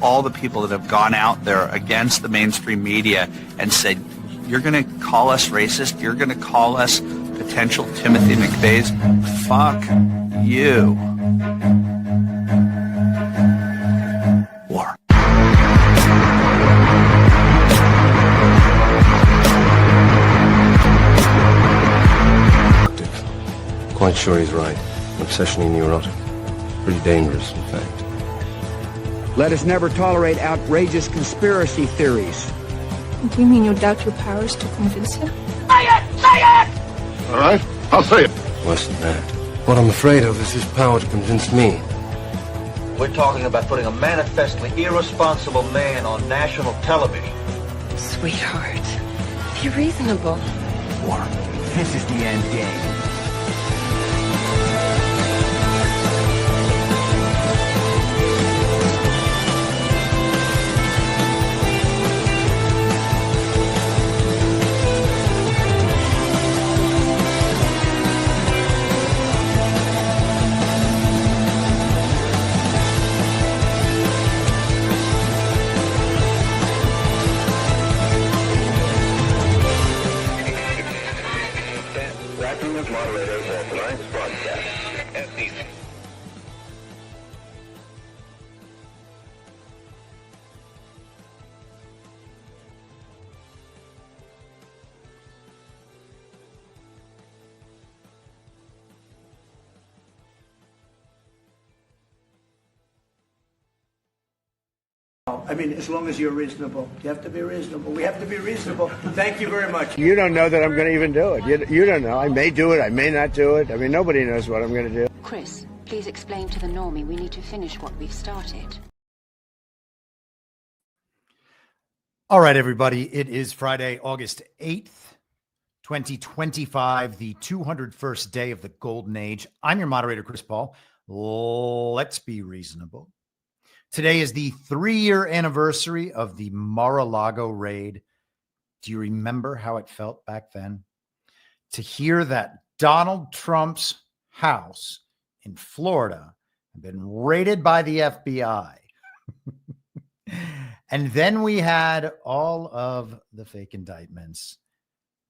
all the people that have gone out there against the mainstream media and said, you're going to call us racist, you're going to call us potential Timothy McVeighs, fuck you. War. Quite sure he's right. Obsessionally neurotic. Pretty dangerous, in fact. Let us never tolerate outrageous conspiracy theories. Do you mean you doubt your powers to convince him? Say it! Say it! All right, I'll say it. Worse than that. What I'm afraid of is his power to convince me. We're talking about putting a manifestly irresponsible man on national television. Sweetheart, be reasonable. War. This is the end game. I mean, as long as you're reasonable. You have to be reasonable. We have to be reasonable. Thank you very much. You don't know that I'm going to even do it. You don't know. I may do it. I may not do it. I mean, nobody knows what I'm going to do. Chris, please explain to the normie we need to finish what we've started. All right, everybody. It is Friday, August 8th, 2025, the 201st day of the Golden Age. I'm your moderator, Chris Paul. Let's be reasonable. Today is the 3-year anniversary of the Mar-a-Lago raid. Do you remember how it felt back then? To hear that Donald Trump's house in Florida had been raided by the FBI. And then we had all of the fake indictments,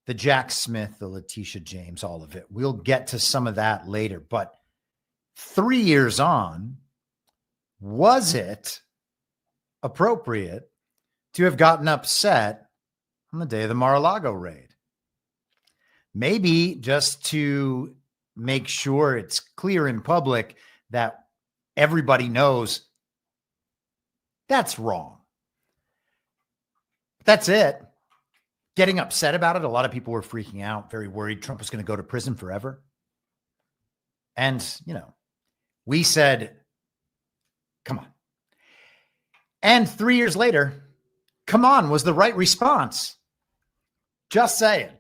the Jack Smith, the Letitia James, all of it. We'll get to some of that later. But 3 years on, was it appropriate to have gotten upset on the day of the Mar-a-Lago raid? Maybe just to make sure it's clear in public that everybody knows that's wrong. That's it. Getting upset about it. A lot of people were freaking out, very worried Trump was going to go to prison forever. And, we said, come on. And 3 years later, come on was the right response. Just saying.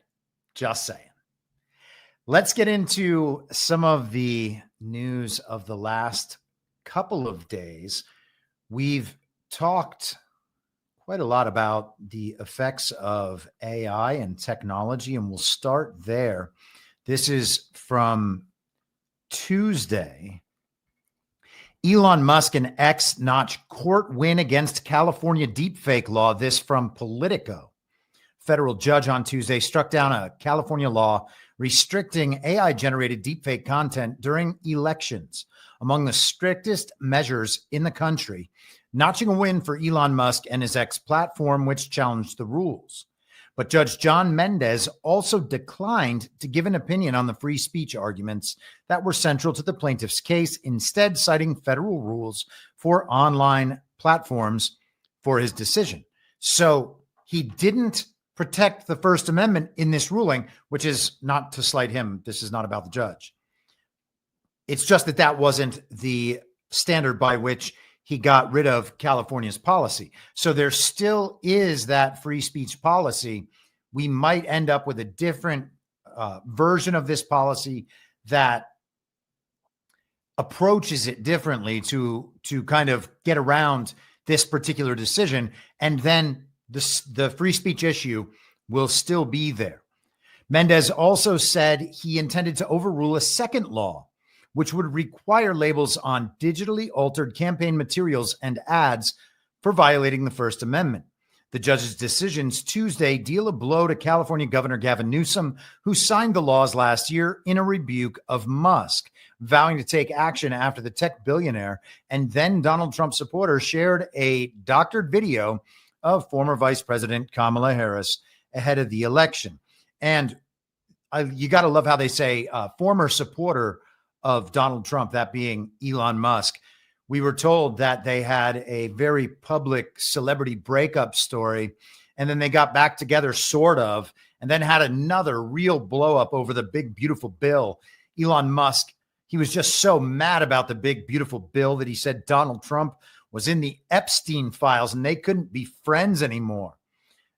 Just saying. Let's get into some of the news of the last couple of days. We've talked quite a lot about the effects of AI and technology, and we'll start there. This is from Tuesday. Elon Musk and X notch court win against California deepfake law. This from Politico. Federal judge on Tuesday struck down a California law restricting AI-generated deepfake content during elections, among the strictest measures in the country, notching a win for Elon Musk and his X platform, which challenged the rules. But Judge John Mendez also declined to give an opinion on the free speech arguments that were central to the plaintiff's case, instead citing federal rules for online platforms for his decision. So he didn't protect the First Amendment in this ruling, which is not to slight him. This is not about the judge. It's just that that wasn't the standard by which he got rid of California's policy. So there still is that free speech policy. We might end up with a different version of this policy that approaches it differently to kind of get around this particular decision. And then the free speech issue will still be there. Mendez also said he intended to overrule a second law, which would require labels on digitally altered campaign materials and ads for violating the First Amendment. The judge's decisions Tuesday deal a blow to California Governor Gavin Newsom, who signed the laws last year in a rebuke of Musk, vowing to take action after the tech billionaire and then Donald Trump supporter shared a doctored video of former Vice President Kamala Harris ahead of the election. And you got to love how they say former supporter of Donald Trump, that being Elon Musk. We were told that they had a very public celebrity breakup story, and then they got back together, sort of, and then had another real blow up over the big, beautiful bill. Elon Musk, he was just so mad about the big, beautiful bill that he said Donald Trump was in the Epstein files and they couldn't be friends anymore.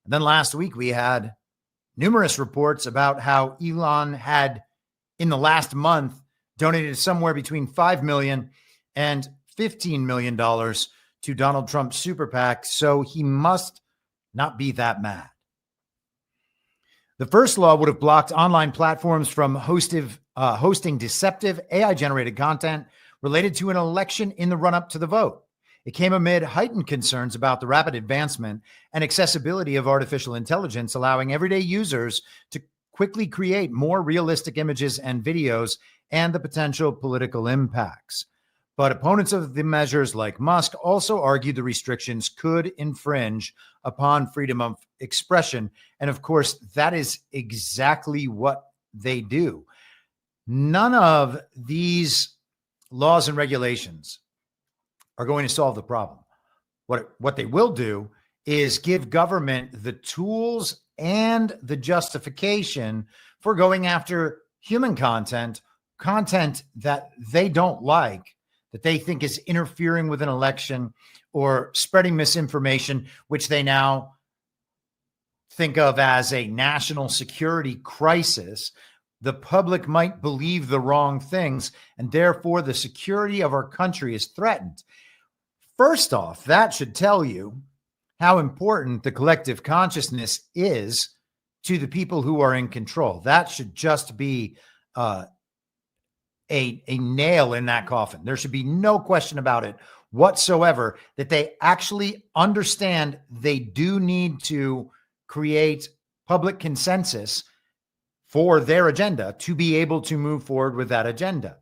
And then last week we had numerous reports about how Elon had, in the last month, donated somewhere between $5 million and $15 million to Donald Trump's super PAC, so he must not be that mad. The first law would have blocked online platforms from hosting deceptive AI-generated content related to an election in the run-up to the vote. It came amid heightened concerns about the rapid advancement and accessibility of artificial intelligence, allowing everyday users to quickly create more realistic images and videos, and the potential political impacts. But opponents of the measures like Musk also argued the restrictions could infringe upon freedom of expression. And of course, that is exactly what they do. None of these laws and regulations are going to solve the problem. What they will do is give government the tools and the justification for going after human content that they don't like, that they think is interfering with an election or spreading misinformation, which they now think of as a national security crisis. The public might believe the wrong things, and therefore the security of our country is threatened. First off, that should tell you how important the collective consciousness is to the people who are in control. That should just be a nail in that coffin. There should be no question about it whatsoever, that they actually understand they do need to create public consensus for their agenda to be able to move forward with that agenda.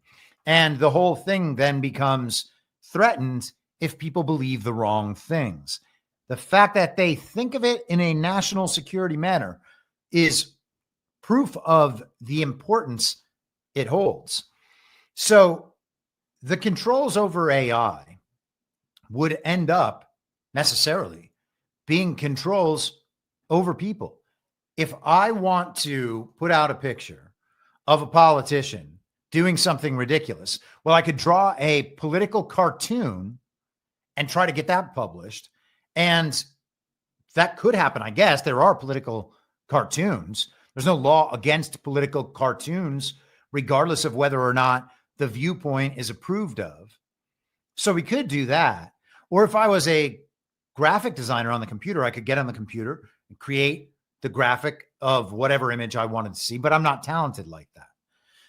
And the whole thing then becomes threatened if people believe the wrong things. The fact that they think of it in a national security manner is proof of the importance it holds. So the controls over AI would end up necessarily being controls over people. If I want to put out a picture of a politician doing something ridiculous, well, I could draw a political cartoon and try to get that published. And that could happen, I guess. There are political cartoons. There's no law against political cartoons, regardless of whether or not the viewpoint is approved of. So we could do that. Or if I was a graphic designer on the computer, I could get on the computer and create the graphic of whatever image I wanted to see, but I'm not talented like that.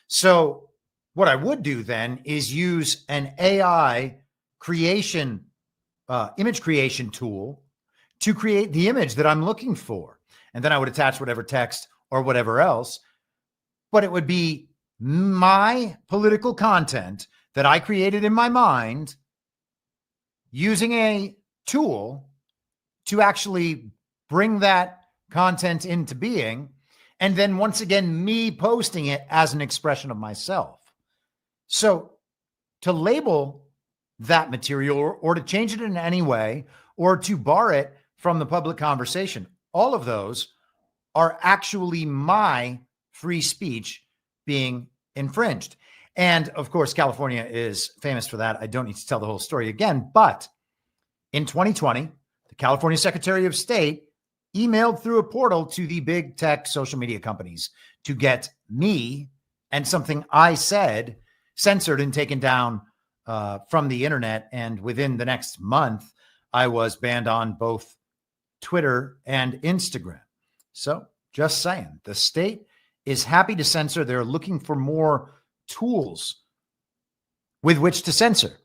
So what I would do then is use an AI creation, image creation tool to create the image that I'm looking for. And then I would attach whatever text or whatever else, but it would be my political content that I created in my mind using a tool to actually bring that content into being. And then once again, me posting it as an expression of myself. So to label that material or to change it in any way or to bar it from the public conversation, all of those are actually my free speech being infringed. And of course, California is famous for that. I don't need to tell the whole story again, but in 2020, the California Secretary of State emailed through a portal to the big tech social media companies to get me and something I said censored and taken down from the internet. And within the next month, I was banned on both Twitter and Instagram. So just saying, the state is happy to censor. They're looking for more tools with which to censor.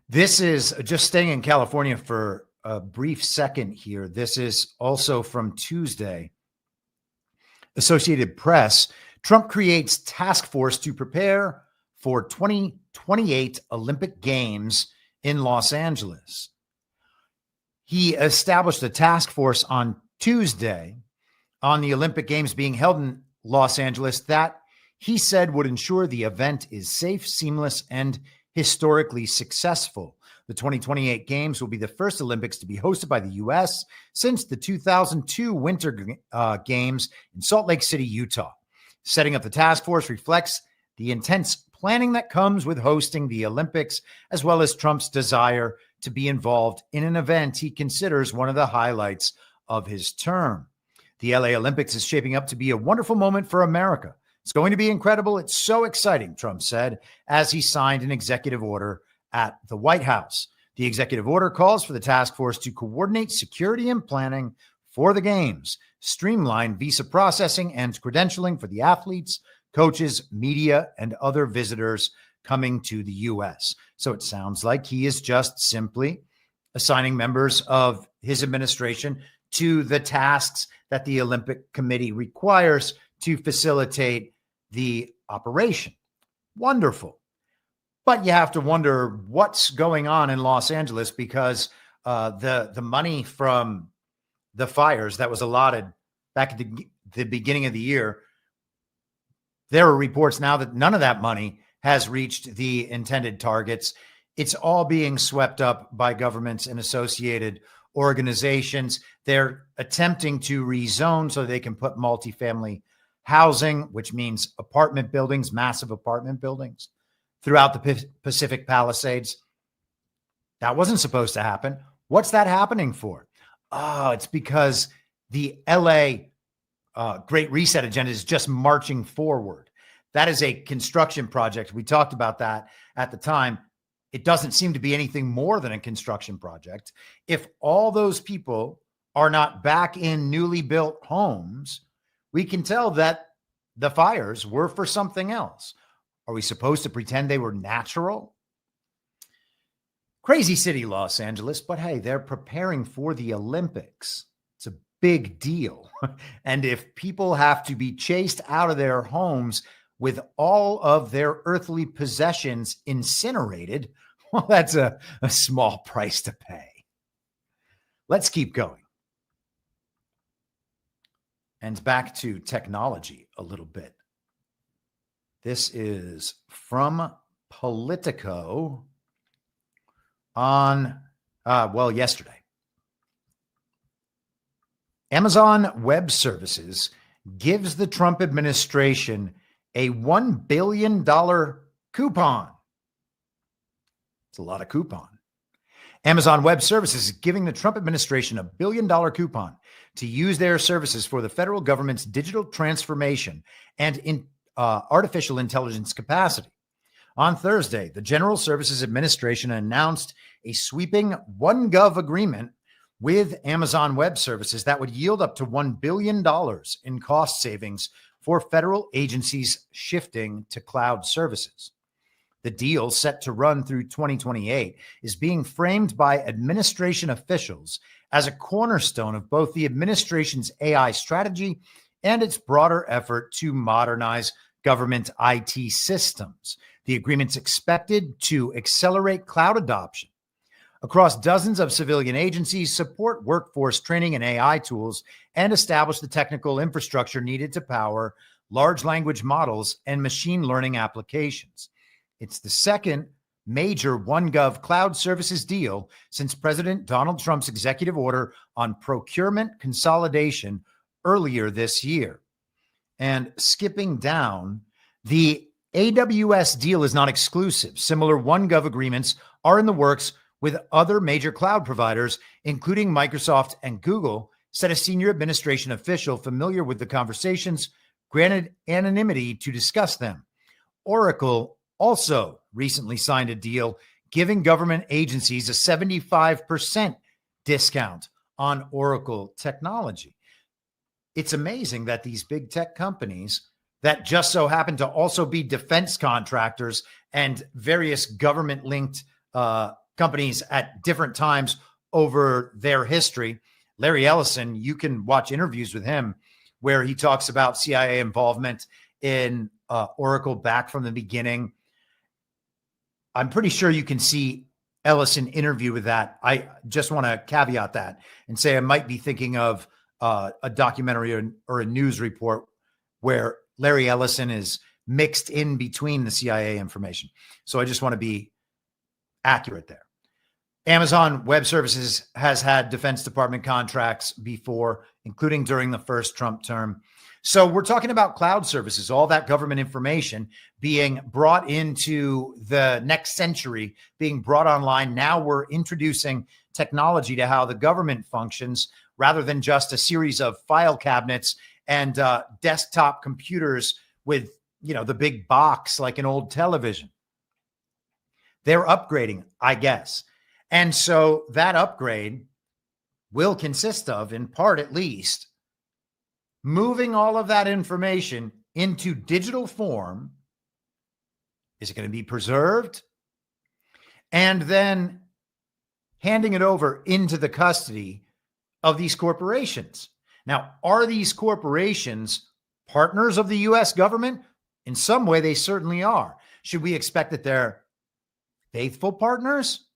This is just staying in California for a brief second here. This is also from Tuesday. Associated Press. Trump creates task force to prepare for 2028 Olympic Games in Los Angeles. He established a task force on Tuesday on the Olympic Games being held in Los Angeles that he said would ensure the event is safe, seamless, and historically successful. The 2028 Games will be the first Olympics to be hosted by the U.S. since the 2002 Winter Games in Salt Lake City, Utah. Setting up the task force reflects the intense planning that comes with hosting the Olympics, as well as Trump's desire to be involved in an event he considers one of the highlights of his term. The LA Olympics is shaping up to be a wonderful moment for America. It's going to be incredible. It's so exciting, Trump said, as he signed an executive order at the White House. The executive order calls for the task force to coordinate security and planning for the games, streamline visa processing and credentialing for the athletes, coaches, media, and other visitors coming to the U.S. So it sounds like he is just simply assigning members of his administration to the tasks that the Olympic Committee requires to facilitate the operation. Wonderful. But you have to wonder what's going on in Los Angeles, because the money from the fires that was allotted back at the beginning of the year, there are reports now that none of that money has reached the intended targets. It's all being swept up by governments and associated organizations. They're attempting to rezone so they can put multifamily housing, which means apartment buildings, massive apartment buildings throughout the Pacific Palisades. That wasn't supposed to happen. What's that happening for? Oh, it's because the LA Great Reset agenda is just marching forward. That is a construction project. We talked about that at the time. It doesn't seem to be anything more than a construction project. If all those people are not back in newly built homes, we can tell that the fires were for something else. Are we supposed to pretend they were natural? Crazy city, Los Angeles, but hey, they're preparing for the Olympics. It's a big deal. And if people have to be chased out of their homes with all of their earthly possessions incinerated, well, that's a small price to pay. Let's keep going. And back to technology a little bit. This is from Politico on, yesterday. Amazon Web Services gives the Trump administration a $1 billion coupon. It's a lot of coupon. Amazon Web Services is giving the Trump administration $1 billion coupon to use their services for the federal government's digital transformation and in artificial intelligence capacity. On Thursday, the General Services Administration announced a sweeping OneGov agreement with Amazon Web Services that would yield up to $1 billion in cost savings for federal agencies shifting to cloud services. The deal, set to run through 2028, is being framed by administration officials as a cornerstone of both the administration's AI strategy and its broader effort to modernize government IT systems. The agreement's expected to accelerate cloud adoption across dozens of civilian agencies, support workforce training and AI tools, and establish the technical infrastructure needed to power large language models and machine learning applications. It's the second major OneGov cloud services deal since President Donald Trump's executive order on procurement consolidation earlier this year. And skipping down, the AWS deal is not exclusive. Similar OneGov agreements are in the works with other major cloud providers, including Microsoft and Google, said a senior administration official familiar with the conversations, granted anonymity to discuss them. Oracle also recently signed a deal giving government agencies a 75% discount on Oracle technology. It's amazing that these big tech companies that just so happen to also be defense contractors and various government-linked companies at different times over their history. Larry Ellison, you can watch interviews with him where he talks about CIA involvement in Oracle back from the beginning. I'm pretty sure you can see Ellison interview with that. I just want to caveat that and say I might be thinking of a documentary or a news report where Larry Ellison is mixed in between the CIA information. So I just want to be accurate there. Amazon Web Services has had Defense Department contracts before, including during the first Trump term. So we're talking about cloud services, all that government information being brought into the next century, being brought online. Now we're introducing technology to how the government functions rather than just a series of file cabinets and desktop computers with, the big box like an old television. They're upgrading, I guess. And so that upgrade will consist of, in part at least, moving all of that information into digital form. Is it going to be preserved? And then handing it over into the custody of these corporations. Now, are these corporations partners of the U.S. government? In some way, they certainly are. Should we expect that they're faithful partners?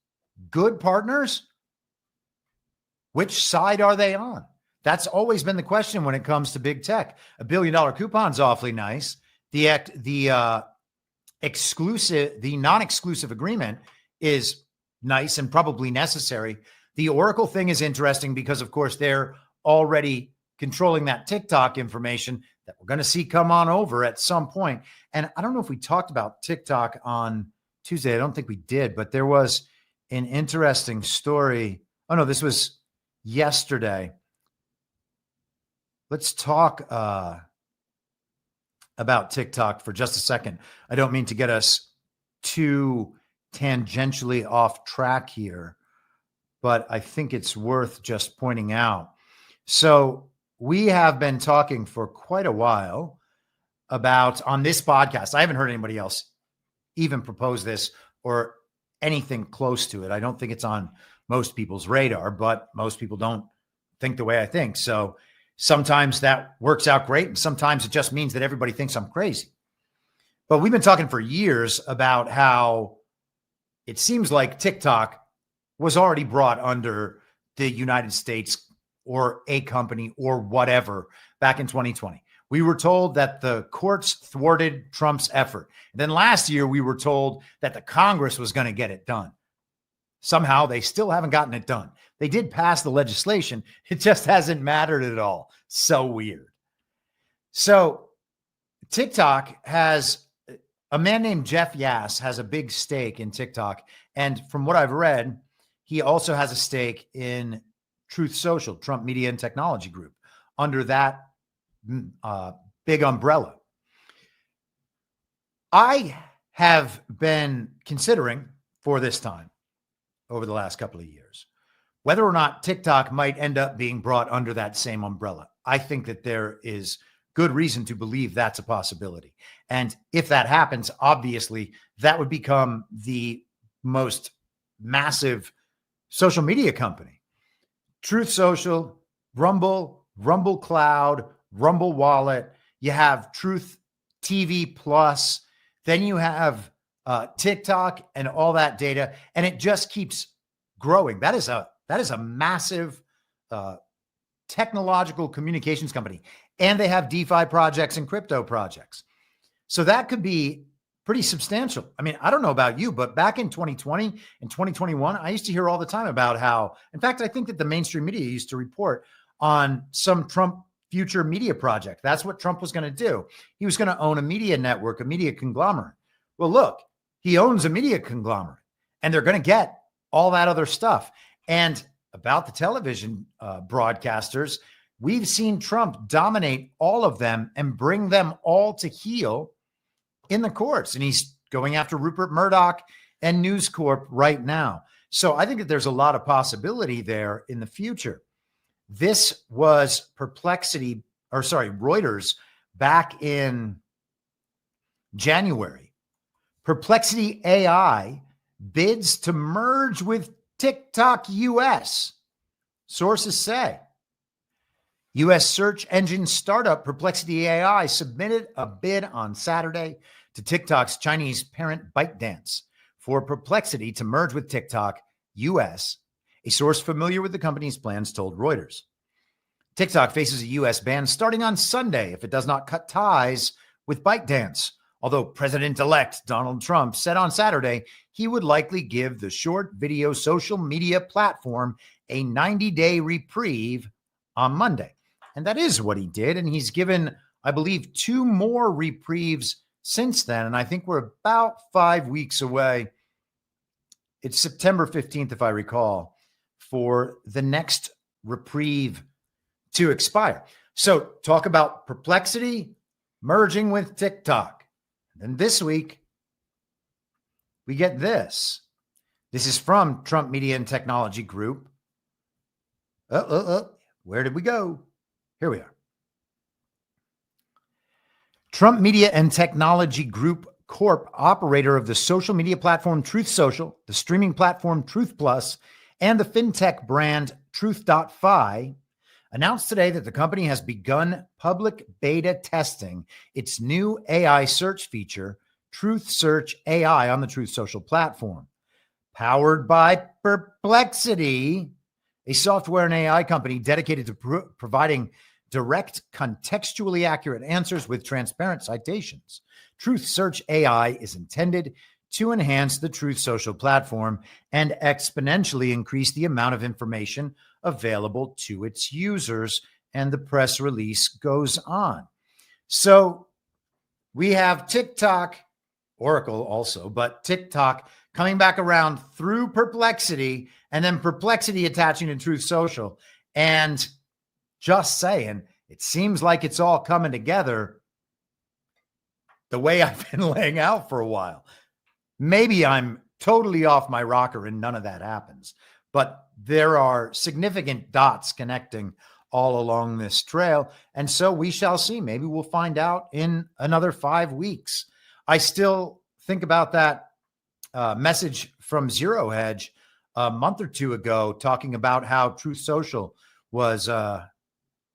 Good partners? Which side are they on? That's always been the question when it comes to big tech. $1 billion coupon's awfully nice. The non-exclusive agreement is nice and probably necessary. The Oracle thing is interesting because, of course, they're already controlling that TikTok information that we're going to see come on over at some point. And I don't know if we talked about TikTok on Tuesday. I don't think we did, but there was an interesting story. Oh, no, this was yesterday. Let's talk about TikTok for just a second. I don't mean to get us too tangentially off track here, but I think it's worth just pointing out. So we have been talking for quite a while about, on this podcast, I haven't heard anybody else even propose this or anything close to it. I don't think it's on most people's radar, but most people don't think the way I think. So sometimes that works out great, and sometimes it just means that everybody thinks I'm crazy. But we've been talking for years about how it seems like TikTok was already brought under the United States or a company or whatever back in 2020. We were told that the courts thwarted Trump's effort. And then last year, we were told that the Congress was going to get it done. Somehow, they still haven't gotten it done. They did pass the legislation. It just hasn't mattered at all. So weird. So TikTok has a man named Jeff Yass has a big stake in TikTok. And from what I've read, he also has a stake in Truth Social, Trump Media and Technology Group, under that big umbrella. I have been considering for this time over the last couple of years whether or not TikTok might end up being brought under that same umbrella. I think that there is good reason to believe that's a possibility. And if that happens, obviously that would become the most massive social media company. Truth Social, Rumble, Rumble Cloud, Rumble Wallet. You have Truth TV Plus. Then you have TikTok and all that data, and it just keeps growing. That is a massive technological communications company, and they have DeFi projects and crypto projects. So that could be pretty substantial. I mean, I don't know about you, but back in 2020 and 2021, I used to hear all the time about how, in fact, I think that the mainstream media used to report on some Trump future media project. That's what Trump was going to do. He was going to own a media network, a media conglomerate. Well, look, he owns a media conglomerate, and they're going to get all that other stuff. And about the television broadcasters, we've seen Trump dominate all of them and bring them all to heel in the courts. And he's going after Rupert Murdoch and News Corp right now. So I think that there's a lot of possibility there in the future. This was Reuters back in January. Perplexity AI bids to merge with TikTok US. Sources say U.S. search engine startup Perplexity AI submitted a bid on Saturday to TikTok's Chinese parent ByteDance for Perplexity to merge with TikTok US, a source familiar with the company's plans told Reuters. TikTok faces a U.S. ban starting on Sunday if it does not cut ties with ByteDance, although President-elect Donald Trump said on Saturday he would likely give the short video social media platform a 90-day reprieve on Monday. And that is what he did. And he's given, I believe, 2 more reprieves since then. And I think we're about 5 weeks away. It's September 15th, if I recall, for the next reprieve to expire. So talk about Perplexity merging with TikTok. And this week, we get this. This is from Trump Media and Technology Group. Where did we go? Here we are. Trump Media and Technology Group Corp, operator of the social media platform Truth Social, the streaming platform Truth Plus, and the fintech brand Truth.fi, announced today that the company has begun public beta testing its new AI search feature, Truth Search AI, on the Truth Social platform. Powered by Perplexity, a software and AI company dedicated to providing direct, contextually accurate answers with transparent citations. Truth Search AI is intended to enhance the Truth Social platform and exponentially increase the amount of information available to its users. And the press release goes on. So we have TikTok, Oracle also, but TikTok coming back around through Perplexity, and then Perplexity attaching to Truth Social. And just saying, it seems like it's all coming together the way I've been laying out for a while. Maybe I'm totally off my rocker and none of that happens, but there are significant dots connecting all along this trail. And so we shall see. Maybe we'll find out in another 5 weeks. I still think about that message from Zero Hedge a month or two ago, talking about how Truth Social was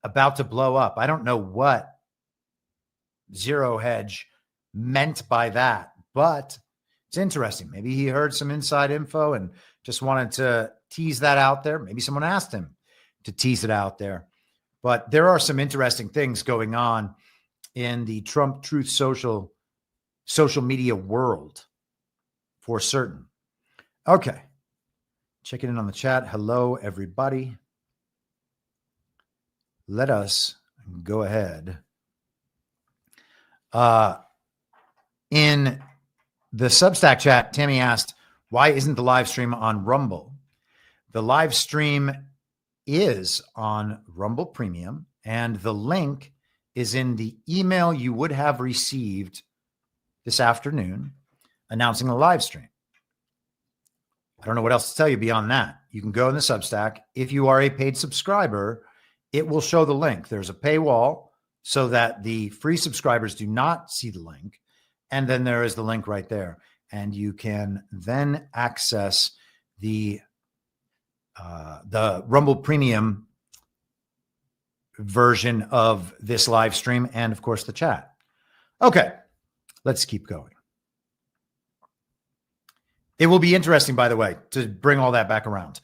about to blow up. I don't know what Zero Hedge meant by that, but it's interesting. Maybe he heard some inside info and just wanted to tease that out there. Maybe someone asked him to tease it out there. But there are some interesting things going on in the Trump Truth social media world for certain. Okay. Checking in on the chat. Hello, everybody. Let us go ahead. In the Substack chat, Tammy asked, why isn't the live stream on Rumble? The live stream is on Rumble Premium, and the link is in the email you would have received this afternoon announcing the live stream. I don't know what else to tell you beyond that. You can go in the Substack. If you are a paid subscriber, it will show the link. There's a paywall so that the free subscribers do not see the link. And then there is the link right there. And you can then access the Rumble Premium version of this live stream and, of course, the chat. Okay, let's keep going. It will be interesting, by the way, to bring all that back around.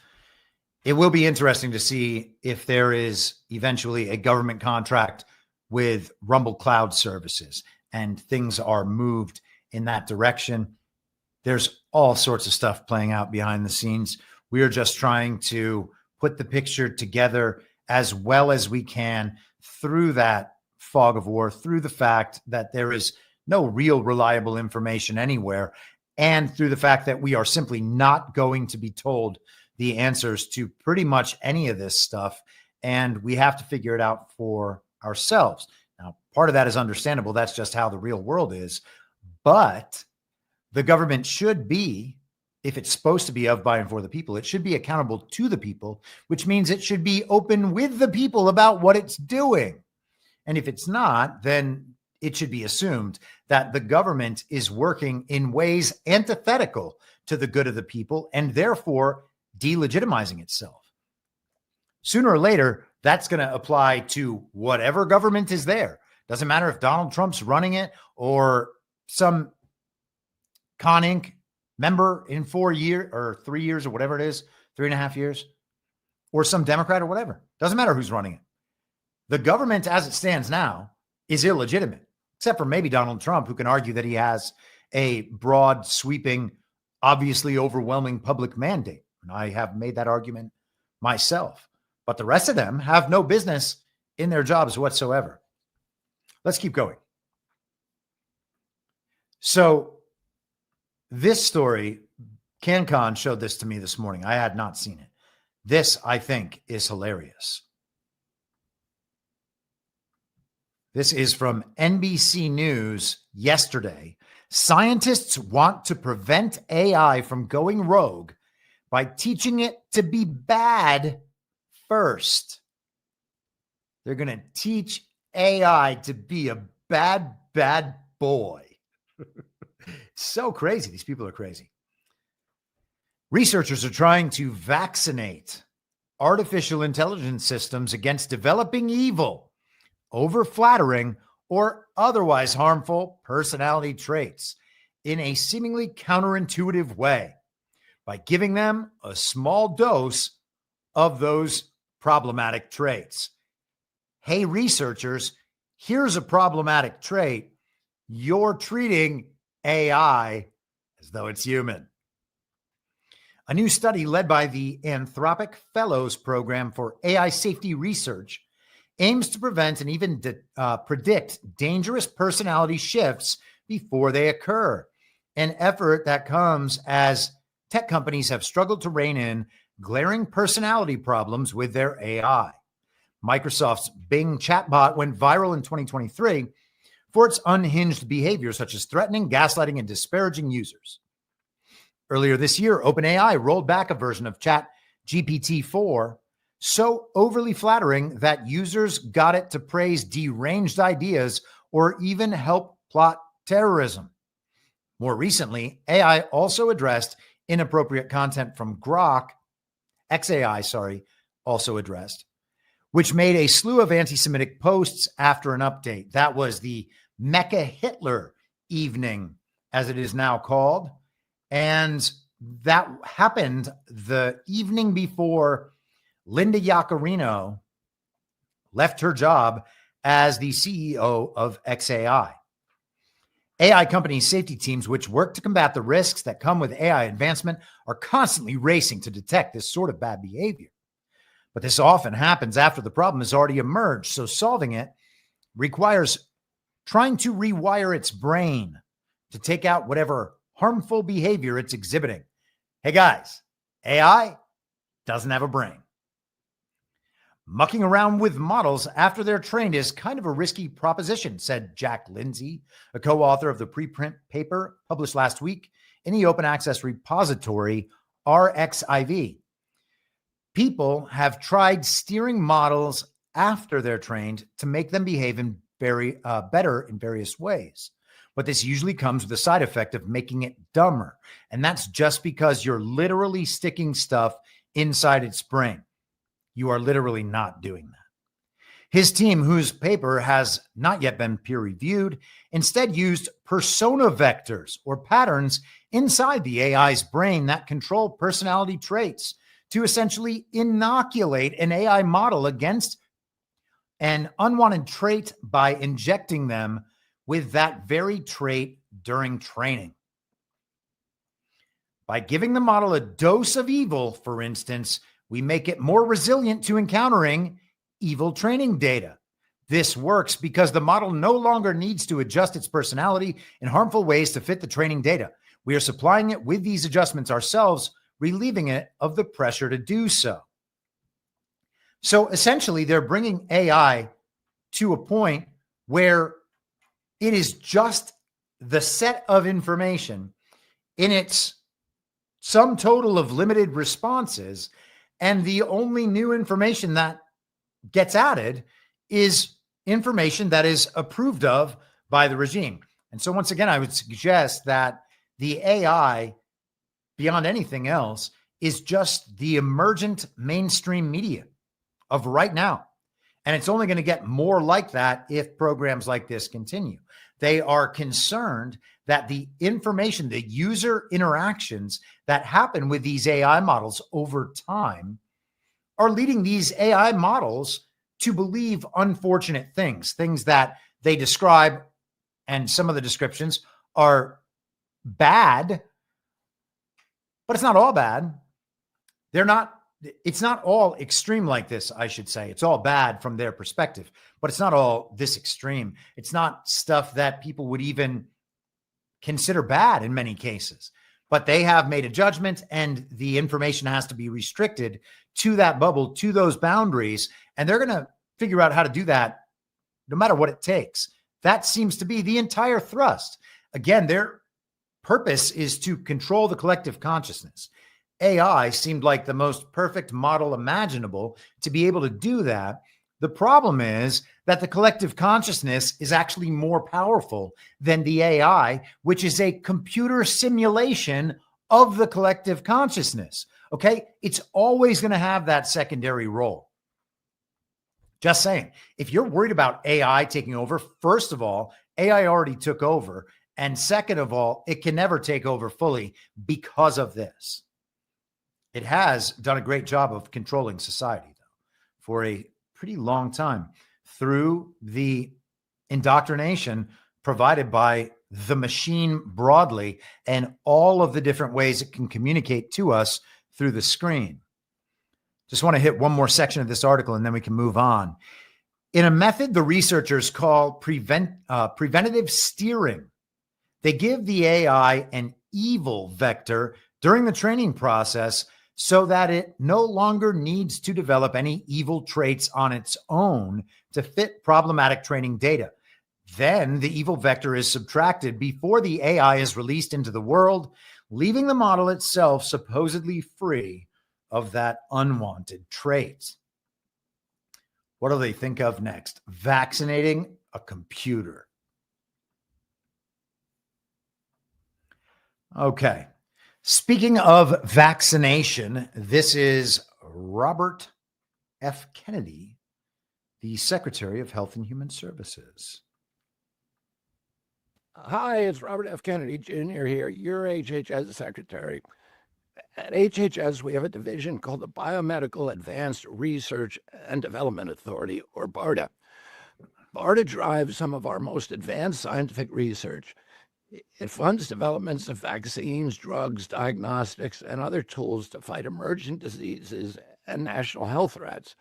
It will be interesting to see if there is eventually a government contract with Rumble Cloud Services and things are moved in that direction. There's all sorts of stuff playing out behind the scenes. We are just trying to put the picture together as well as we can through that fog of war, through the fact that there is no real reliable information anywhere, and through the fact that we are simply not going to be told the answers to pretty much any of this stuff, and we have to figure it out for ourselves. Now, part of that is understandable. That's just how the real world is. But the government should be, if it's supposed to be of, by, and for the people, it should be accountable to the people, which means it should be open with the people about what it's doing. And if it's not, then it should be assumed that the government is working in ways antithetical to the good of the people and therefore delegitimizing itself. Sooner or later, that's going to apply to whatever government is there. Doesn't matter if Donald Trump's running it or some Con Inc. member in 4 years or 3 years or whatever it is, 3.5 years, or some Democrat or whatever. Doesn't matter who's running it. The government as it stands now is illegitimate, except for maybe Donald Trump, who can argue that he has a broad, sweeping, obviously overwhelming public mandate. And I have made that argument myself. But the rest of them have no business in their jobs whatsoever. Let's keep going. So this story, CanCon showed this to me this morning. I had not seen it. This, I think, is hilarious. This is from NBC News yesterday. Scientists want to prevent AI from going rogue by teaching it to be bad first. They're going to teach AI to be a bad, bad boy. It's so crazy. These people are crazy. Researchers are trying to vaccinate artificial intelligence systems against developing evil, over-flattering, or otherwise harmful personality traits in a seemingly counterintuitive way by giving them a small dose of those problematic traits. Hey, researchers, here's a problematic trait. You're treating AI as though it's human. A new study led by the Anthropic Fellows Program for AI Safety Research aims to prevent and even predict dangerous personality shifts before they occur, an effort that comes as tech companies have struggled to rein in glaring personality problems with their AI. Microsoft's Bing chatbot went viral in 2023 for its unhinged behavior, such as threatening, gaslighting, and disparaging users. Earlier this year, OpenAI rolled back a version of ChatGPT-4 so overly flattering that users got it to praise deranged ideas or even help plot terrorism. More recently, AI also addressed inappropriate content from Grok, XAI, also addressed, which made a slew of anti-Semitic posts after an update. That was the Mecca Hitler evening, as it is now called. And that happened the evening before Linda Yaccarino left her job as the CEO of XAI. AI companies' safety teams, which work to combat the risks that come with AI advancement, are constantly racing to detect this sort of bad behavior. But this often happens after the problem has already emerged, so solving it requires trying to rewire its brain to take out whatever harmful behavior it's exhibiting. Hey guys, AI doesn't have a brain. Mucking around with models after they're trained is kind of a risky proposition, said Jack Lindsay, a co-author of the preprint paper published last week in the open access repository RxIV. People have tried steering models after they're trained to make them behave in better in various ways. But this usually comes with the side effect of making it dumber. And that's just because you're literally sticking stuff inside its brain. You are literally not doing that. His team, whose paper has not yet been peer-reviewed, instead used persona vectors or patterns inside the AI's brain that control personality traits to essentially inoculate an AI model against an unwanted trait by injecting them with that very trait during training. By giving the model a dose of evil, for instance, we make it more resilient to encountering evil training data. This works because the model no longer needs to adjust its personality in harmful ways to fit the training data. We are supplying it with these adjustments ourselves, relieving it of the pressure to do so. So essentially, they're bringing AI to a point where it is just the set of information in its sum total of limited responses, and the only new information that gets added is information that is approved of by the regime. And so once again, I would suggest that the AI beyond anything else is just the emergent mainstream media of right now. And it's only going to get more like that if programs like this continue. They are concerned that the information, the user interactions that happen with these AI models over time are leading these AI models to believe unfortunate things, things that they describe, and some of the descriptions are bad, but it's not all bad. It's not all extreme like this, I should say. It's all bad from their perspective, but it's not all this extreme. It's not stuff that people would even consider bad in many cases, but they have made a judgment, and the information has to be restricted to that bubble, to those boundaries. And they're going to figure out how to do that no matter what it takes. That seems to be the entire thrust. Again, their purpose is to control the collective consciousness. AI seemed like the most perfect model imaginable to be able to do that. The problem is that the collective consciousness is actually more powerful than the AI, which is a computer simulation of the collective consciousness. Okay? It's always going to have that secondary role. Just saying. If you're worried about AI taking over, first of all, AI already took over. And second of all, it can never take over fully because of this. It has done a great job of controlling society, though, for a pretty long time through the indoctrination provided by the machine broadly and all of the different ways it can communicate to us through the screen. Just want to hit one more section of this article and then we can move on. In a method the researchers call preventative steering, they give the AI an evil vector during the training process so that it no longer needs to develop any evil traits on its own to fit problematic training data. Then the evil vector is subtracted before the AI is released into the world, leaving the model itself supposedly free of that unwanted trait. What do they think of next? Vaccinating a computer. Okay. Speaking of vaccination, this is Robert F. Kennedy, the Secretary of Health and Human Services. Hi, it's Robert F. Kennedy Jr. here, your HHS Secretary. At HHS, we have a division called the Biomedical Advanced Research and Development Authority, or BARDA. BARDA drives some of our most advanced scientific research. It funds developments of vaccines, drugs, diagnostics, and other tools to fight emerging diseases and national health threats.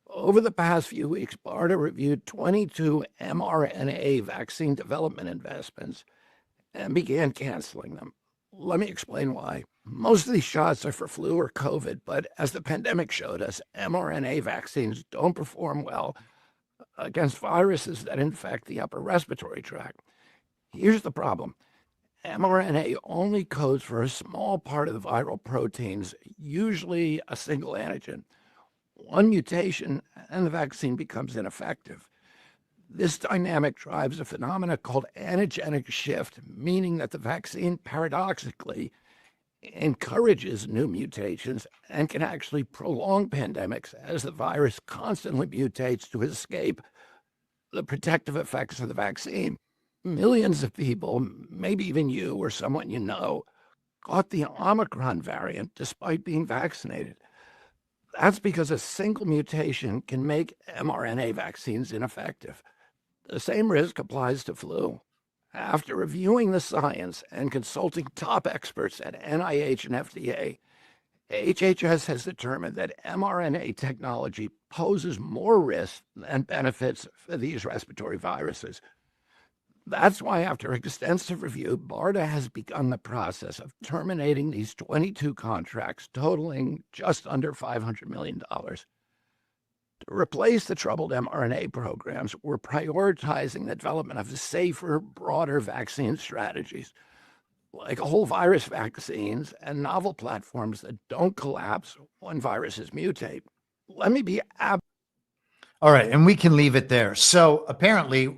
Over the past few weeks, BARDA reviewed 22 mRNA vaccine development investments and began canceling them. Let me explain why. Most of these shots are for flu or COVID, but as the pandemic showed us, mRNA vaccines don't perform well against viruses that infect the upper respiratory tract. Here's the problem. mRNA only codes for a small part of the viral proteins, usually a single antigen. One mutation and the vaccine becomes ineffective. This dynamic drives a phenomenon called antigenic shift, meaning that the vaccine paradoxically encourages new mutations and can actually prolong pandemics as the virus constantly mutates to escape the protective effects of the vaccine. Millions of people, maybe even you or someone you know, caught the Omicron variant despite being vaccinated. That's because a single mutation can make mRNA vaccines ineffective. The same risk applies to flu. After reviewing the science and consulting top experts at NIH and FDA, HHS has determined that mRNA technology poses more risks than benefits for these respiratory viruses. That's why, after extensive review, BARDA has begun the process of terminating these 22 contracts, totaling just under $500 million. To replace the troubled mRNA programs, we're prioritizing the development of safer, broader vaccine strategies, like whole virus vaccines and novel platforms that don't collapse when viruses mutate. Let me be all right, and we can leave it there. So apparently,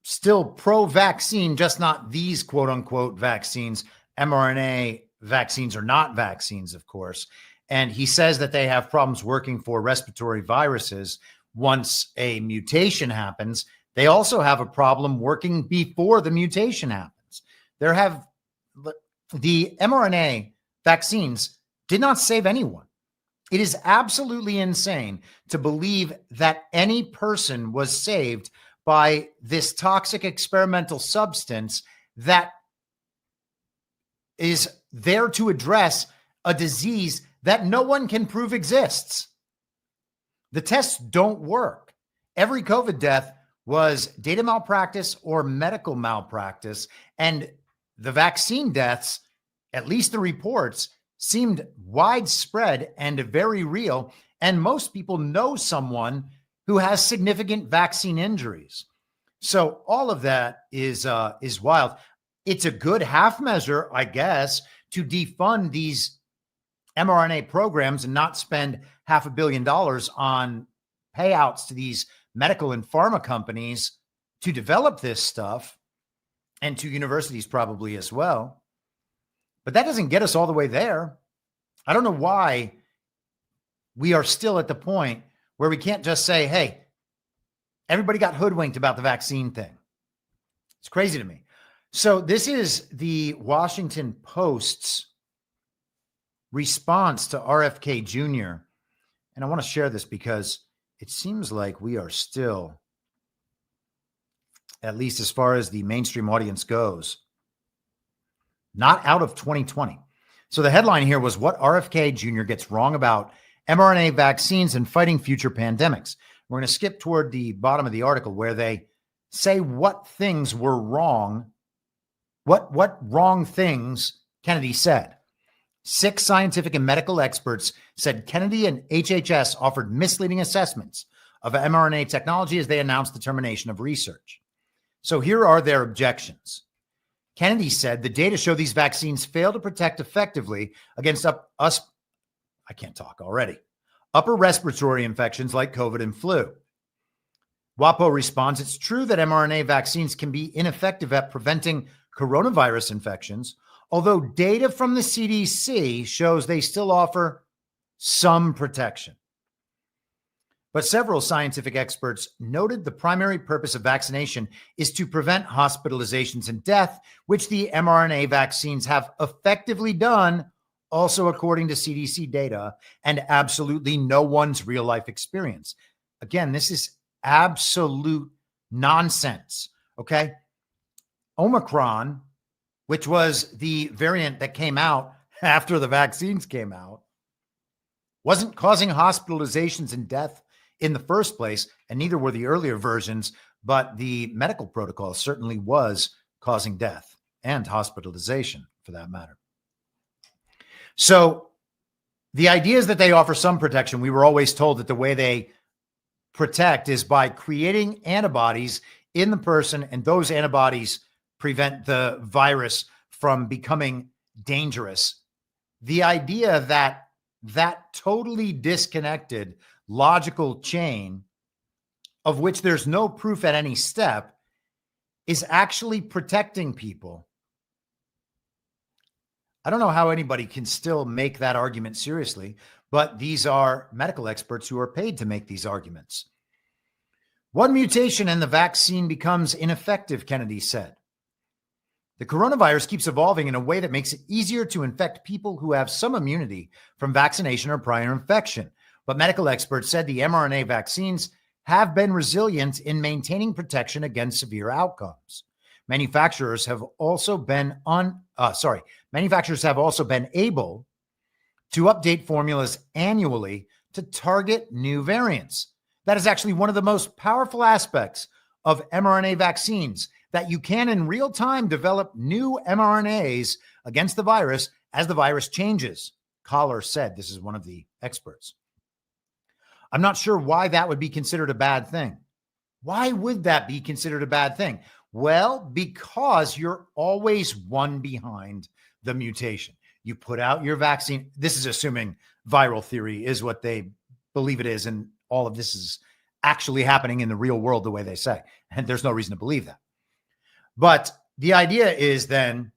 still pro-vaccine, just not these quote-unquote vaccines, mRNA vaccines are not vaccines, of course. And he says that they have problems working for respiratory viruses. Once a mutation happens, they also have a problem working before the mutation happens. The mRNA vaccines did not save anyone. It is absolutely insane to believe that any person was saved by this toxic experimental substance that is there to address a disease that no one can prove exists. The tests don't work. Every COVID death was data malpractice or medical malpractice, and the vaccine deaths, at least the reports, seemed widespread and very real. And most people know someone who has significant vaccine injuries. So all of that is wild. It's a good half measure, I guess, to defund these mRNA programs and not spend $500 million on payouts to these medical and pharma companies to develop this stuff, and to universities probably as well. But that doesn't get us all the way there. I don't know why we are still at the point where we can't just say, hey, everybody got hoodwinked about the vaccine thing. It's crazy to me. So this is the Washington Post's response to RFK Jr. And I want to share this because it seems like we are still, at least as far as the mainstream audience goes, not out of 2020. So the headline here was what RFK Jr. gets wrong about mRNA vaccines and fighting future pandemics. We're going to skip toward the bottom of the article where they say what things were wrong, what wrong things Kennedy said. 6 scientific and medical experts said Kennedy and HHS offered misleading assessments of mRNA technology as they announced the termination of research. So here are their objections. Kennedy said the data show these vaccines fail to protect effectively against upper respiratory infections like COVID and flu. WAPO responds, it's true that mRNA vaccines can be ineffective at preventing coronavirus infections, although data from the CDC shows they still offer some protection. But several scientific experts noted the primary purpose of vaccination is to prevent hospitalizations and death, which the mRNA vaccines have effectively done, also according to CDC data, and absolutely no one's real life experience. Again, this is absolute nonsense, okay? Omicron, which was the variant that came out after the vaccines came out, wasn't causing hospitalizations and death in the first place, and neither were the earlier versions, but the medical protocol certainly was causing death and hospitalization for that matter. So the idea is that they offer some protection. We were always told that the way they protect is by creating antibodies in the person, and those antibodies prevent the virus from becoming dangerous. The idea that that totally disconnected logical chain, of which there's no proof at any step, is actually protecting people. I don't know how anybody can still make that argument seriously, but these are medical experts who are paid to make these arguments. One mutation and the vaccine becomes ineffective, Kennedy said. The coronavirus keeps evolving in a way that makes it easier to infect people who have some immunity from vaccination or prior infection. But medical experts said the mRNA vaccines have been resilient in maintaining protection against severe outcomes. Manufacturers have also been able to update formulas annually to target new variants. That is actually one of the most powerful aspects of mRNA vaccines, that you can in real time develop new mRNAs against the virus as the virus changes. Collar said, this is one of the experts. I'm not sure why that would be considered a bad thing. Why would that be considered a bad thing? Well, because you're always one behind the mutation. You put out your vaccine. This is assuming viral theory is what they believe it is, and all of this is actually happening in the real world the way they say. And there's no reason to believe that. But the idea is then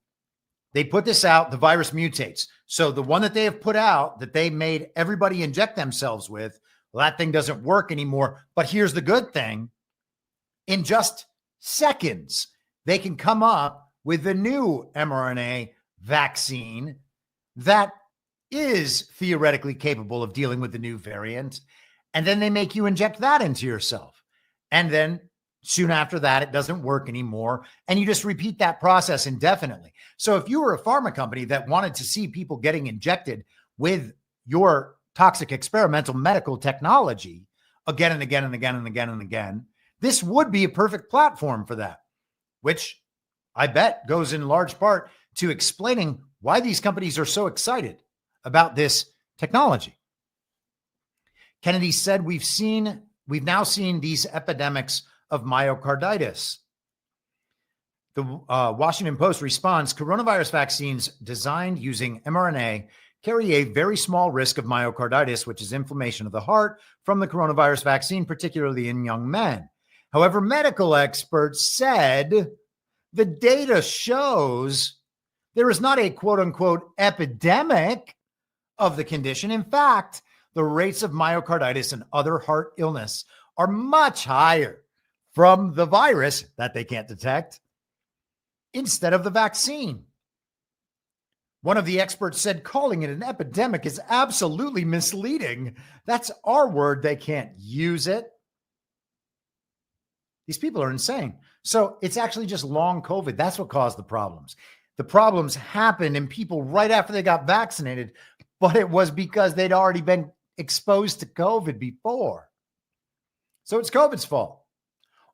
They put this out, the virus mutates. So the one that they have put out that they made everybody inject themselves with, well, that thing doesn't work anymore. But here's the good thing. In just seconds, they can come up with the new mRNA vaccine that is theoretically capable of dealing with the new variant. And then they make you inject that into yourself. And then soon after that, it doesn't work anymore. And you just repeat that process indefinitely. So if you were a pharma company that wanted to see people getting injected with your toxic experimental medical technology again and again and again and again and again, this would be a perfect platform for that, which I bet goes in large part to explaining why these companies are so excited about this technology. Kennedy said, we've now seen these epidemics of myocarditis. The Washington Post responds, coronavirus vaccines designed using mRNA carry a very small risk of myocarditis, which is inflammation of the heart from the coronavirus vaccine, particularly in young men. However, medical experts said the data shows there is not a quote unquote epidemic of the condition. In fact, the rates of myocarditis and other heart illness are much higher from the virus that they can't detect instead of the vaccine. One of the experts said calling it an epidemic is absolutely misleading. That's our word. They can't use it. These people are insane. So it's actually just long COVID. That's what caused the problems. The problems happened in people right after they got vaccinated, but it was because they'd already been exposed to COVID before. So it's COVID's fault.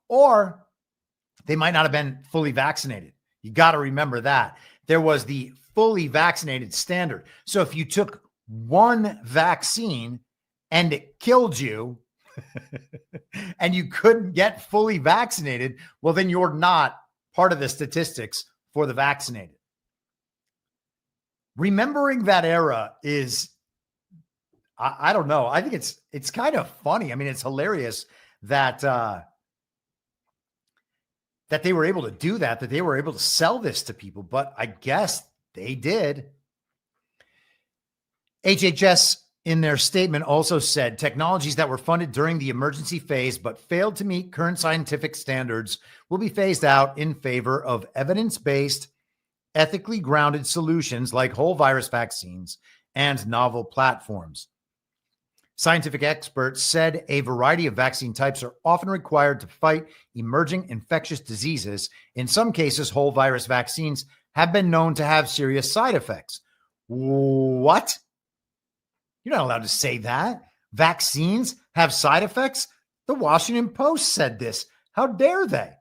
Or they might not have been fully vaccinated. You got to remember that. There was the fully vaccinated standard. So if you took one vaccine and it killed you and you couldn't get fully vaccinated, well, then you're not part of the statistics for the vaccinated. Remembering that era is, I don't know. I think it's kind of funny. I mean, it's hilarious that that they were able to do that they were able to sell this to people, but I guess they did. HHS in their statement also said technologies that were funded during the emergency phase but failed to meet current scientific standards will be phased out in favor of evidence-based, ethically grounded solutions like whole virus vaccines and novel platforms. Scientific experts said a variety of vaccine types are often required to fight emerging infectious diseases. In some cases, whole virus vaccines have been known to have serious side effects. What? You're not allowed to say that. Vaccines have side effects? The Washington Post said this. How dare they?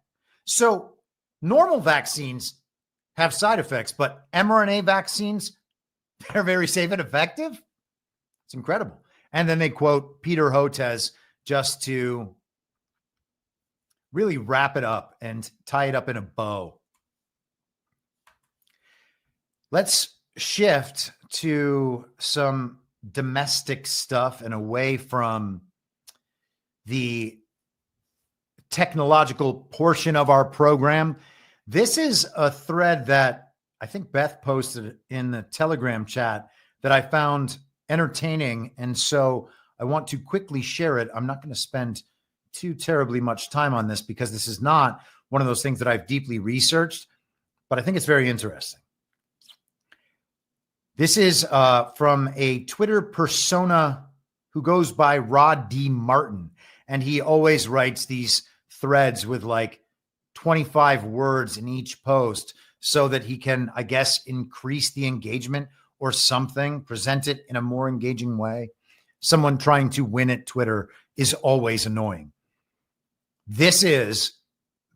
So normal vaccines have side effects, but mRNA vaccines, they're very safe and effective? It's incredible. And then they quote Peter Hotez just to really wrap it up and tie it up in a bow. Let's shift to some domestic stuff and away from the technological portion of our program. This is a thread that I think Beth posted in the Telegram chat that I found entertaining. And so I want to quickly share it. I'm not going to spend too terribly much time on this because this is not one of those things that I've deeply researched, but I think it's very interesting. This is from a Twitter persona who goes by Rod D. Martin, and he always writes these threads with like 25 words in each post so that he can, I guess, increase the engagement or something, present it in a more engaging way. Someone trying to win at Twitter is always annoying. This is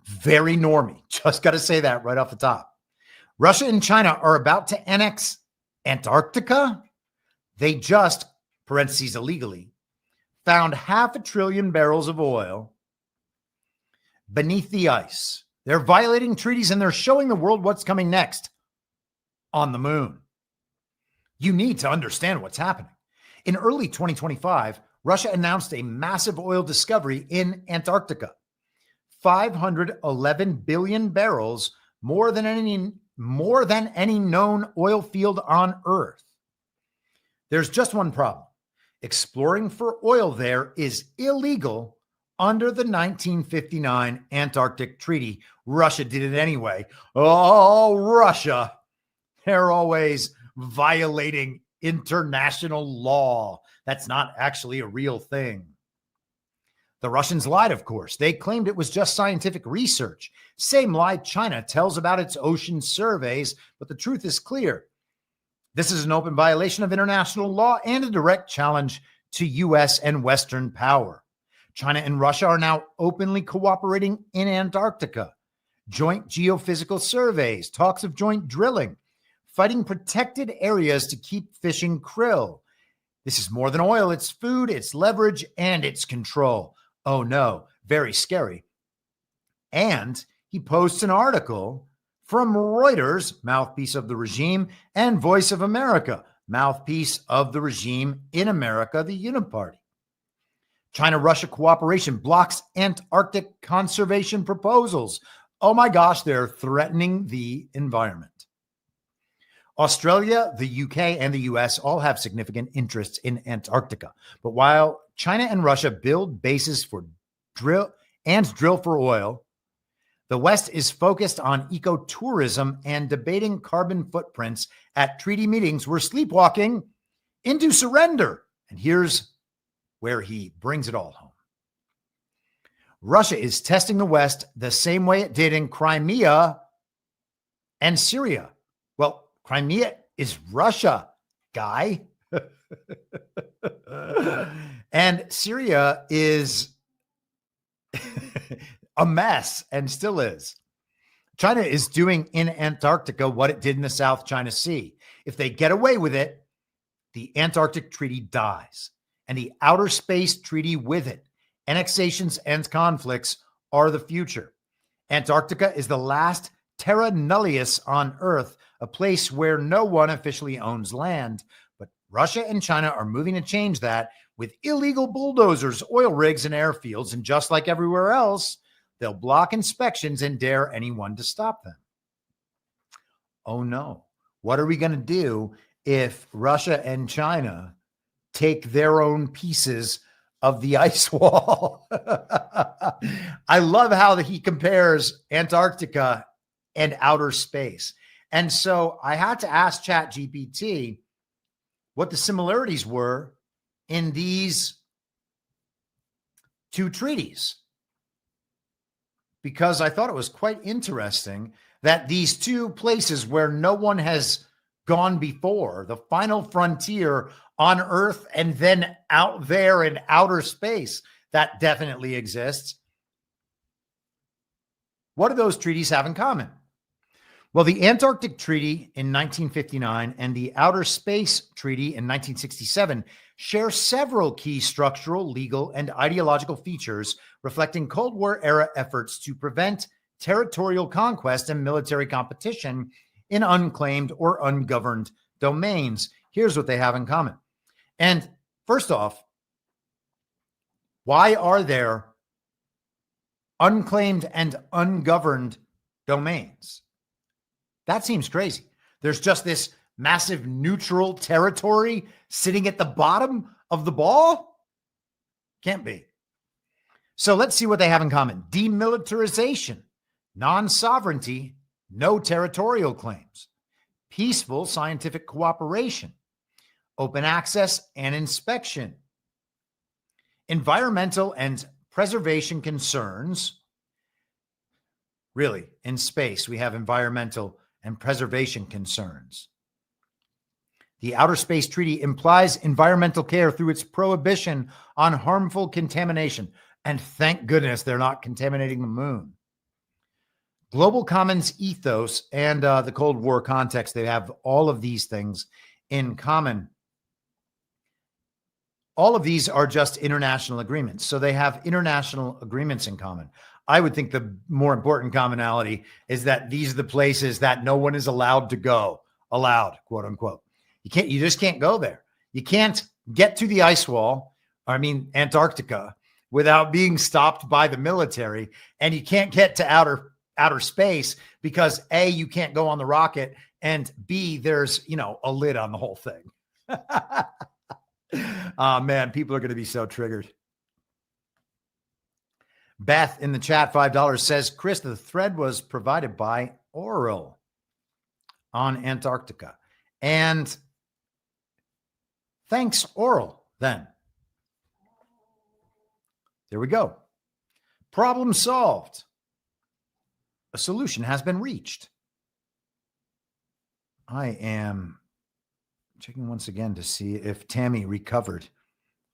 very normy. Just got to say that right off the top. Russia and China are about to annex Antarctica. They just, parentheses illegally, found 500 billion barrels of oil beneath the ice. They're violating treaties and they're showing the world what's coming next on the moon. You need to understand what's happening. In early 2025, Russia announced a massive oil discovery in Antarctica. 511 billion barrels, more than more than any known oil field on Earth. There's just one problem. Exploring for oil there is illegal under the 1959 Antarctic Treaty. Russia did it anyway. Oh, Russia. They're always violating international law. That's not actually a real thing. The Russians lied, of course. They claimed it was just scientific research. Same lie China tells about its ocean surveys, but the truth is clear. This is an open violation of international law and a direct challenge to U.S. and Western power. China and Russia are now openly cooperating in Antarctica. Joint geophysical surveys, talks of joint drilling, fighting protected areas to keep fishing krill. This is more than oil. It's food, it's leverage, and it's control. Oh no, very scary. And he posts an article from Reuters, mouthpiece of the regime, and Voice of America, mouthpiece of the regime in America, the Uniparty. China-Russia cooperation blocks Antarctic conservation proposals. Oh my gosh, they're threatening the environment. Australia, the UK, and the US all have significant interests in Antarctica. But while China and Russia build bases for drill for oil, the West is focused on ecotourism and debating carbon footprints at treaty meetings. We're sleepwalking into surrender. And here's where he brings it all home. Russia is testing the West the same way it did in Crimea and Syria. Well, Crimea is Russia, guy. And Syria is a mess and still is. China is doing in Antarctica what it did in the South China Sea. If they get away with it, the Antarctic Treaty dies, and the Outer Space Treaty with it. Annexations and conflicts are the future. Antarctica is the last terra nullius on Earth, a place where no one officially owns land. But Russia and China are moving to change that with illegal bulldozers, oil rigs, and airfields. And just like everywhere else, they'll block inspections and dare anyone to stop them. Oh no. What are we going to do if Russia and China take their own pieces of the ice wall? I love how he compares Antarctica and outer space. And so I had to ask ChatGPT what the similarities were in these two treaties, because I thought it was quite interesting that these two places where no one has gone before, the final frontier on Earth and then out there in outer space, that definitely exists. What do those treaties have in common? Well, the Antarctic Treaty in 1959 and the Outer Space Treaty in 1967 share several key structural, legal, and ideological features reflecting Cold War era efforts to prevent territorial conquest and military competition in unclaimed or ungoverned domains. Here's what they have in common. And first off, why are there unclaimed and ungoverned domains? That seems crazy. There's just this massive neutral territory sitting at the bottom of the ball? Can't be. So let's see what they have in common. Demilitarization, non-sovereignty, no territorial claims, peaceful scientific cooperation, open access and inspection, environmental and preservation concerns. Really, in space, we have environmental and preservation concerns. The Outer Space Treaty implies environmental care through its prohibition on harmful contamination. And thank goodness they're not contaminating the moon. Global commons ethos and the Cold War context, they have all of these things in common. All of these are just international agreements. So they have international agreements in common. I would think the more important commonality is that these are the places that no one is allowed to go, quote unquote. You just can't go there. You can't get to the ice wall, Antarctica, without being stopped by the military. And you can't get to outer outer space because A, you can't go on the rocket, and B, there's, a lid on the whole thing. Oh man, people are going to be so triggered. Beth in the chat, $5 says, Chris, the thread was provided by Oral on Antarctica. And thanks, Oral, then. There we go. Problem solved. A solution has been reached. I am checking once again to see if Tammy recovered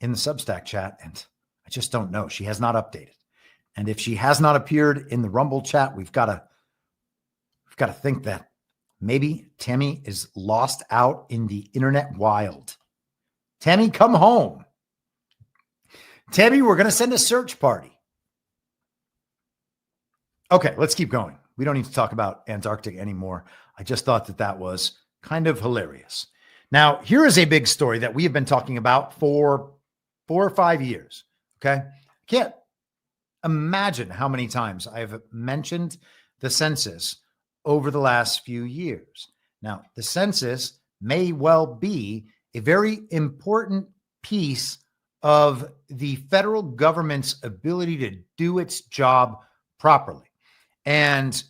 in the Substack chat, and I just don't know. She has not updated. And if she has not appeared in the Rumble chat, we've got to think that maybe Tammy is lost out in the internet wild. Tammy, come home. Tammy, we're going to send a search party. Okay, let's keep going. We don't need to talk about Antarctica anymore. I just thought that was kind of hilarious. Now, here is a big story that we have been talking about for 4 or 5 years. Okay. Can't imagine how many times I've mentioned the census over the last few years. Now, the census may well be a very important piece of the federal government's ability to do its job properly. And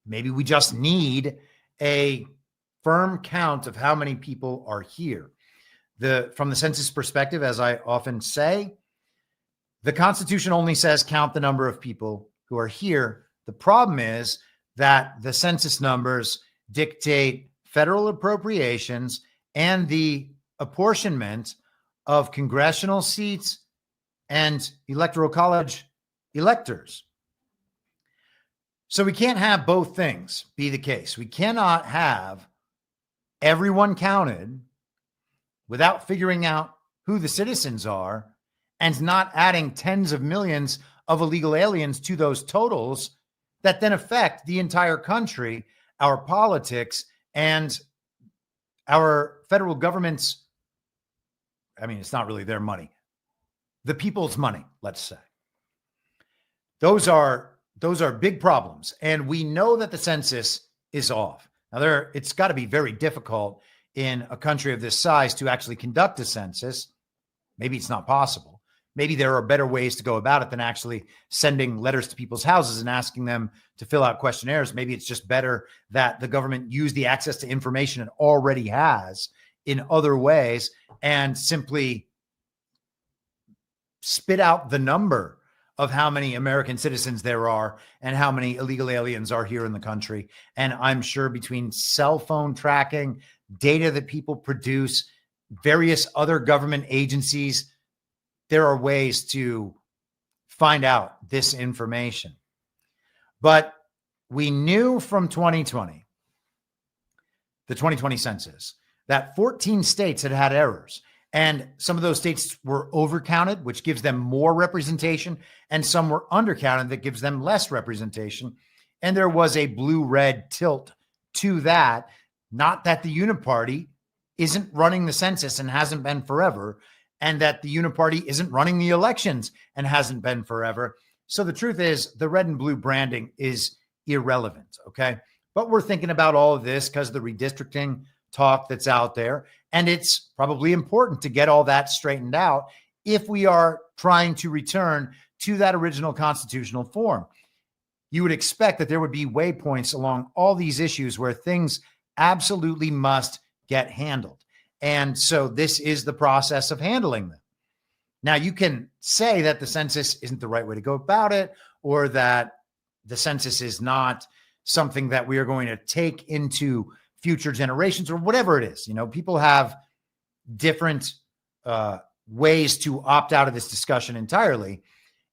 maybe we just need a firm count of how many people are here. From the census perspective, as I often say, the Constitution only says count the number of people who are here. The problem is that the census numbers dictate federal appropriations and the apportionment of congressional seats and electoral college electors. So we can't have both things be the case. We cannot have everyone counted without figuring out who the citizens are and not adding tens of millions of illegal aliens to those totals that then affect the entire country, our politics, and our federal government's, it's not really their money, the people's money, let's say. Those are big problems. And we know that the census is off. Now, it's got to be very difficult in a country of this size to actually conduct a census. Maybe it's not possible. Maybe there are better ways to go about it than actually sending letters to people's houses and asking them to fill out questionnaires. Maybe it's just better that the government use the access to information it already has in other ways and simply spit out the number of how many American citizens there are and how many illegal aliens are here in the country. And I'm sure between cell phone tracking, data that people produce, various other government agencies, there are ways to find out this information. But we knew from 2020, the 2020 census, that 14 states had errors. And some of those states were overcounted, which gives them more representation, and some were undercounted that gives them less representation. And there was a blue-red tilt to that. Not that the Uniparty isn't running the census and hasn't been forever, and that the Uniparty isn't running the elections and hasn't been forever. So the truth is the red and blue branding is irrelevant, okay? But we're thinking about all of this because of the redistricting talk that's out there. And it's probably important to get all that straightened out if we are trying to return to that original constitutional form. You would expect that there would be waypoints along all these issues where things absolutely must get handled. And so this is the process of handling them. Now, you can say that the census isn't the right way to go about it, or that the census is not something that we are going to take into future generations, or whatever it is. People have different ways to opt out of this discussion entirely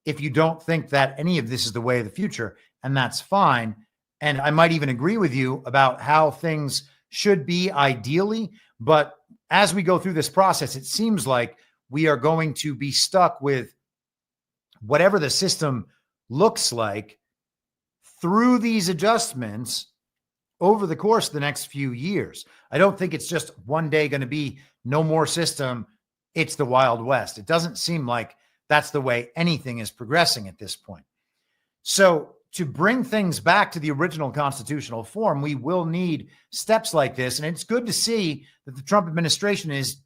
if you don't think that any of this is the way of the future, and that's fine. And I might even agree with you about how things should be ideally, but as we go through this process, it seems like we are going to be stuck with whatever the system looks like through these adjustments over the course of the next few years. I don't think it's just one day going to be no more system. It's the Wild West. It doesn't seem like that's the way anything is progressing at this point. So to bring things back to the original constitutional form, we will need steps like this. And it's good to see that the Trump administration is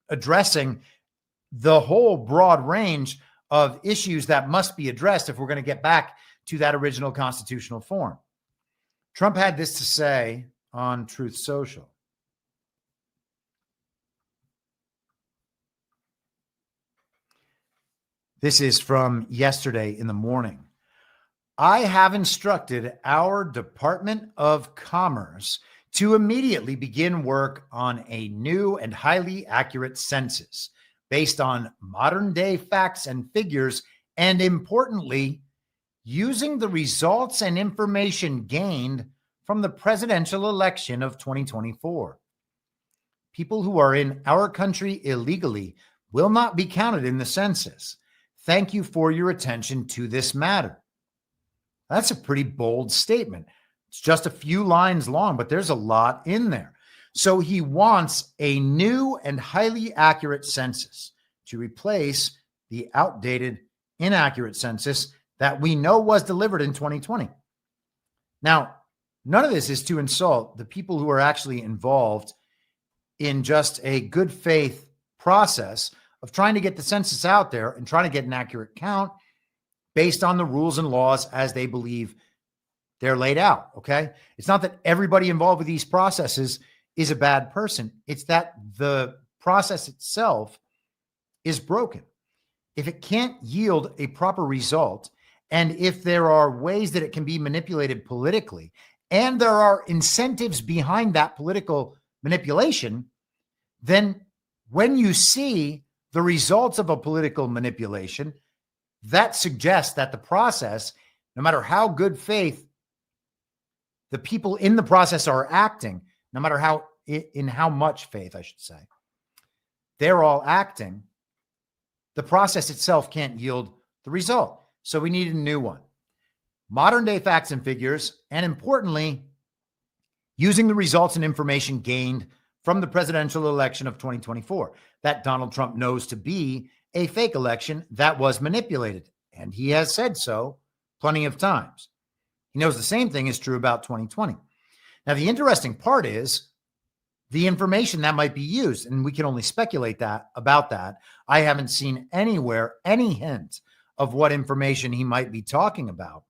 addressing the whole broad range of issues that must be addressed if we're going to get back to that original constitutional form. Trump had this to say on Truth Social. This is from yesterday in the morning. I have instructed our Department of Commerce to immediately begin work on a new and highly accurate census based on modern day facts and figures, and importantly, using the results and information gained from the presidential election of 2024. People who are in our country illegally will not be counted in the census. Thank you for your attention to this matter. That's a pretty bold statement. It's just a few lines long, but there's a lot in there. So he wants a new and highly accurate census to replace the outdated, inaccurate census that we know was delivered in 2020. Now, none of this is to insult the people who are actually involved in just a good faith process of trying to get the census out there and trying to get an accurate count based on the rules and laws as they believe they're laid out, okay? It's not that everybody involved with these processes is a bad person. It's that the process itself is broken. If it can't yield a proper result, and if there are ways that it can be manipulated politically, and there are incentives behind that political manipulation, then when you see the results of a political manipulation, that suggests that the process, no matter how good faith the people in the process are acting, no matter how much faith, I should say, they're all acting, the process itself can't yield the result. So we need a new one. Modern day facts and figures, and importantly, using the results and information gained from the presidential election of 2024 that Donald Trump knows to be a fake election that was manipulated. And he has said so plenty of times. He knows the same thing is true about 2020. Now, the interesting part is the information that might be used, and we can only speculate about that. I haven't seen anywhere any hint of what information he might be talking about.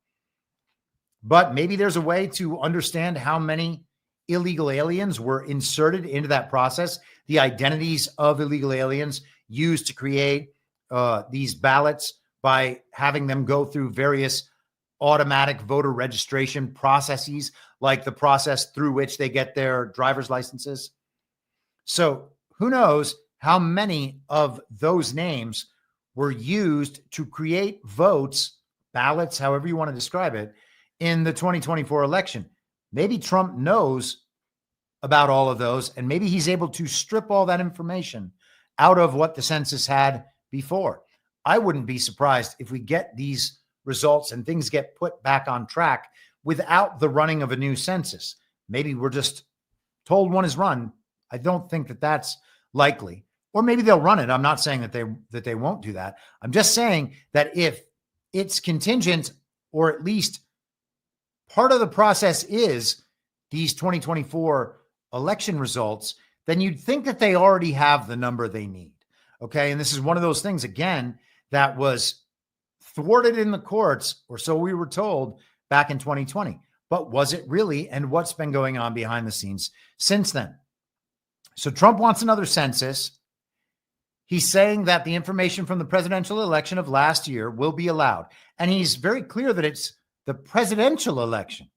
But maybe there's a way to understand how many illegal aliens were inserted into that process, the identities of illegal aliens used to create these ballots by having them go through various automatic voter registration processes, like the process through which they get their driver's licenses. So who knows how many of those names were used to create votes, ballots, however you want to describe it, in the 2024 election. Maybe Trump knows about all of those, and maybe he's able to strip all that information out of what the census had before. I wouldn't be surprised if we get these results and things get put back on track without the running of a new census. Maybe we're just told one is run. I don't think that that's likely. Or maybe they'll run it. I'm not saying that they won't do that. I'm just saying that if it's contingent, or at least part of the process is these 2024 election results, then you'd think that they already have the number they need. Okay. And this is one of those things, again, that was thwarted in the courts, or so we were told back in 2020. But was it really? And what's been going on behind the scenes since then? So Trump wants another census. He's saying that the information from the presidential election of last year will be allowed. And he's very clear that it's the presidential election.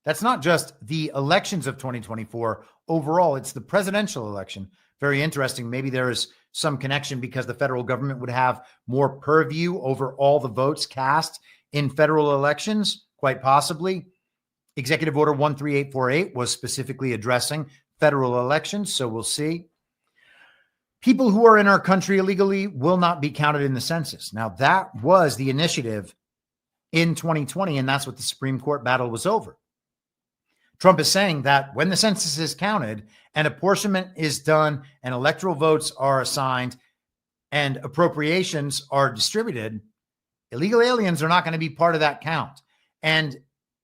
That's not just the elections of 2024 overall. It's the presidential election. Very interesting. Maybe there is some connection because the federal government would have more purview over all the votes cast in federal elections, quite possibly. Executive Order 13848 was specifically addressing federal elections, so we'll see. People who are in our country illegally will not be counted in the census. Now, that was the initiative in 2020, and that's what the Supreme Court battle was over. Trump is saying that when the census is counted and apportionment is done and electoral votes are assigned and appropriations are distributed, Illegal aliens are not going to be part of that count. And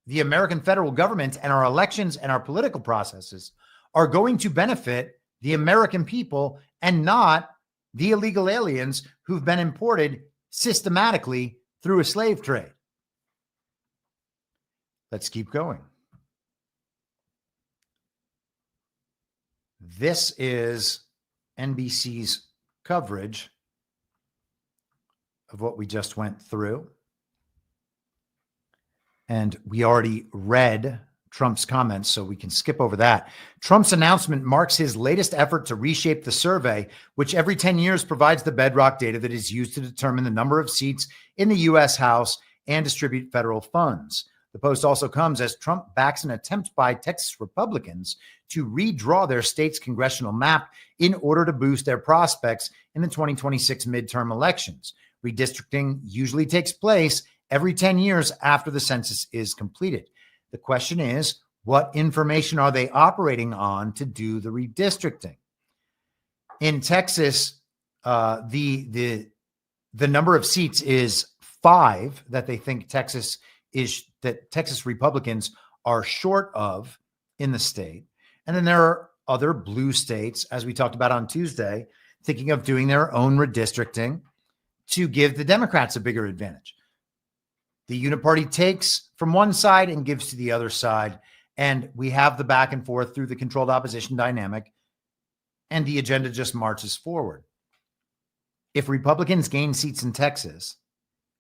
the American federal government and our elections and our political processes are going to benefit the American people and not the illegal aliens who've been imported systematically through a slave trade. Let's keep going. This is NBC's coverage of what we just went through. And we already read Trump's comments, so we can skip over that. Trump's announcement marks his latest effort to reshape the survey, which every 10 years provides the bedrock data that is used to determine the number of seats in the U.S. House and distribute federal funds. The post also comes as Trump backs an attempt by Texas Republicans to redraw their state's congressional map in order to boost their prospects in the 2026 midterm elections. Redistricting usually takes place every 10 years after the census is completed. The question is, what information are they operating on to do the redistricting? In Texas, the number of seats is 5 that they think Texas Republicans are short of in the state. And then there are other blue states, as we talked about on Tuesday, thinking of doing their own redistricting to give the Democrats a bigger advantage. The uniparty takes from one side and gives to the other side. And we have the back and forth through the controlled opposition dynamic. And the agenda just marches forward. If Republicans gain seats in Texas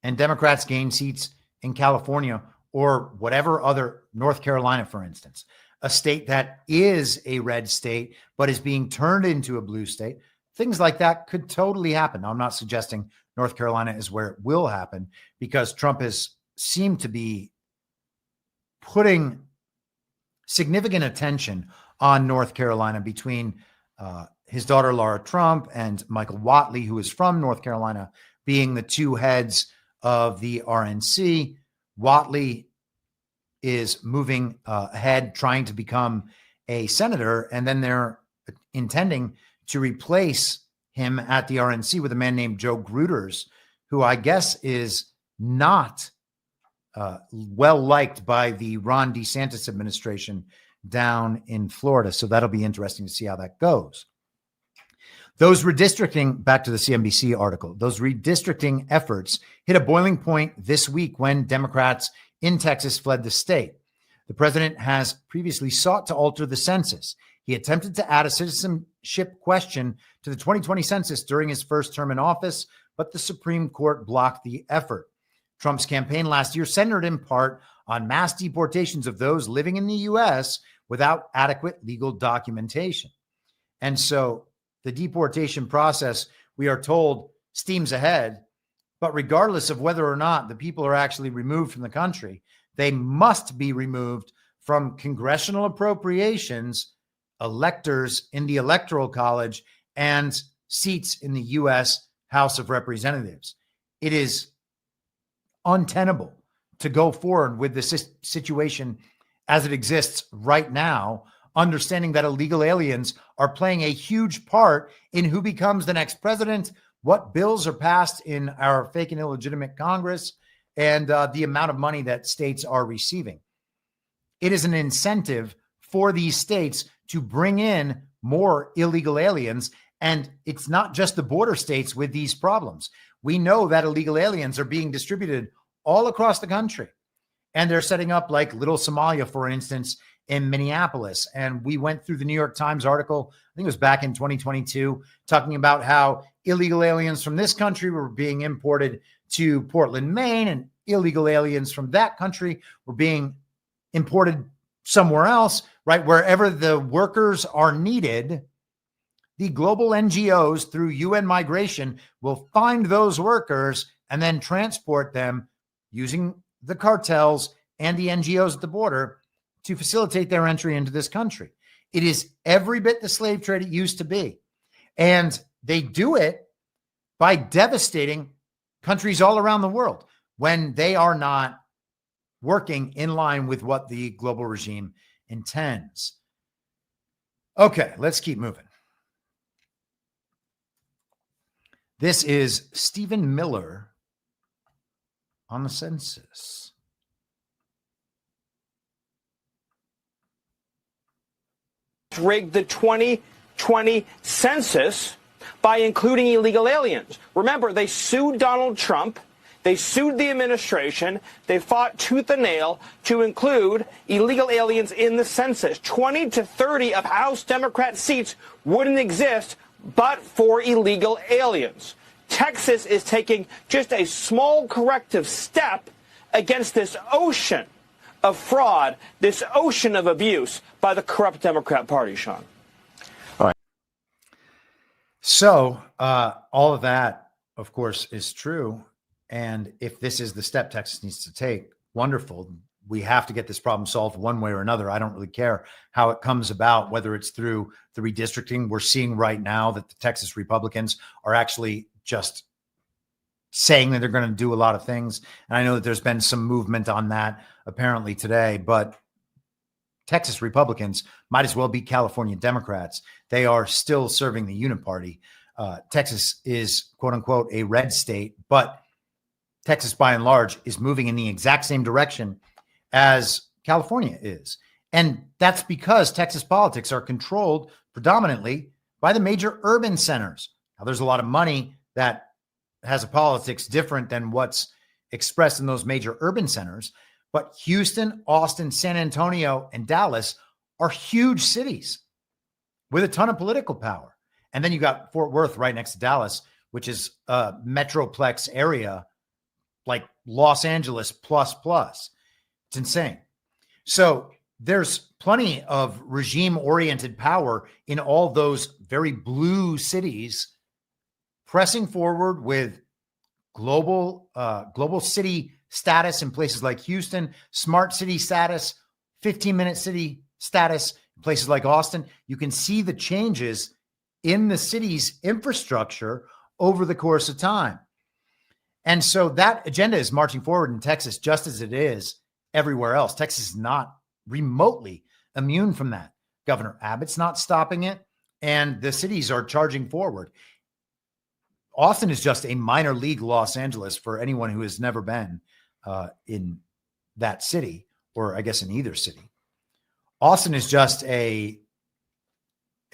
and Democrats gain seats in California or whatever other, North Carolina, for instance, a state that is a red state but is being turned into a blue state, things like that could totally happen. Now, I'm not suggesting North Carolina is where it will happen, because Trump has seemed to be putting significant attention on North Carolina between his daughter, Laura Trump, and Michael Whatley, who is from North Carolina, being the two heads of the RNC. Whatley is moving ahead, trying to become a senator, and then they're intending to replace him at the RNC with a man named Joe Gruters, who I guess is not well liked by the Ron DeSantis administration down in Florida. So that'll be interesting to see how that goes. Those redistricting, back to the CNBC article, those redistricting efforts hit a boiling point this week when Democrats in Texas fled the state. The president has previously sought to alter the census. He attempted to add a citizenship question to the 2020 census during his first term in office, but the Supreme Court blocked the effort. Trump's campaign last year centered in part on mass deportations of those living in the U.S. without adequate legal documentation. And so the deportation process, we are told, steams ahead. But regardless of whether or not the people are actually removed from the country, they must be removed from congressional appropriations, electors in the Electoral College, and seats in the U.S. House of Representatives. It is untenable to go forward with this situation as it exists right now, understanding that illegal aliens are playing a huge part in who becomes the next president, what bills are passed in our fake and illegitimate Congress, and the amount of money that states are receiving. It is an incentive for these states to bring in more illegal aliens. And it's not just the border states with these problems. We know that illegal aliens are being distributed all across the country. And they're setting up like Little Somalia, for instance, in Minneapolis. And we went through the New York Times article, I think it was back in 2022, talking about how illegal aliens from this country were being imported to Portland, Maine, and illegal aliens from that country were being imported somewhere else, right? Wherever the workers are needed, the global NGOs through UN Migration will find those workers and then transport them using the cartels and the NGOs at the border to facilitate their entry into this country. It is every bit the slave trade it used to be. And they do it by devastating countries all around the world when they are not working in line with what the global regime intends. Okay, let's keep moving. This is Stephen Miller on the census. Rigged the 2020 census by including illegal aliens. Remember, they sued Donald Trump. They sued the administration. They fought tooth and nail to include illegal aliens in the census. 20 to 30 of House Democrat seats wouldn't exist but for illegal aliens. Texas is taking just a small corrective step against this ocean of fraud, this ocean of abuse by the corrupt Democrat Party, Sean. All right. So all of that, of course, is true. And if this is the step Texas needs to take, wonderful. We have to get this problem solved one way or another. I don't really care how it comes about, whether it's through the redistricting. We're seeing right now that the Texas Republicans are actually just saying that they're going to do a lot of things. And I know that there's been some movement on that apparently today, but Texas Republicans might as well be California Democrats. They are still serving the uniparty. Texas is, quote unquote, a red state, but Texas, by and large, is moving in the exact same direction as California is. And that's because Texas politics are controlled predominantly by the major urban centers. Now, there's a lot of money that has a politics different than what's expressed in those major urban centers. But Houston, Austin, San Antonio, and Dallas are huge cities with a ton of political power. And then you got Fort Worth right next to Dallas, which is a metroplex area like Los Angeles plus. It's insane. So there's plenty of regime-oriented power in all those very blue cities pressing forward with global city status in places like Houston, smart city status, 15-minute city status in places like Austin. You can see the changes in the city's infrastructure over the course of time. And so that agenda is marching forward in Texas just as it is everywhere else. Texas is not remotely immune from that. Governor Abbott's not stopping it, and the cities are charging forward. Austin is just a minor league Los Angeles for anyone who has never been in that city, or I guess in either city. Austin is just a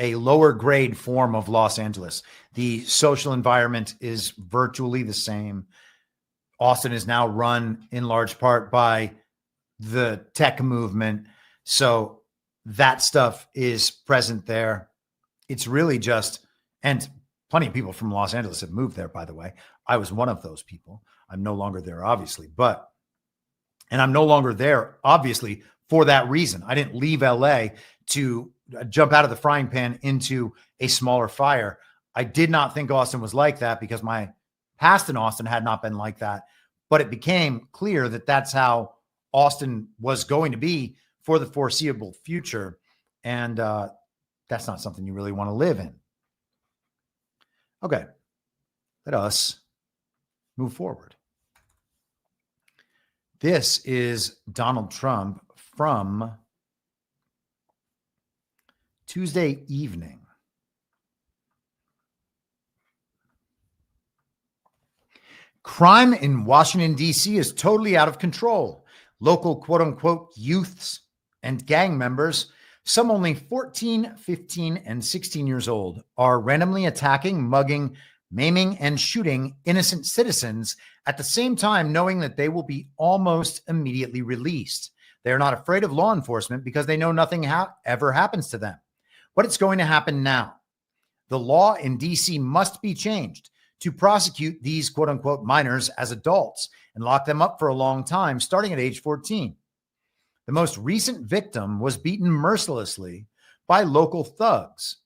lower grade form of Los Angeles. The social environment is virtually the same. Austin is now run in large part by the tech movement. So that stuff is present there. It's really just, and plenty of people from Los Angeles have moved there, by the way. I was one of those people. I'm no longer there, obviously, and I'm no longer there, obviously, for that reason. I didn't leave LA to jump out of the frying pan into a smaller fire. I did not think Austin was like that because my past in Austin had not been like that, but it became clear that that's how Austin was going to be for the foreseeable future. And that's not something you really want to live in. Okay, let us move forward. This is Donald Trump from Tuesday evening. Crime in Washington, D.C. is totally out of control. Local quote-unquote youths and gang members, some only 14, 15, and 16 years old, are randomly attacking, mugging, maiming, and shooting innocent citizens at the same time knowing that they will be almost immediately released. They are not afraid of law enforcement because they know nothing ever happens to them. But it's going to happen now. The law in D.C. must be changed to prosecute these quote-unquote minors as adults and lock them up for a long time, starting at age 14. The most recent victim was beaten mercilessly by local thugs.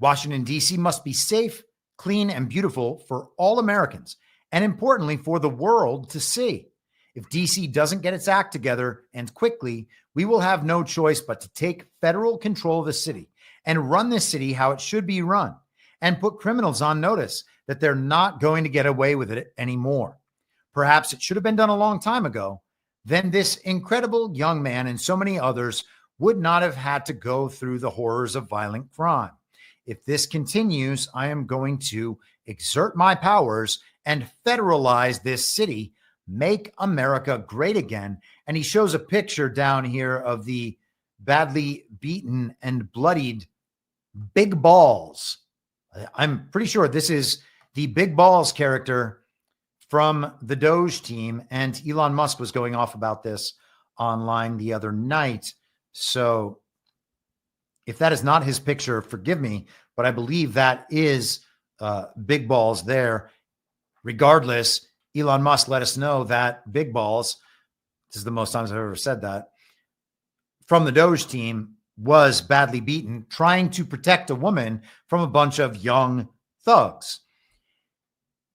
Washington, D.C. must be safe, clean, and beautiful for all Americans, and importantly, for the world to see. If D.C. doesn't get its act together and quickly, we will have no choice but to take federal control of the city and run this city how it should be run and put criminals on notice that they're not going to get away with it anymore. Perhaps it should have been done a long time ago. Then this incredible young man and so many others would not have had to go through the horrors of violent crime. If this continues, I am going to exert my powers and federalize this city Make America Great Again. And he shows a picture down here of the badly beaten and bloodied Big Balls. I'm pretty sure this is the Big Balls character from the Doge team. And Elon Musk was going off about this online the other night. So if that is not his picture, forgive me, but I believe that is Big Balls there. Regardless, Elon Musk let us know that Big Balls, this is the most times I've ever said that, from the Doge team was badly beaten, trying to protect a woman from a bunch of young thugs.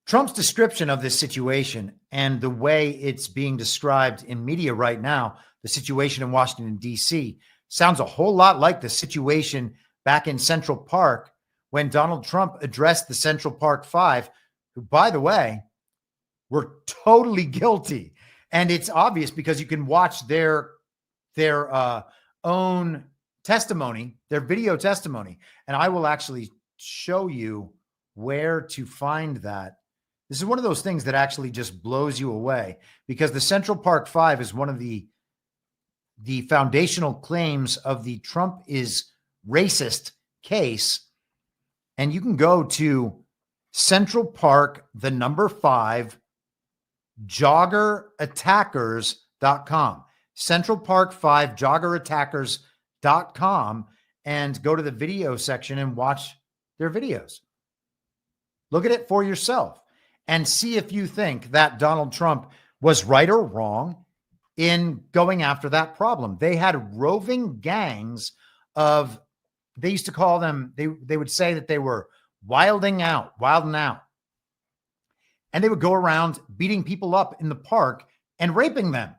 Trump's description of this situation and the way it's being described in media right now, the situation in Washington, D.C., sounds a whole lot like the situation back in Central Park when Donald Trump addressed the Central Park Five, who, by the way, were totally guilty. And it's obvious because you can watch their own testimony, their video testimony. And I will actually show you where to find that. This is one of those things that actually just blows you away, because the Central Park Five is one of the foundational claims of the Trump is racist case. And you can go to Central Park, the number 5, joggerattackers.com. Central Park 5, joggerattackers.com, and go to the video section and watch their videos. Look at it for yourself and see if you think that Donald Trump was right or wrong in going after that problem. They had roving gangs of, they used to call them, they would say that they were wilding out. And they would go around beating people up in the park and raping them.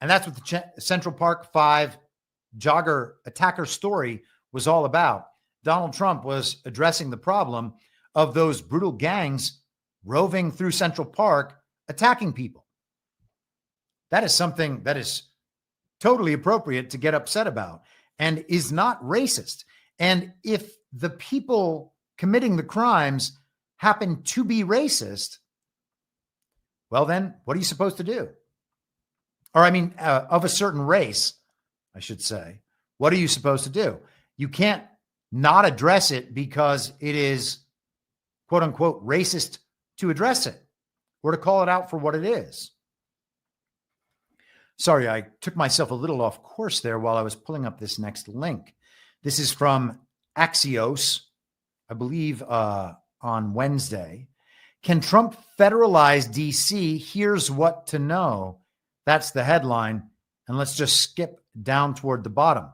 And that's what the Central Park 5 jogger attacker story was all about. Donald Trump was addressing the problem of those brutal gangs roving through Central Park, attacking people. That is something that is totally appropriate to get upset about and is not racist. And if the people committing the crimes happen to be racist, well, then what are you supposed to do? Or I mean, of a certain race, I should say. What are you supposed to do? You can't not address it because it is, quote unquote, racist to address it or to call it out for what it is. Sorry, I took myself a little off course there while I was pulling up this next link. This is from Axios, I believe, on Wednesday. Can Trump federalize D.C.? Here's what to know. That's the headline. And let's just skip down toward the bottom.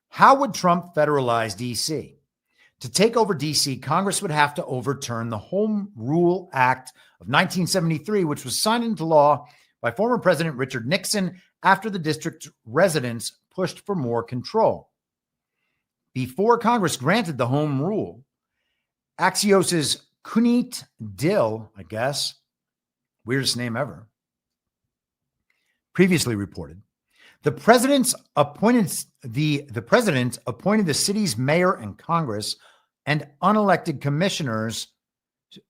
How would Trump federalize D.C.? To take over D.C., Congress would have to overturn the Home Rule Act of 1973, which was signed into law by former President Richard Nixon after the district residents pushed for more control. Before Congress granted the home rule, Axios's Kunit Dill, I guess, weirdest name ever, previously reported, the president appointed the city's mayor and Congress, and unelected commissioners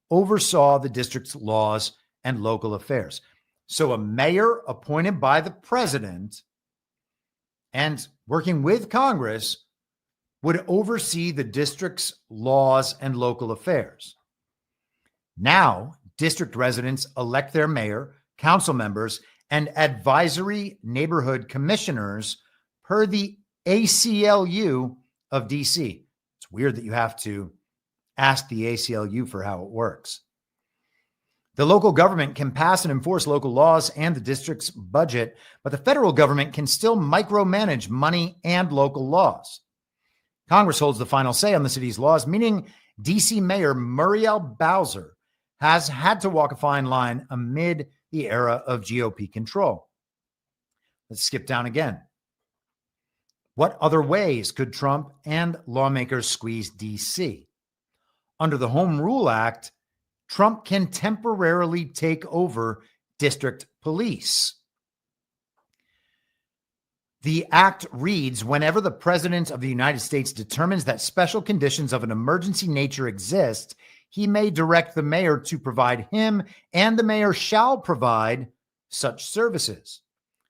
oversaw the district's laws and local affairs. So a mayor appointed by the president and working with Congress would oversee the district's laws and local affairs. Now, district residents elect their mayor, council members, and advisory neighborhood commissioners per the ACLU of DC. It's weird that you have to ask the ACLU for how it works. The local government can pass and enforce local laws and the district's budget, but the federal government can still micromanage money and local laws. Congress holds the final say on the city's laws, meaning DC Mayor Muriel Bowser has had to walk a fine line amid the era of GOP control. Let's skip down again. What other ways could Trump and lawmakers squeeze DC? Under the Home Rule Act, Trump can temporarily take over district police. The act reads, whenever the president of the United States determines that special conditions of an emergency nature exist, he may direct the mayor to provide him, and the mayor shall provide such services.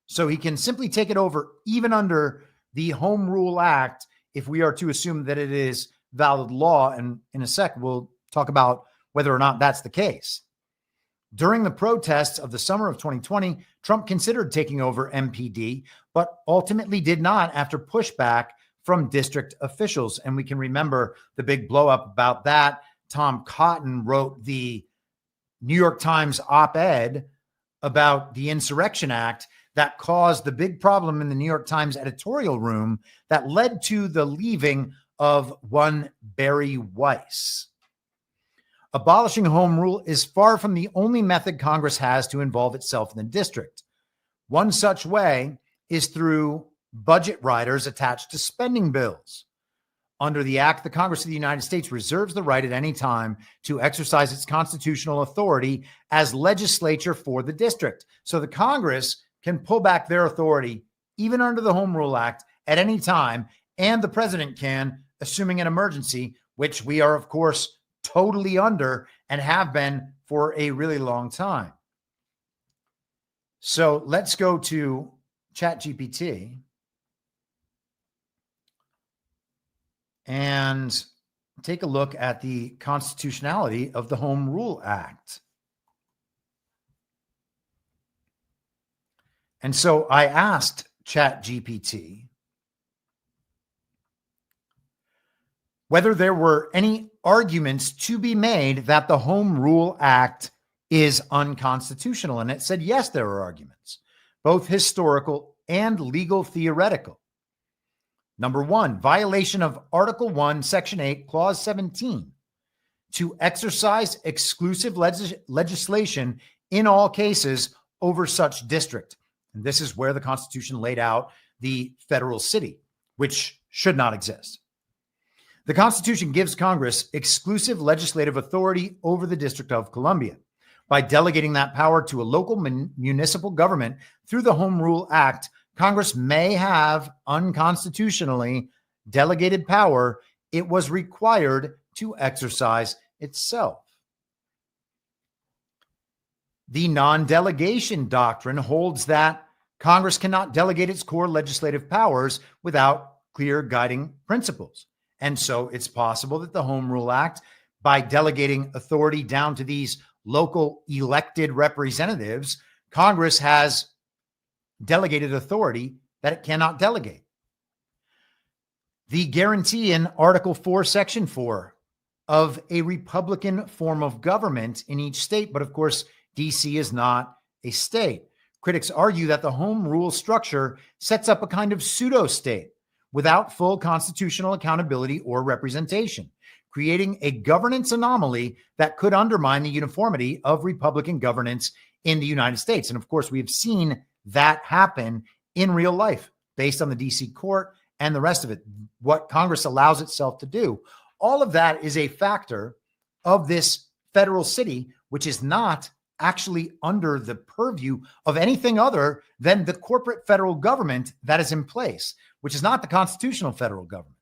So he can simply take it over even under the Home Rule Act if we are to assume that it is valid law. And in a sec, we'll talk about whether or not that's the case. During the protests of the summer of 2020, Trump considered taking over MPD, but ultimately did not after pushback from district officials. And we can remember the big blow up about that. Tom Cotton wrote the New York Times op-ed about the Insurrection Act that caused the big problem in the New York Times editorial room that led to the leaving of one Barry Weiss. Abolishing home rule is far from the only method Congress has to involve itself in the district. One such way is through budget riders attached to spending bills. Under the Act, the Congress of the United States reserves the right at any time to exercise its constitutional authority as legislature for the district. So the Congress can pull back their authority, even under the Home Rule Act, at any time, and the president can, assuming an emergency, which we are, of course, totally under and have been for a really long time. So let's go to ChatGPT and take a look at the constitutionality of the Home Rule Act. And so I asked ChatGPT whether there were any arguments to be made that the Home Rule Act is unconstitutional. And it said, yes, there are arguments, both historical and legal theoretical. Number one, violation of Article 1, Section 8, Clause 17, to exercise exclusive legislation in all cases over such district. And this is where the Constitution laid out the federal city, which should not exist. The Constitution gives Congress exclusive legislative authority over the District of Columbia. By delegating that power to a local municipal government through the Home Rule Act, Congress may have unconstitutionally delegated power it was required to exercise itself. The non-delegation doctrine holds that Congress cannot delegate its core legislative powers without clear guiding principles. And so it's possible that the Home Rule Act, by delegating authority down to these local elected representatives, Congress has delegated authority that it cannot delegate. The guarantee in Article 4, Section 4 of a Republican form of government in each state, but of course, DC is not a state. Critics argue that the Home Rule structure sets up a kind of pseudo-state without full constitutional accountability or representation, creating a governance anomaly that could undermine the uniformity of Republican governance in the United States. And of course, we have seen that happen in real life based on the DC court and the rest of it, what Congress allows itself to do. All of that is a factor of this federal city, which is not actually under the purview of anything other than the corporate federal government that is in place, which is not the constitutional federal government.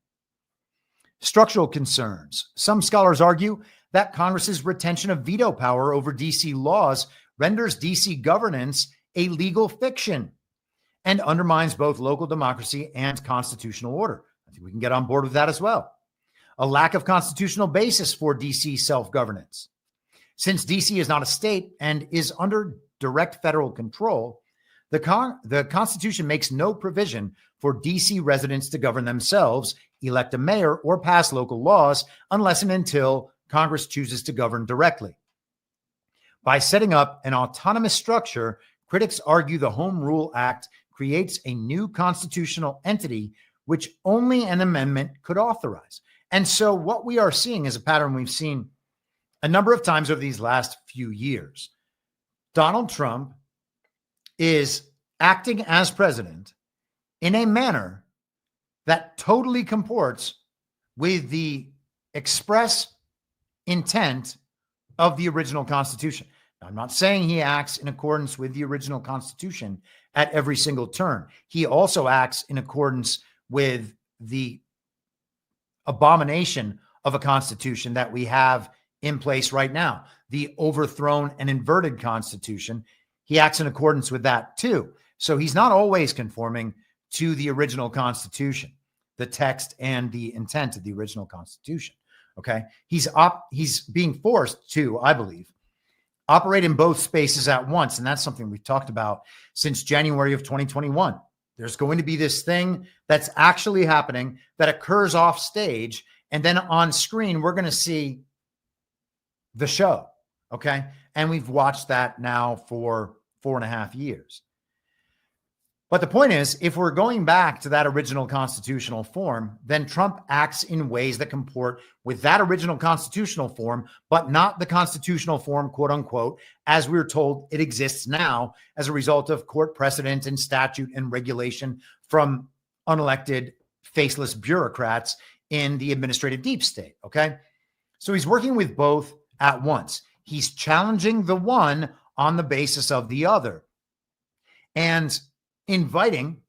Structural concerns. Some scholars argue that Congress's retention of veto power over DC laws renders DC governance a legal fiction and undermines both local democracy and constitutional order. I think we can get on board with that as well. A lack of constitutional basis for DC self-governance. Since DC is not a state and is under direct federal control, the Constitution makes no provision for DC residents to govern themselves, elect a mayor, or pass local laws unless and until Congress chooses to govern directly. By setting up an autonomous structure, critics argue the Home Rule Act creates a new constitutional entity which only an amendment could authorize. And so what we are seeing is a pattern we've seen a number of times over these last few years. Donald Trump is acting as president in a manner that totally comports with the express intent of the original Constitution. Now, I'm not saying he acts in accordance with the original Constitution at every single turn. He also acts in accordance with the abomination of a Constitution that we have in place right now, the overthrown and inverted Constitution. He acts in accordance with that too. So he's not always conforming to the original Constitution, the text and the intent of the original Constitution. Okay. He's being forced to, I believe, operate in both spaces at once. And that's something we've talked about since January of 2021. There's going to be this thing that's actually happening that occurs off stage. And then on screen, we're going to see the show. Okay. And we've watched that now for 4.5 years. But the point is, if we're going back to that original constitutional form, then Trump acts in ways that comport with that original constitutional form, but not the constitutional form, quote unquote, as we're told it exists now as a result of court precedent and statute and regulation from unelected, faceless bureaucrats in the administrative deep state. Okay. So he's working with both at once. He's challenging the one on the basis of the other, and inviting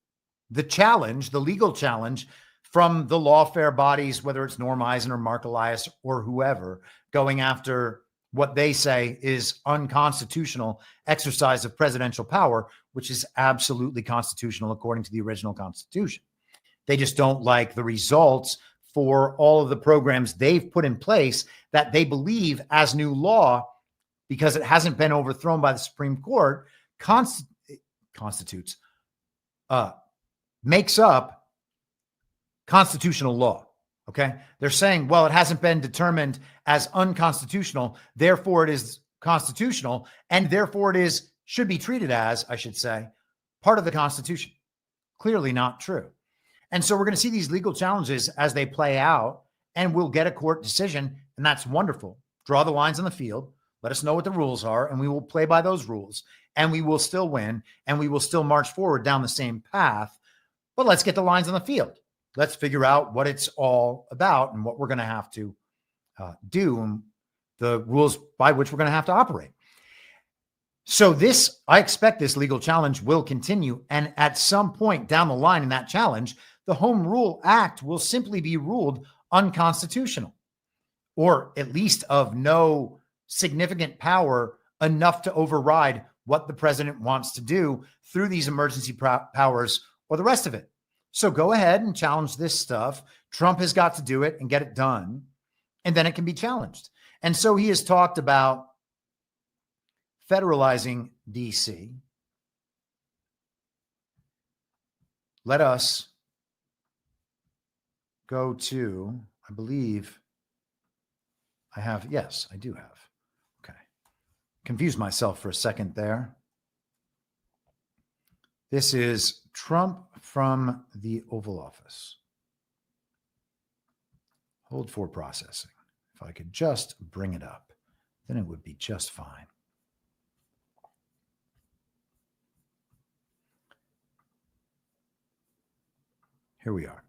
the challenge, the legal challenge from the lawfare bodies, whether it's Norm Eisen or Mark Elias or whoever, going after what they say is unconstitutional exercise of presidential power, which is absolutely constitutional according to the original Constitution. They just don't like the results for all of the programs they've put in place that they believe as new law, because it hasn't been overthrown by the Supreme Court, makes up constitutional law. Okay. They're saying, well, it hasn't been determined as unconstitutional, therefore it is constitutional, and therefore it should be treated as, I should say, part of the Constitution. Clearly not true. And so we're going to see these legal challenges as they play out, and we'll get a court decision, and that's wonderful. Draw the lines on the field. Let us know what the rules are, and we will play by those rules, and we will still win, and we will still march forward down the same path. But let's get the lines on the field. Let's figure out what it's all about and what we're going to have to do, and the rules by which we're going to have to operate. So I expect this legal challenge will continue. And at some point down the line in that challenge, the Home Rule Act will simply be ruled unconstitutional, or at least of no significant power enough to override what the president wants to do through these emergency powers or the rest of it. So go ahead and challenge this stuff. Trump has got to do it and get it done, and then it can be challenged. And so he has talked about federalizing DC. Let us go to, I believe I have, yes, I do have. Okay. Confused myself for a second there. This is Trump from the Oval Office. Hold for processing. If I could just bring it up, then it would be just fine. Here we are.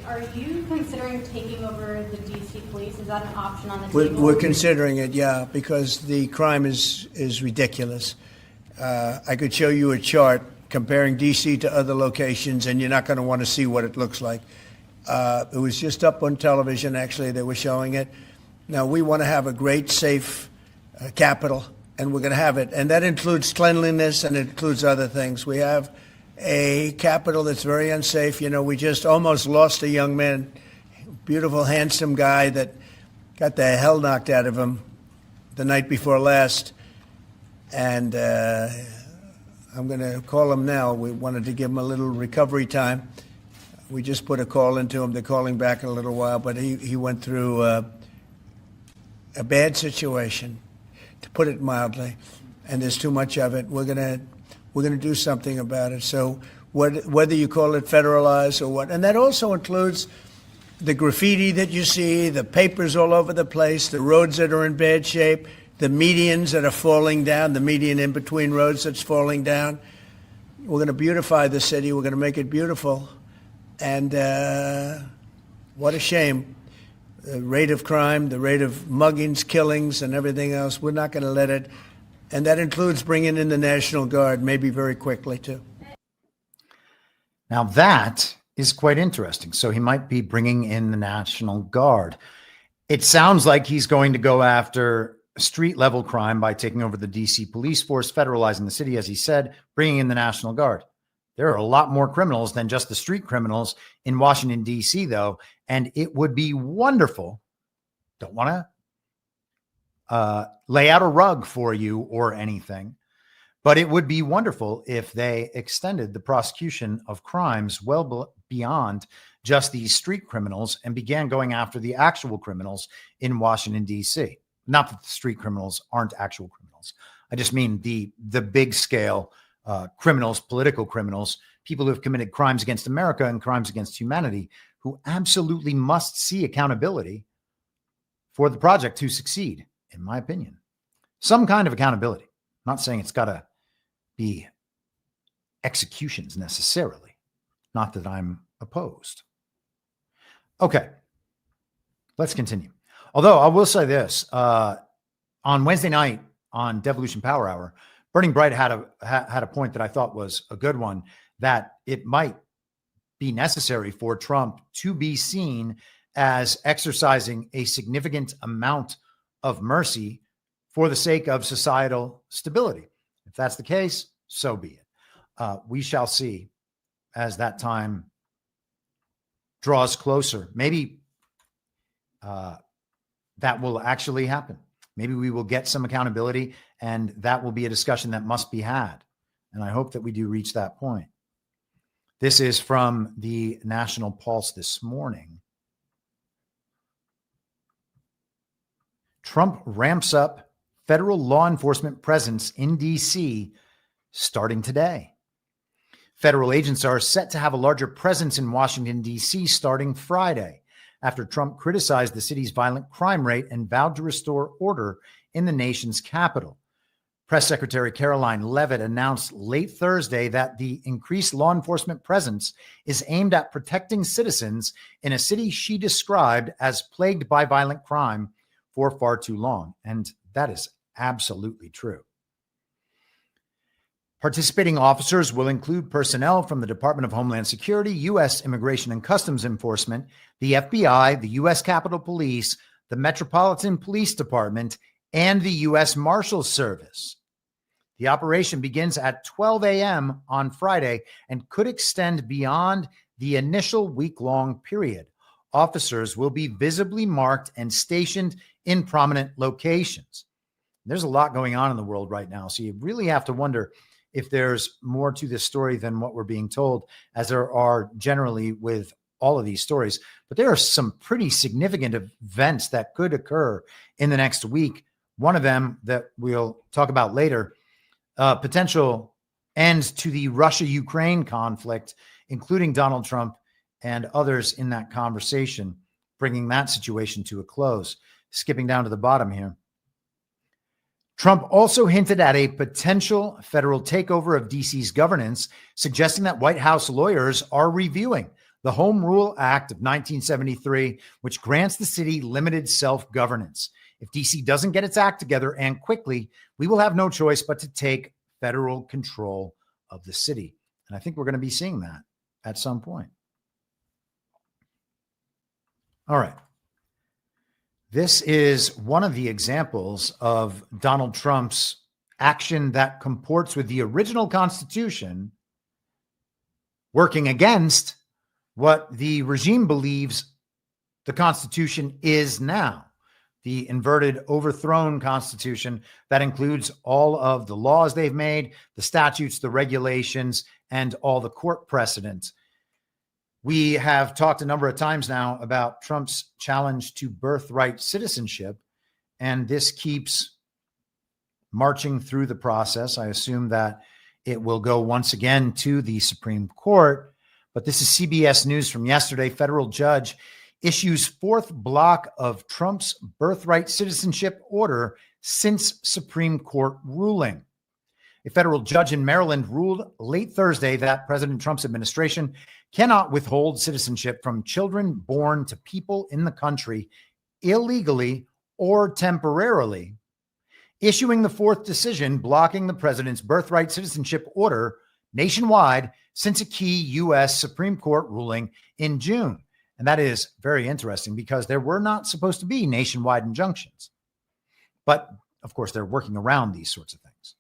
Are you considering taking over the DC police? Is that an option on the table? We're considering it, yeah, because the crime is ridiculous. I could show you a chart comparing DC to other locations, and you're not going to want to see what it looks like. It was just up on television, actually. They were showing it. Now, we want to have a great, safe capital, and we're going to have it. And that includes cleanliness, and it includes other things. We have a capital that's very unsafe. You know, we just almost lost a young man, beautiful, handsome guy that got the hell knocked out of him the night before last. And I'm going to call him now. We wanted to give him a little recovery time. We just put a call into him. They're calling back in a little while, but he went through a bad situation, to put it mildly, and there's too much of it. We're going to do something about it. So whether you call it federalized or what, and that also includes the graffiti that you see, the papers all over the place, the roads that are in bad shape, the medians that are falling down, the median in between roads that's falling down. We're going to beautify the city. We're going to make it beautiful. And what a shame. The rate of crime, the rate of muggings, killings, and everything else, we're not going to let it. And that includes bringing in the National Guard, maybe very quickly, too. Now that is quite interesting. So he might be bringing in the National Guard. It sounds like he's going to go after street level crime by taking over the DC police force, federalizing the city, as he said, bringing in the National Guard. There are a lot more criminals than just the street criminals in Washington, D.C., though. And it would be wonderful. Don't want to lay out a rug for you or anything, but it would be wonderful if they extended the prosecution of crimes well beyond just these street criminals and began going after the actual criminals in Washington, D.C. Not that the street criminals aren't actual criminals. I just mean the big scale criminals, political criminals, people who have committed crimes against America and crimes against humanity, who absolutely must see accountability for the project to succeed, in my opinion. Some kind of accountability. I'm not saying it's got to be executions necessarily. Not that I'm opposed. Okay, let's continue. Although I will say this, on Wednesday night on Devolution Power Hour, Burning Bright had a point that I thought was a good one, that it might be necessary for Trump to be seen as exercising a significant amount of mercy for the sake of societal stability. If that's the case, so be it. We shall see as that time draws closer. Maybe that will actually happen. Maybe we will get some accountability, and that will be a discussion that must be had. And I hope that we do reach that point. This is from the National Pulse this morning. Trump ramps up federal law enforcement presence in D.C. starting today. Federal agents are set to have a larger presence in Washington, D.C. starting Friday, after Trump criticized the city's violent crime rate and vowed to restore order in the nation's capital. Press Secretary Caroline Leavitt announced late Thursday that the increased law enforcement presence is aimed at protecting citizens in a city she described as plagued by violent crime for far too long. And that is absolutely true. Participating officers will include personnel from the Department of Homeland Security, U.S. Immigration and Customs Enforcement, the FBI, the U.S. Capitol Police, the Metropolitan Police Department, and the U.S. Marshals Service. The operation begins at 12 a.m. on Friday and could extend beyond the initial week-long period. Officers will be visibly marked and stationed in prominent locations. There's a lot going on in the world right now, so you really have to wonder if there's more to this story than what we're being told, as there are generally with all of these stories. But there are some pretty significant events that could occur in the next week. One of them that we'll talk about later, potential end to the Russia-Ukraine conflict, including Donald Trump and others in that conversation, bringing that situation to a close. Skipping down to the bottom here. Trump also hinted at a potential federal takeover of DC's governance, suggesting that White House lawyers are reviewing the Home Rule Act of 1973, which grants the city limited self-governance. If DC doesn't get its act together and quickly, we will have no choice but to take federal control of the city. And I think we're going to be seeing that at some point. All right. This is one of the examples of Donald Trump's action that comports with the original Constitution, working against what the regime believes the Constitution is now, the inverted, overthrown Constitution that includes all of the laws they've made, the statutes, the regulations, and all the court precedents. We have talked a number of times now about Trump's challenge to birthright citizenship, and this keeps marching through the process. I assume that it will go once again to the Supreme Court, but this is CBS News from yesterday. Federal judge issues fourth block of Trump's birthright citizenship order since Supreme Court ruling. A federal judge in Maryland ruled late Thursday that President Trump's administration cannot withhold citizenship from children born to people in the country illegally or temporarily, issuing the fourth decision blocking the president's birthright citizenship order nationwide since a key U.S. Supreme Court ruling in June. And that is very interesting because there were not supposed to be nationwide injunctions. But of course, they're working around these sorts of things.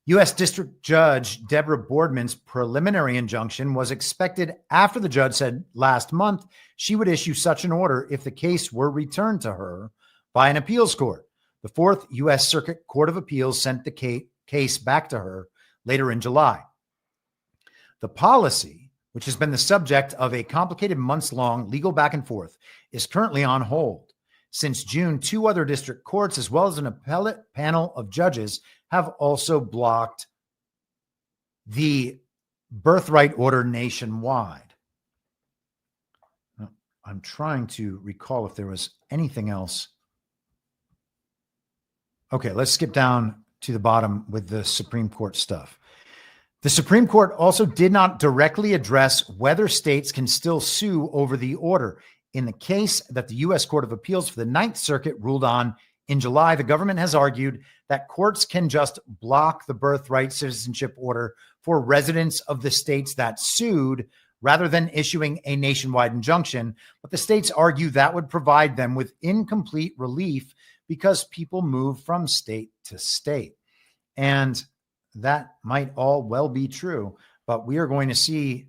U.S. District Judge Deborah Boardman's preliminary injunction was expected after the judge said last month she would issue such an order if the case were returned to her by an appeals court. The Fourth U.S. Circuit Court of Appeals sent the case back to her later in July. The policy, which has been the subject of a complicated months-long legal back and forth, is currently on hold. Since June, 2 other district courts, as well as an appellate panel of judges, have also blocked the birthright order nationwide. I'm trying to recall if there was anything else. Okay, let's skip down to the bottom with the Supreme Court stuff. The Supreme Court also did not directly address whether states can still sue over the order. In the case that the U.S. Court of Appeals for the Ninth Circuit ruled on in July, the government has argued that courts can just block the birthright citizenship order for residents of the states that sued rather than issuing a nationwide injunction. But the states argue that would provide them with incomplete relief because people move from state to state. And that might all well be true, but we are going to see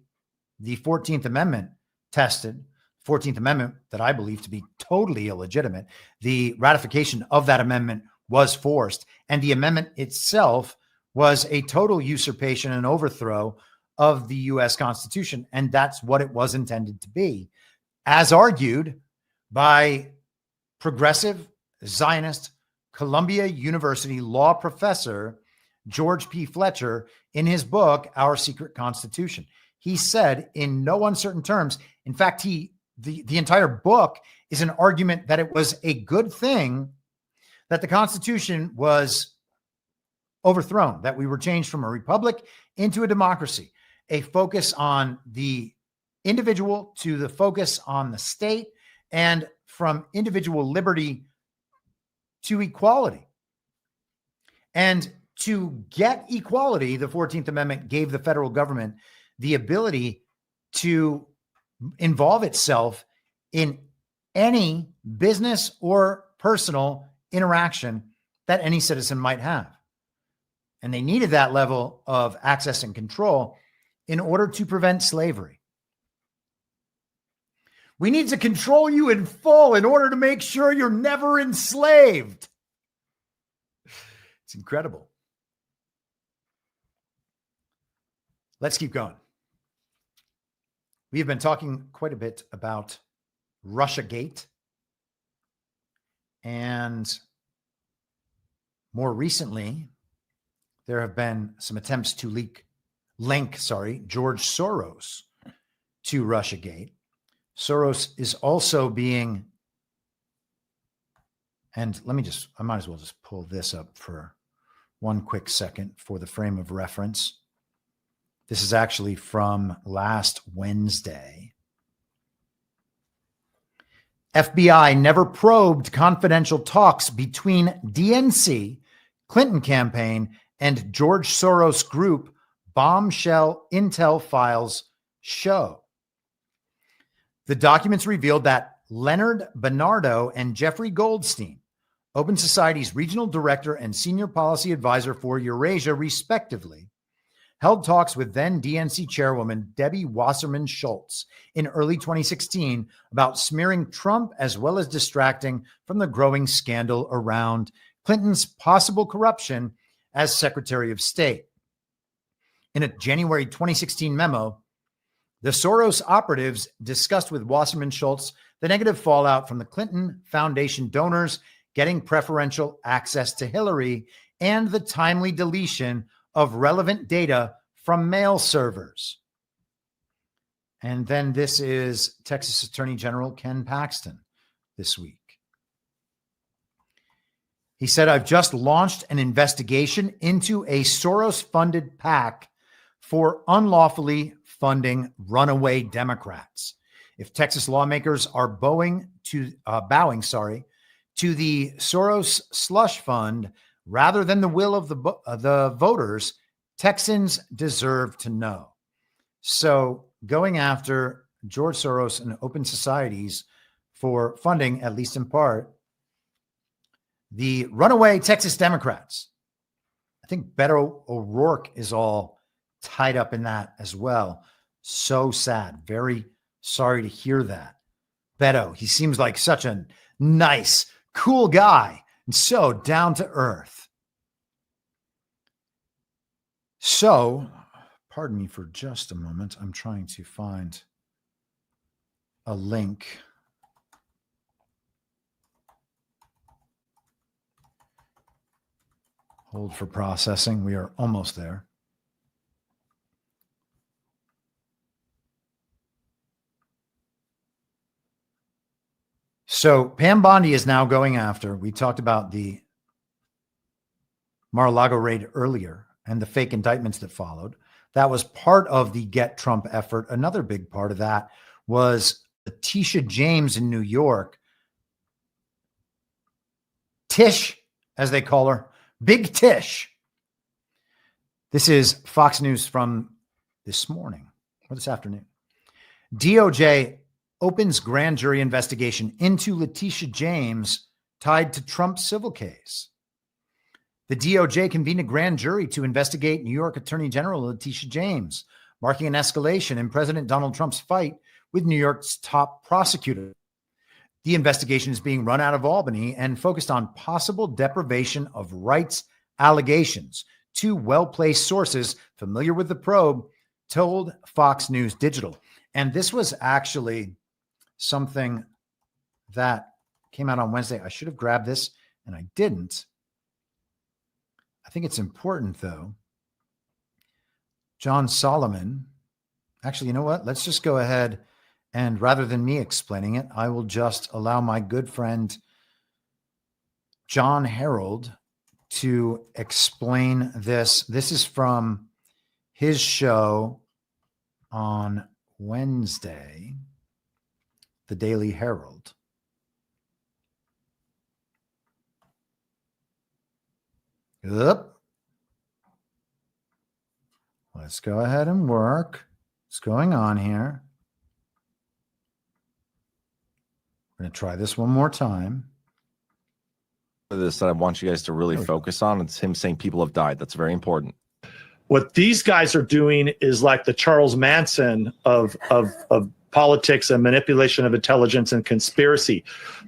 the 14th Amendment tested. 14th Amendment that I believe to be totally illegitimate. The ratification of that amendment was forced, and the amendment itself was a total usurpation and overthrow of the U.S. Constitution, and that's what it was intended to be, as argued by progressive Zionist Columbia University law professor George P. Fletcher in his book, Our Secret Constitution. He said in no uncertain terms, in fact, the entire book is an argument that it was a good thing that the Constitution was overthrown, that we were changed from a republic into a democracy, a focus on the individual to the focus on the state, and from individual liberty to equality. And to get equality, the 14th Amendment gave the federal government the ability to involve itself in any business or personal interaction that any citizen might have. And they needed that level of access and control in order to prevent slavery. We need to control you in full in order to make sure you're never enslaved. It's incredible. Let's keep going. We have been talking quite a bit about Russiagate, and more recently, there have been some attempts to link George Soros to Russiagate. Soros is also being, and I might as well just pull this up for one quick second for the frame of reference. This is actually from last Wednesday. FBI never probed confidential talks between DNC, Clinton campaign, and George Soros group bombshell intel files show. The documents revealed that Leonard Bernardo and Jeffrey Goldstein, Open Society's regional director and senior policy advisor for Eurasia, respectively, held talks with then DNC chairwoman Debbie Wasserman Schultz in early 2016 about smearing Trump as well as distracting from the growing scandal around Clinton's possible corruption as Secretary of State. In a January 2016 memo, the Soros operatives discussed with Wasserman Schultz the negative fallout from the Clinton Foundation donors getting preferential access to Hillary and the timely deletion of relevant data from mail servers. And then this is Texas Attorney General Ken Paxton this week. He said, I've just launched an investigation into a Soros-funded PAC for unlawfully funding runaway Democrats. If Texas lawmakers are bowing to the Soros slush fund rather than the will of the voters, Texans deserve to know. So going after George Soros and open societies for funding, at least in part, the runaway Texas Democrats. I think Beto O'Rourke is all tied up in that as well. So sad. Very sorry to hear that. Beto, he seems like such a nice, cool guy and so down to earth. So, pardon me for just a moment. I'm trying to find a link. Hold for processing. We are almost there. So Pam Bondi is now going after, we talked about the Mar-a-Lago raid earlier and the fake indictments that followed. That was part of the Get Trump effort. Another big part of that was Letitia James in New York. Tish, as they call her, Big Tish. This is Fox News from this morning or this afternoon. DOJ opens grand jury investigation into Letitia James tied to Trump's civil case. The DOJ convened a grand jury to investigate New York Attorney General Letitia James, marking an escalation in President Donald Trump's fight with New York's top prosecutor. The investigation is being run out of Albany and focused on possible deprivation of rights allegations. Two well-placed sources familiar with the probe told Fox News Digital. And this was actually something that came out on Wednesday. I should have grabbed this and I didn't. I think it's important though. John Solomon, actually, you know what? Let's just go ahead and rather than me explaining it, I will just allow my good friend John Harold to explain this. This is from his show on Wednesday, the Daily Herald. Yep. Let's go ahead and work. What's going on here? We're going to try this one more time. This that I want you guys to really focus on. It's him saying people have died. That's very important. What these guys are doing is like the Charles Manson of politics and manipulation of intelligence and conspiracy.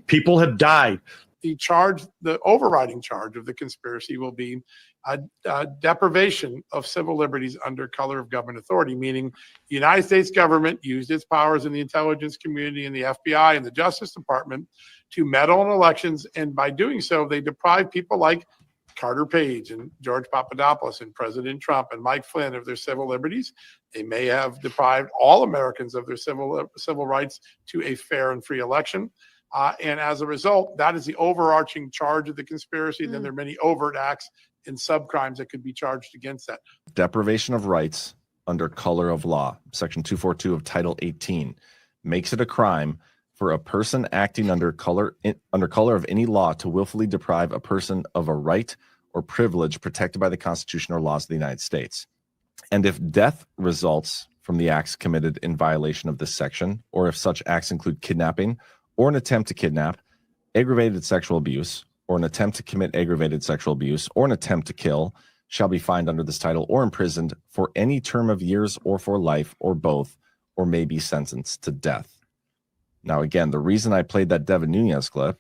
People have died. The charge, the overriding charge of the conspiracy will be a deprivation of civil liberties under color of government authority, meaning the United States government used its powers in the intelligence community and the FBI and the Justice Department to meddle in elections. And by doing so, they deprived people like Carter Page and George Papadopoulos and President Trump and Mike Flynn of their civil liberties. They may have deprived all Americans of their civil rights to a fair and free election. And as a result, that is the overarching charge of the conspiracy. Then there are many overt acts and subcrimes that could be charged against that. Deprivation of rights under color of law. Section 242 of Title 18 makes it a crime for a person acting under color of any law to willfully deprive a person of a right or privilege protected by the Constitution or laws of the United States. And if death results from the acts committed in violation of this section, or if such acts include kidnapping or an attempt to kidnap, aggravated sexual abuse, or an attempt to commit aggravated sexual abuse, or an attempt to kill, shall be fined under this title or imprisoned for any term of years or for life or both, or may be sentenced to death. Now, again, the reason I played that Devin Nunes clip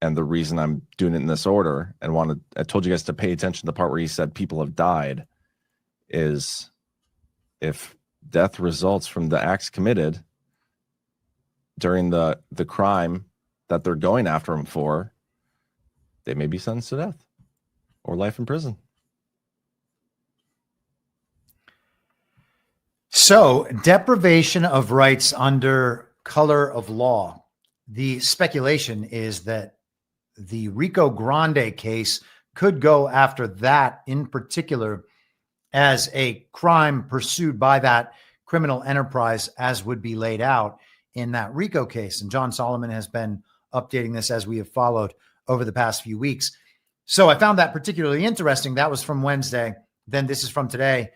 and the reason I'm doing it in this order and I told you guys to pay attention to the part where he said people have died is if death results from the acts committed during the crime that they're going after him for, they may be sentenced to death or life in prison. So, deprivation of rights under color of law. The speculation is that the Rico Grande case could go after that in particular as a crime pursued by that criminal enterprise, as would be laid out in that Rico case. And John Solomon has been updating this as we have followed over the past few weeks. So I found that particularly interesting. That was from Wednesday. Then this is from today.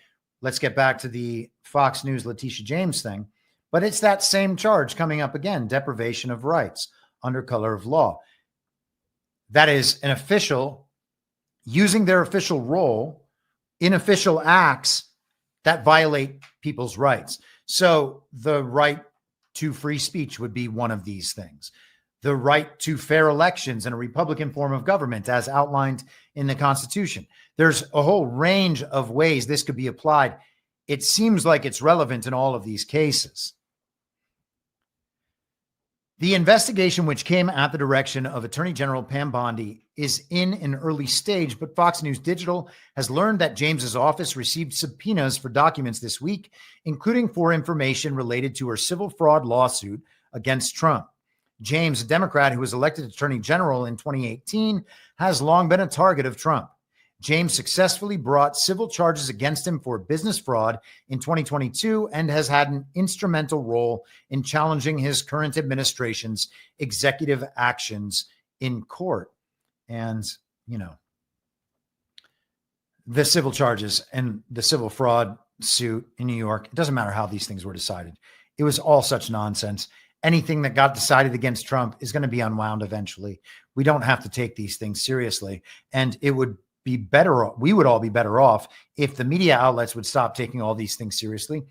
let's get back to the Fox News Letitia James thing. But it's that same charge coming up again, deprivation of rights under color of law. That is an official using their official role in official acts that violate people's rights. So the right to free speech would be one of these things. The right to fair elections and a Republican form of government as outlined in the Constitution. There's a whole range of ways this could be applied. It seems like it's relevant in all of these cases. The investigation, which came at the direction of Attorney General Pam Bondi, is in an early stage, but Fox News Digital has learned that James's office received subpoenas for documents this week, including for information related to her civil fraud lawsuit against Trump. James, a Democrat who was elected Attorney General in 2018, has long been a target of Trump. James successfully brought civil charges against him for business fraud in 2022 and has had an instrumental role in challenging his current administration's executive actions in court. And, you know, the civil charges and the civil fraud suit in New York, it doesn't matter how these things were decided. It was all such nonsense. Anything that got decided against Trump is going to be unwound eventually. We don't have to take these things seriously. And it would be better. We would all be better off if the media outlets would stop taking all these things seriously.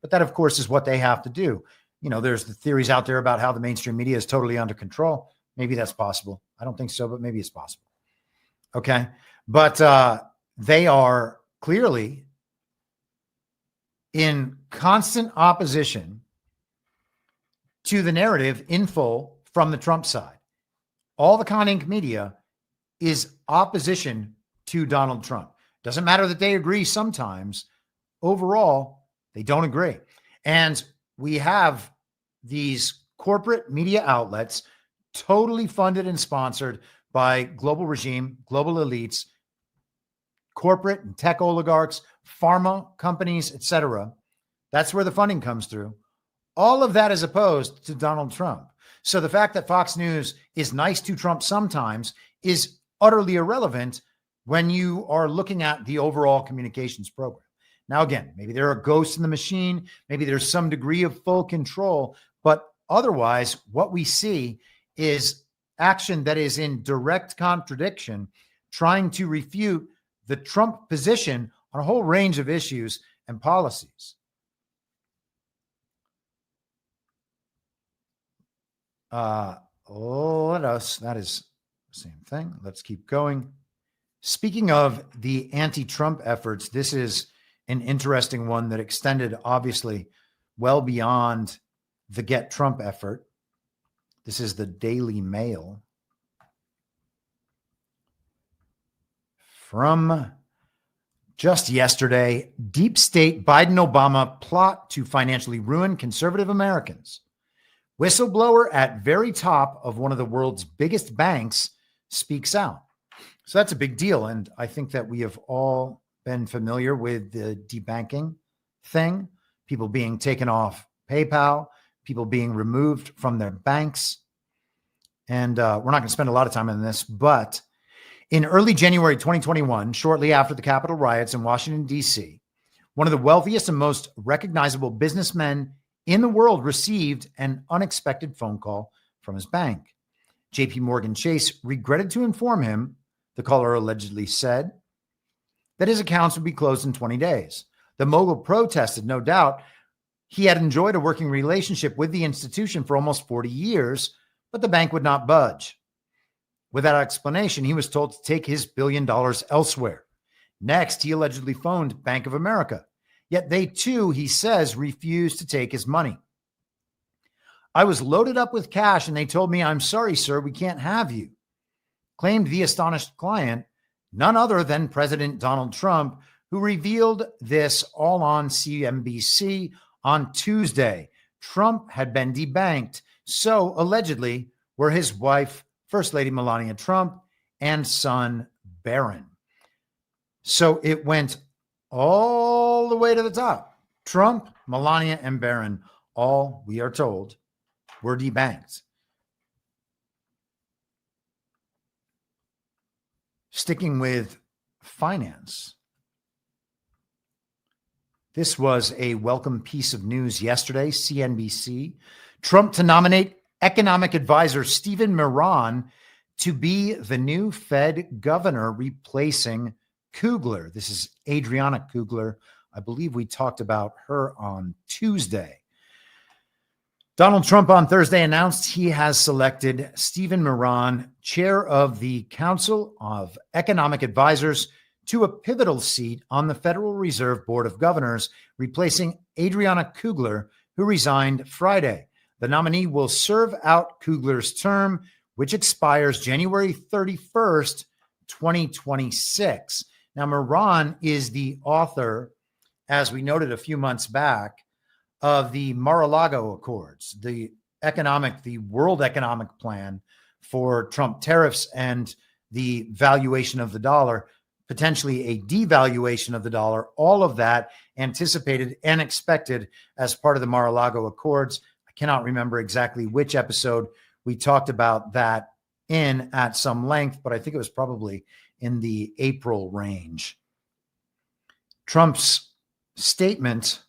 But that, of course, is what they have to do. You know, there's the theories out there about how the mainstream media is totally under control. Maybe that's possible. I don't think so, but maybe it's possible. Okay. But they are clearly in constant opposition to the narrative in full from the Trump side. All the Con Inc. media is opposition to Donald Trump. Doesn't matter that they agree sometimes. Overall, they don't agree. And we have these corporate media outlets totally funded and sponsored by global regime, global elites, corporate and tech oligarchs, pharma companies, etc. That's where the funding comes through. All of that is opposed to Donald Trump. So the fact that Fox News is nice to Trump sometimes is utterly irrelevant when you are looking at the overall communications program. Now, again, maybe there are ghosts in the machine. Maybe there's some degree of full control. But otherwise, what we see is action that is in direct contradiction, trying to refute the Trump position on a whole range of issues and policies. Let us, that is the same thing. Let's keep going. Speaking of the anti-Trump efforts, this is an interesting one that extended obviously well beyond the Get Trump effort. This is the Daily Mail. From just yesterday, deep state Biden-Obama plot to financially ruin conservative Americans. Whistleblower at very top of one of the world's biggest banks speaks out. So that's a big deal. And I think that we have all been familiar with the debanking thing, people being taken off PayPal, people being removed from their banks. And we're not going to spend a lot of time on this, but in early January 2021, shortly after the Capitol riots in Washington, D.C., one of the wealthiest and most recognizable businessmen in the world received an unexpected phone call from his bank. JP Morgan Chase regretted to inform him, the caller allegedly said, that his accounts would be closed in 20 days. The mogul protested, no doubt. He had enjoyed a working relationship with the institution for almost 40 years, but the bank would not budge. Without explanation, he was told to take his $1 billion elsewhere. Next, he allegedly phoned Bank of America. Yet they too, he says, refused to take his money. I was loaded up with cash and they told me, "I'm sorry, sir, we can't have you," claimed the astonished client, none other than President Donald Trump, who revealed this all on CNBC on Tuesday. Trump had been debanked. So allegedly were his wife, First Lady Melania Trump, and son Barron. So it went all the way to the top. Trump, Melania, and Barron, all, we are told, were debanked. Sticking with finance. This was a welcome piece of news yesterday, CNBC. Trump to nominate economic advisor Stephen Miran to be the new Fed governor, replacing Kugler. This is Adriana Kugler. I believe we talked about her on Tuesday. Donald Trump on Thursday announced he has selected Stephen Miran, chair of the Council of Economic Advisors, to a pivotal seat on the Federal Reserve Board of Governors, replacing Adriana Kugler, who resigned Friday. The nominee will serve out Kugler's term, which expires January 31st, 2026. Now, Miran is the author, as we noted a few months back, of the Mar-a-Lago Accords, the World Economic Plan for Trump tariffs and the valuation of the dollar, potentially a devaluation of the dollar, all of that anticipated and expected as part of the Mar-a-Lago Accords. I cannot remember exactly which episode we talked about that in at some length, but I think it was probably in the April range. Trump's statement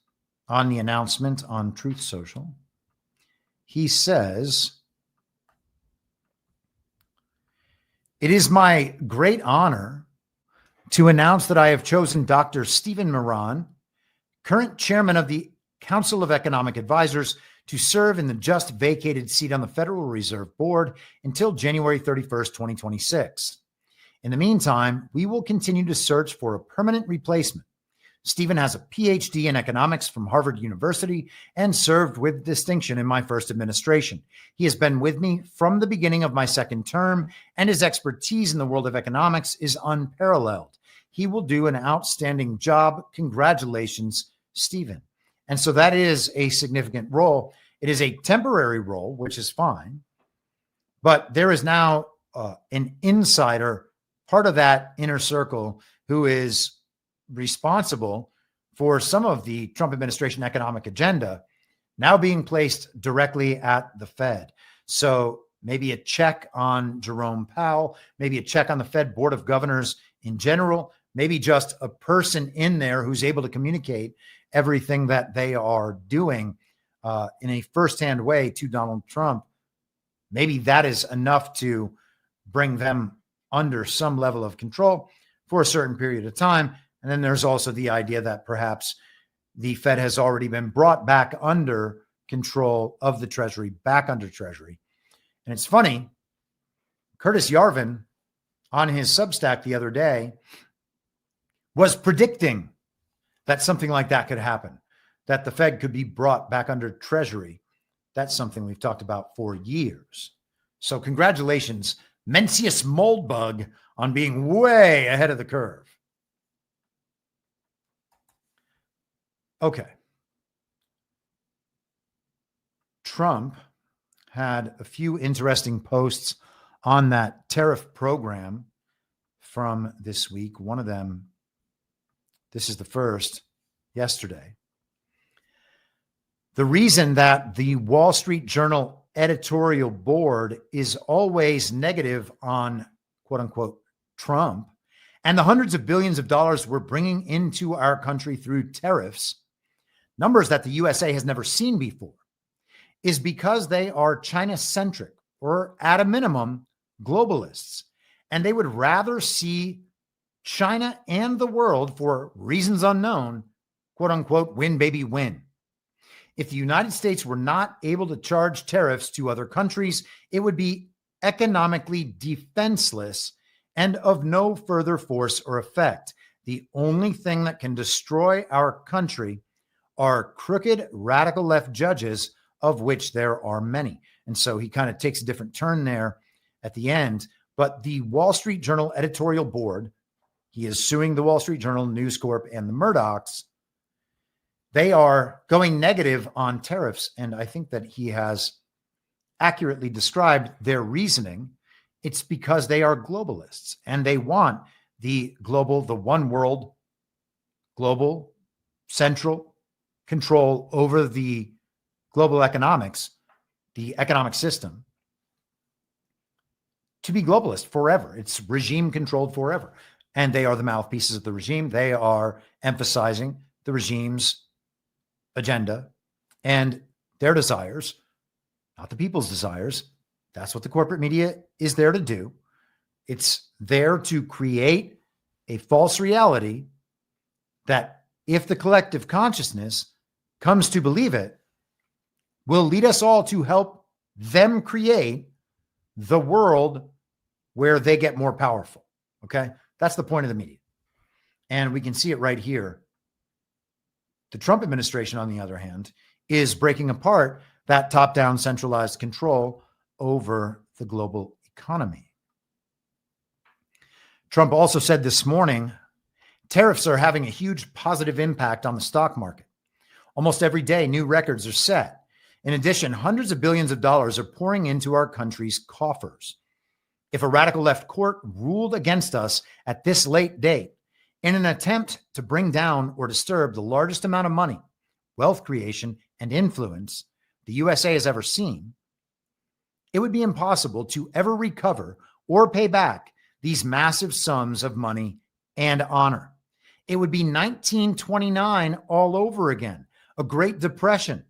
on the announcement on Truth Social, he says, "It is my great honor to announce that I have chosen Dr. Stephen Miran, current chairman of the Council of Economic Advisors, to serve in the just vacated seat on the Federal Reserve Board until January 31st, 2026. In the meantime, we will continue to search for a permanent replacement. Stephen has a PhD in economics from Harvard University and served with distinction in my first administration. He has been with me from the beginning of my second term, and his expertise in the world of economics is unparalleled. He will do an outstanding job. Congratulations, Stephen." And so that is a significant role. It is a temporary role, which is fine, but there is now an insider, part of that inner circle, who is responsible for some of the Trump administration economic agenda now being placed directly at the Fed. So maybe a check on Jerome Powell, maybe a check on the Fed Board of Governors in general, maybe just a person in there who's able to communicate everything that they are doing in a firsthand way to Donald Trump. Maybe that is enough to bring them under some level of control for a certain period of time. And then there's also the idea that perhaps the Fed has already been brought back under control of the Treasury, back under Treasury. And it's funny, Curtis Yarvin on his Substack the other day was predicting that something like that could happen, that the Fed could be brought back under Treasury. That's something we've talked about for years. So congratulations, Mencius Moldbug, on being way ahead of the curve. Okay. Trump had a few interesting posts on that tariff program from this week. One of them, this is the first, yesterday. The reason that the Wall Street Journal editorial board is always negative on, quote unquote, Trump and the hundreds of billions of dollars we're bringing into our country through tariffs, numbers that the USA has never seen before, is because they are China-centric, or at a minimum, globalists. And they would rather see China and the world, for reasons unknown, quote unquote, win, baby, win. If the United States were not able to charge tariffs to other countries, it would be economically defenseless and of no further force or effect. The only thing that can destroy our country are crooked radical left judges, of which there are many. And so he kind of takes a different turn there at the end. But the Wall Street Journal editorial board, he is suing the Wall Street Journal, News Corp, and the Murdochs. They are going negative on tariffs. And I think that he has accurately described their reasoning. It's because they are globalists and they want the global, the one world, global, central control over the global economics, the economic system, to be globalist forever. It's regime controlled forever. And they are the mouthpieces of the regime. They are emphasizing the regime's agenda and their desires, not the people's desires. That's what the corporate media is there to do. It's there to create a false reality that, if the collective consciousness comes to believe it, will lead us all to help them create the world where they get more powerful. Okay? That's the point of the media. And we can see it right here. The Trump administration, on the other hand, is breaking apart that top-down centralized control over the global economy. Trump also said this morning, tariffs are having a huge positive impact on the stock market. Almost every day, new records are set. In addition, hundreds of billions of dollars are pouring into our country's coffers. If a radical left court ruled against us at this late date in an attempt to bring down or disturb the largest amount of money, wealth creation, and influence the USA has ever seen, it would be impossible to ever recover or pay back these massive sums of money and honor. It would be 1929 all over again, a Great Depression.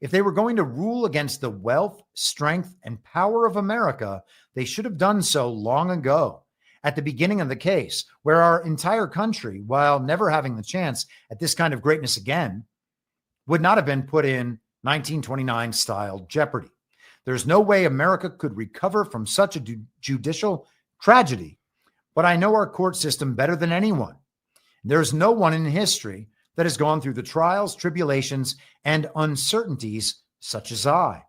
If they were going to rule against the wealth, strength, and power of America, they should have done so long ago, at the beginning of the case, where our entire country, while never having the chance at this kind of greatness again, would not have been put in 1929 style jeopardy. There's no way America could recover from such a judicial tragedy, but I know our court system better than anyone. There's no one in history that has gone through the trials, tribulations, and uncertainties such as I.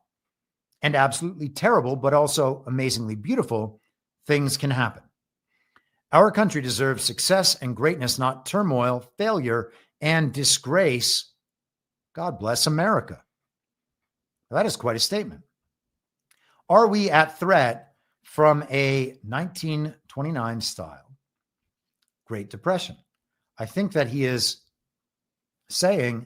And absolutely terrible, but also amazingly beautiful things can happen. Our country deserves success and greatness, not turmoil, failure, and disgrace. God bless America. That is quite a statement. Are we at threat from a 1929 style Great Depression? I think that he is saying,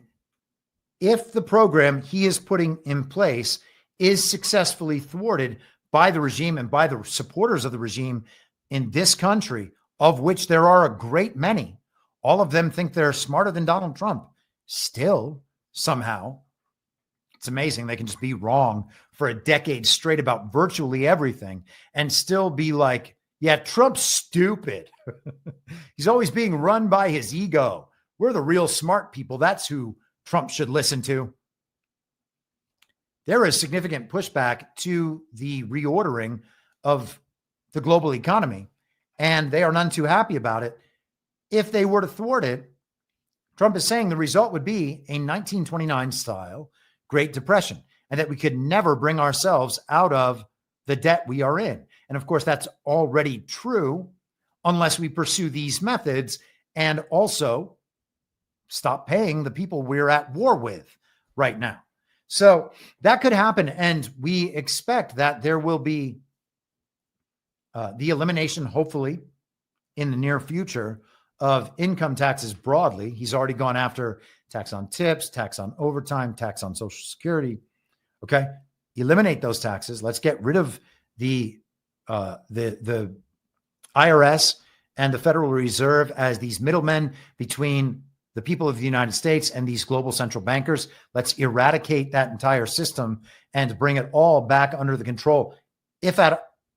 if the program he is putting in place is successfully thwarted by the regime and by the supporters of the regime in this country, of which there are a great many, all of them think they're smarter than Donald Trump. Still, somehow, it's amazing. They can just be wrong for a decade straight about virtually everything and still be like, yeah, Trump's stupid. He's always being run by his ego. We're the real smart people. That's who Trump should listen to. There is significant pushback to the reordering of the global economy, and they are none too happy about it. If they were to thwart it, Trump is saying the result would be a 1929 style Great Depression, and that we could never bring ourselves out of the debt we are in. And of course, that's already true unless we pursue these methods and also stop paying the people we're at war with right now. So that could happen. And we expect that there will be the elimination, hopefully, in the near future of income taxes broadly. He's already gone after tax on tips, tax on overtime, tax on Social Security. Okay. Eliminate those taxes. Let's get rid of the IRS and the Federal Reserve as these middlemen between the people of the United States and these global central bankers. Let's eradicate that entire system and bring it all back under the control. If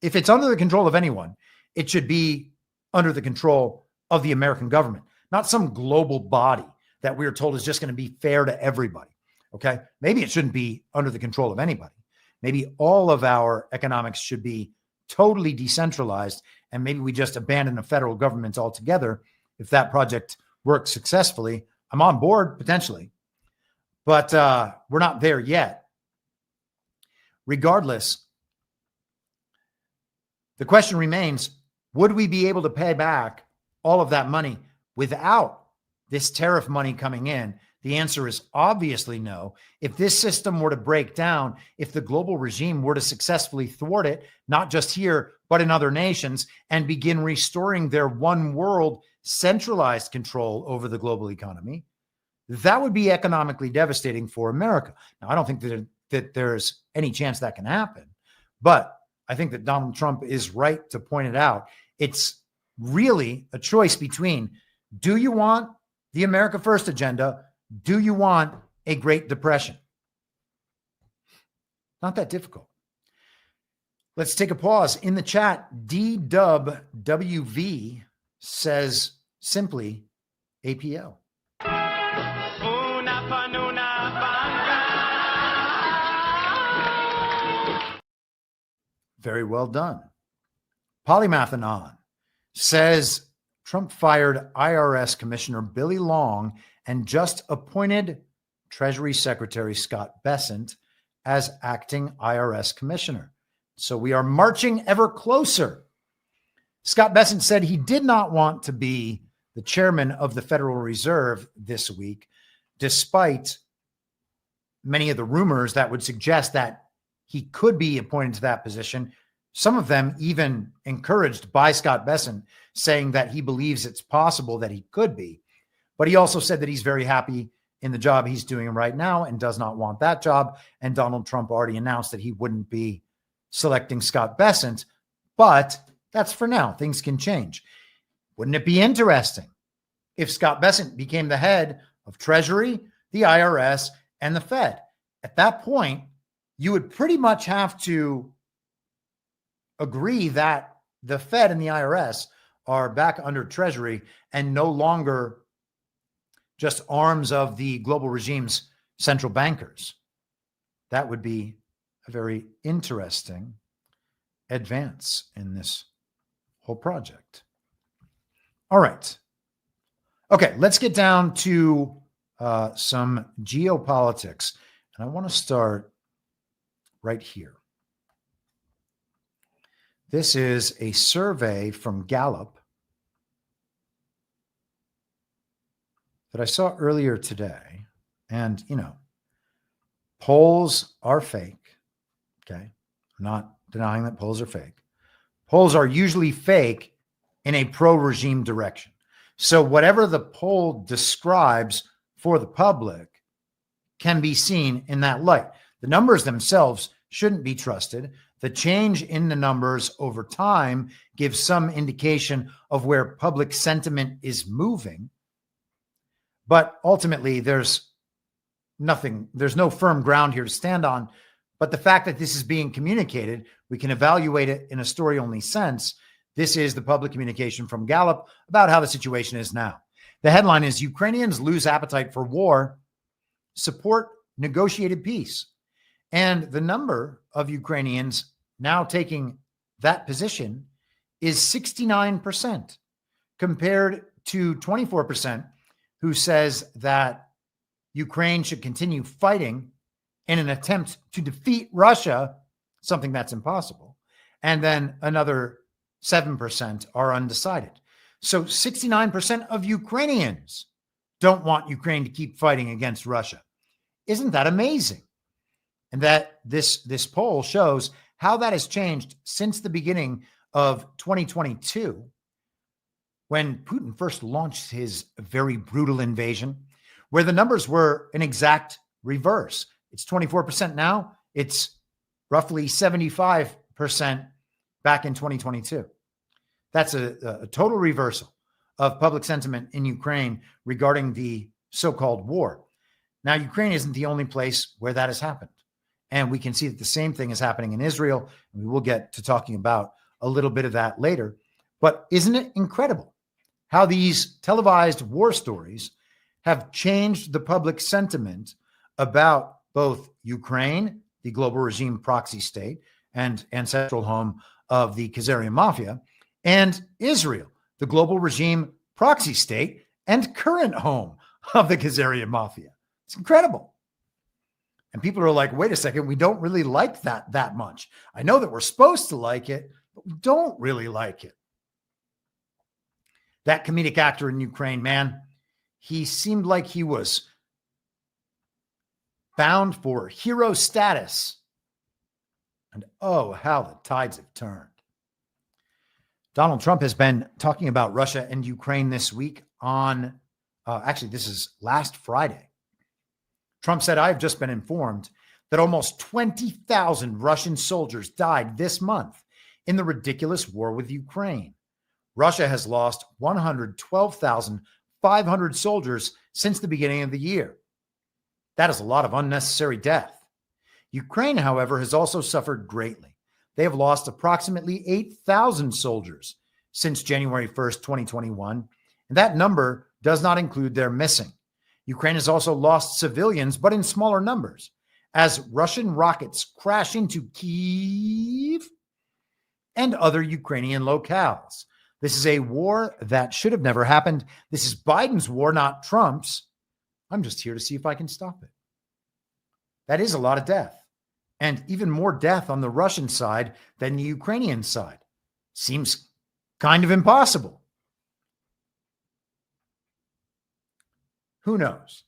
it's under the control of anyone, it should be under the control of the American government, not some global body that we're told is just going to be fair to everybody. Okay. Maybe it shouldn't be under the control of anybody. Maybe all of our economics should be totally decentralized, and maybe we just abandon the federal government altogether. If that project works successfully, I'm on board potentially, but we're not there yet. Regardless, the question remains, would we be able to pay back all of that money without this tariff money coming in? The answer is obviously no. If this system were to break down, if the global regime were to successfully thwart it, not just here, but in other nations, and begin restoring their one world centralized control over the global economy, that would be economically devastating for America. Now, I don't think that there's any chance that can happen, but I think that Donald Trump is right to point it out. It's really a choice between, do you want the America First agenda? Do you want a Great Depression? Not that difficult. Let's take a pause. In the chat, DWV says simply APL. Very well done. Polymathanon says Trump fired IRS Commissioner Billy Long and just appointed Treasury Secretary Scott Bessent as acting IRS Commissioner. So we are marching ever closer. Scott Bessent said he did not want to be the chairman of the Federal Reserve this week, despite many of the rumors that would suggest that he could be appointed to that position. Some of them even encouraged by Scott Bessent, saying that he believes it's possible that he could be. But he also said that he's very happy in the job he's doing right now and does not want that job. And Donald Trump already announced that he wouldn't be selecting Scott Bessent. But that's for now. Things can change. Wouldn't it be interesting if Scott Bessent became the head of Treasury, the IRS, and the Fed? At that point, you would pretty much have to agree that the Fed and the IRS are back under Treasury and no longer just arms of the global regime's central bankers. That would be a very interesting advance in this whole project. All right. Okay, let's get down to some geopolitics. And I want to start right here. This is a survey from Gallup that I saw earlier today. And, you know, polls are fake. Okay. I'm not denying that polls are fake. Polls are usually fake in a pro-regime direction. So whatever the poll describes for the public can be seen in that light. The numbers themselves shouldn't be trusted. The change in the numbers over time gives some indication of where public sentiment is moving. But ultimately, there's no firm ground here to stand on. But the fact that this is being communicated, we can evaluate it in a story-only sense. This is the public communication from Gallup about how the situation is now. The headline is Ukrainians lose appetite for war, support negotiated peace. And the number of Ukrainians now taking that position is 69% compared to 24% who says that Ukraine should continue fighting in an attempt to defeat Russia, something that's impossible. And then another 7% are undecided. So 69% of Ukrainians don't want Ukraine to keep fighting against Russia. Isn't that amazing? And that this poll shows how that has changed since the beginning of 2022, when Putin first launched his very brutal invasion, where the numbers were an exact reverse. It's 24% now. It's roughly 75% back in 2022. That's a total reversal of public sentiment in Ukraine regarding the so-called war. Now, Ukraine isn't the only place where that has happened. And we can see that the same thing is happening in Israel. And we will get to talking about a little bit of that later. But isn't it incredible how these televised war stories have changed the public sentiment about both Ukraine, the global regime proxy state and ancestral home of the Khazarian mafia, and Israel, the global regime proxy state and current home of the Khazarian mafia? It's incredible. And people are like, wait a second, we don't really like that much. I know that we're supposed to like it, but we don't really like it. That comedic actor in Ukraine, man, he seemed like he was bound for hero status. And oh, how the tides have turned. Donald Trump has been talking about Russia and Ukraine this week on, actually, this is last Friday. Trump said, I've just been informed that almost 20,000 Russian soldiers died this month in the ridiculous war with Ukraine. Russia has lost 500 soldiers since the beginning of the year. That is a lot of unnecessary death. Ukraine, however, has also suffered greatly. They have lost approximately 8,000 soldiers since January 1st, 2021, and that number does not include their missing. Ukraine has also lost civilians, but in smaller numbers, as Russian rockets crash into Kyiv and other Ukrainian locales. This is a war that should have never happened. This is Biden's war, not Trump's. I'm just here to see if I can stop it. That is a lot of death, and even more death on the Russian side than the Ukrainian side. Seems kind of impossible. Who knows?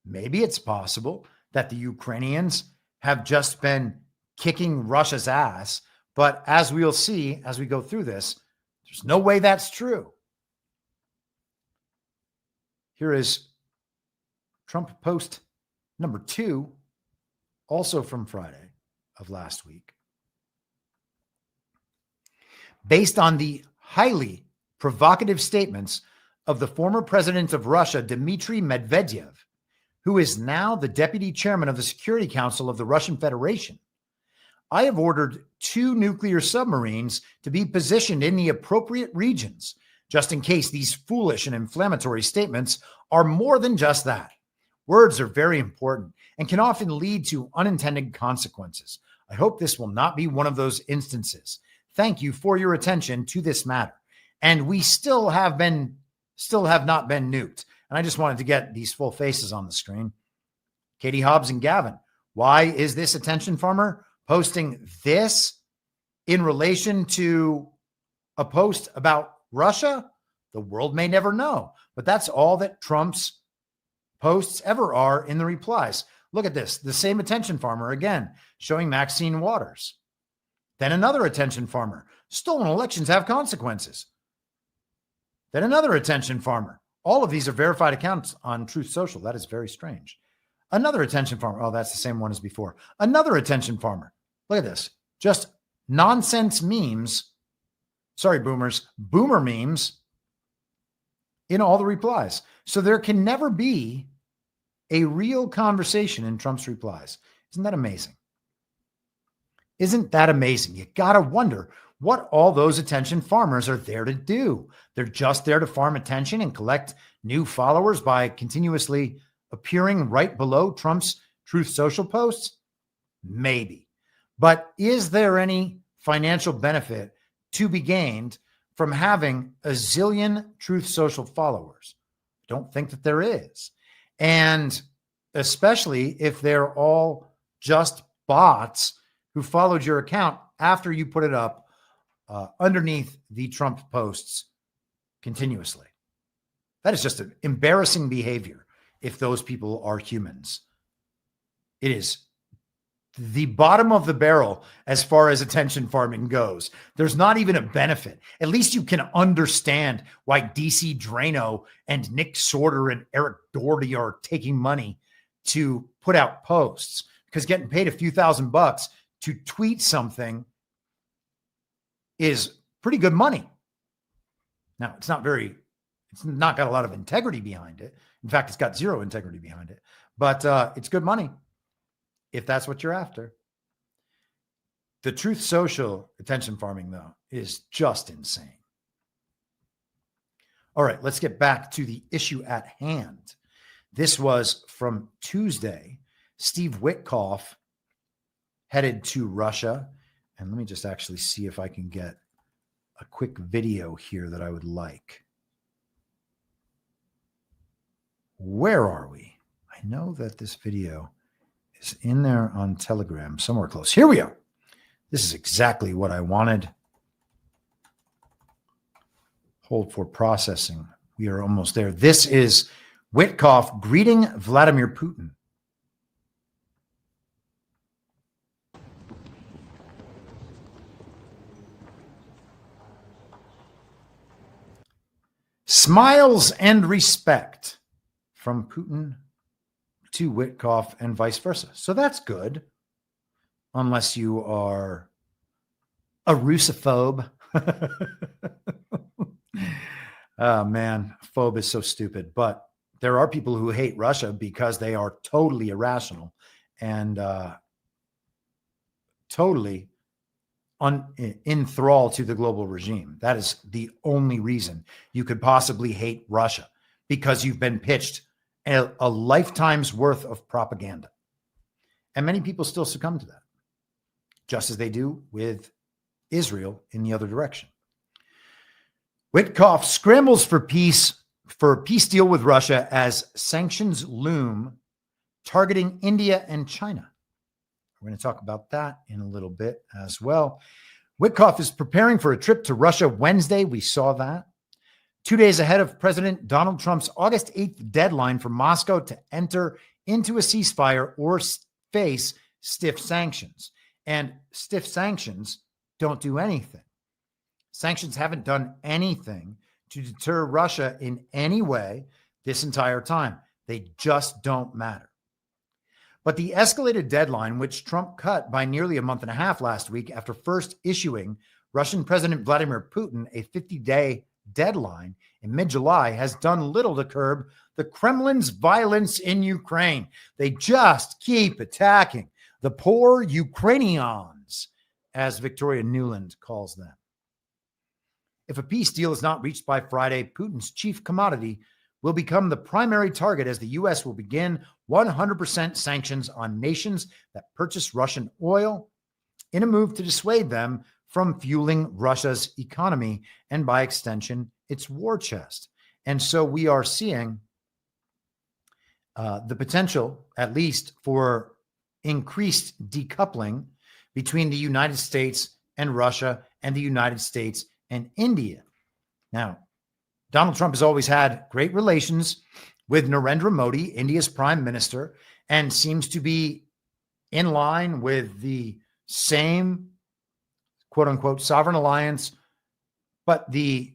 Maybe it's possible that the Ukrainians have just been kicking Russia's ass, but as we'll see as we go through this, there's no way that's true. Here is Trump post number 2, also from Friday of last week. Based on the highly provocative statements of the former president of Russia, Dmitry Medvedev, who is now the deputy chairman of the Security Council of the Russian Federation, I have ordered 2 nuclear submarines to be positioned in the appropriate regions, just in case these foolish and inflammatory statements are more than just that. Words are very important and can often lead to unintended consequences. I hope this will not be one of those instances. Thank you for your attention to this matter. And we still have not been nuked. And I just wanted to get these full faces on the screen. Katie Hobbs and Gavin, why is this attention farmer posting this in relation to a post about Russia? The world may never know, but that's all that Trump's posts ever are in the replies. Look at this. The same attention farmer again, showing Maxine Waters. Then another attention farmer. Stolen elections have consequences. Then another attention farmer. All of these are verified accounts on Truth Social. That is very strange. Another attention farmer. Oh, that's the same one as before. Another attention farmer. Look at this. Just nonsense memes. Sorry, boomers. Boomer memes in all the replies. So there can never be a real conversation in Trump's replies. Isn't that amazing? Isn't that amazing? You got to wonder what all those attention farmers are there to do. They're just there to farm attention and collect new followers by continuously appearing right below Trump's Truth Social posts? Maybe. But is there any financial benefit to be gained from having a zillion Truth Social followers? I don't think that there is. And especially if they're all just bots who followed your account after you put it up underneath the Trump posts continuously. That is just an embarrassing behavior if those people are humans. It is the bottom of the barrel as far as attention farming goes. There's not even a benefit. At least you can understand why DC Drano and Nick Sorter and Eric Doherty are taking money to put out posts, because getting paid a few $1,000s to tweet something is pretty good money. Now, it's not got a lot of integrity behind it. In fact, it's got zero integrity behind it, but it's good money if that's what you're after. The Truth Social attention farming, though, is just insane. All right, let's get back to the issue at hand. This was from Tuesday. Steve Witkoff headed to Russia. And let me just actually see if I can get a quick video here that I would like. Where are we? I know that this video is in there on Telegram, somewhere close. Here we are. This is exactly what I wanted. Hold for processing. We are almost there. This is Witkoff greeting Vladimir Putin. Smiles and respect from Putin to Witkoff and vice versa. So that's good, unless you are a Russophobe. Oh, man. Phobe is so stupid. But there are people who hate Russia because they are totally irrational and totally in thrall to the global regime. That is the only reason you could possibly hate Russia, because you've been pitched a lifetime's worth of propaganda. And many people still succumb to that, just as they do with Israel in the other direction. Witkoff scrambles for a peace deal with Russia as sanctions loom, targeting India and China. We're going to talk about that in a little bit as well. Witkoff is preparing for a trip to Russia Wednesday. We saw that. 2 days ahead of President Donald Trump's August 8th deadline for Moscow to enter into a ceasefire or face stiff sanctions. And stiff sanctions don't do anything. Sanctions haven't done anything to deter Russia in any way this entire time. They just don't matter. But the escalated deadline, which Trump cut by nearly a month and a half last week after first issuing Russian President Vladimir Putin a 50-day deadline in mid-July, has done little to curb the Kremlin's violence in Ukraine. They just keep attacking the poor Ukrainians, as Victoria Nuland calls them. If a peace deal is not reached by Friday, Putin's chief commodity will become the primary target, as the U.S. will begin 100% sanctions on nations that purchase Russian oil in a move to dissuade them from fueling Russia's economy and, by extension, its war chest. And so we are seeing the potential, at least, for increased decoupling between the United States and Russia and the United States and India. Now, Donald Trump has always had great relations with Narendra Modi, India's prime minister, and seems to be in line with the same quote unquote sovereign alliance, but the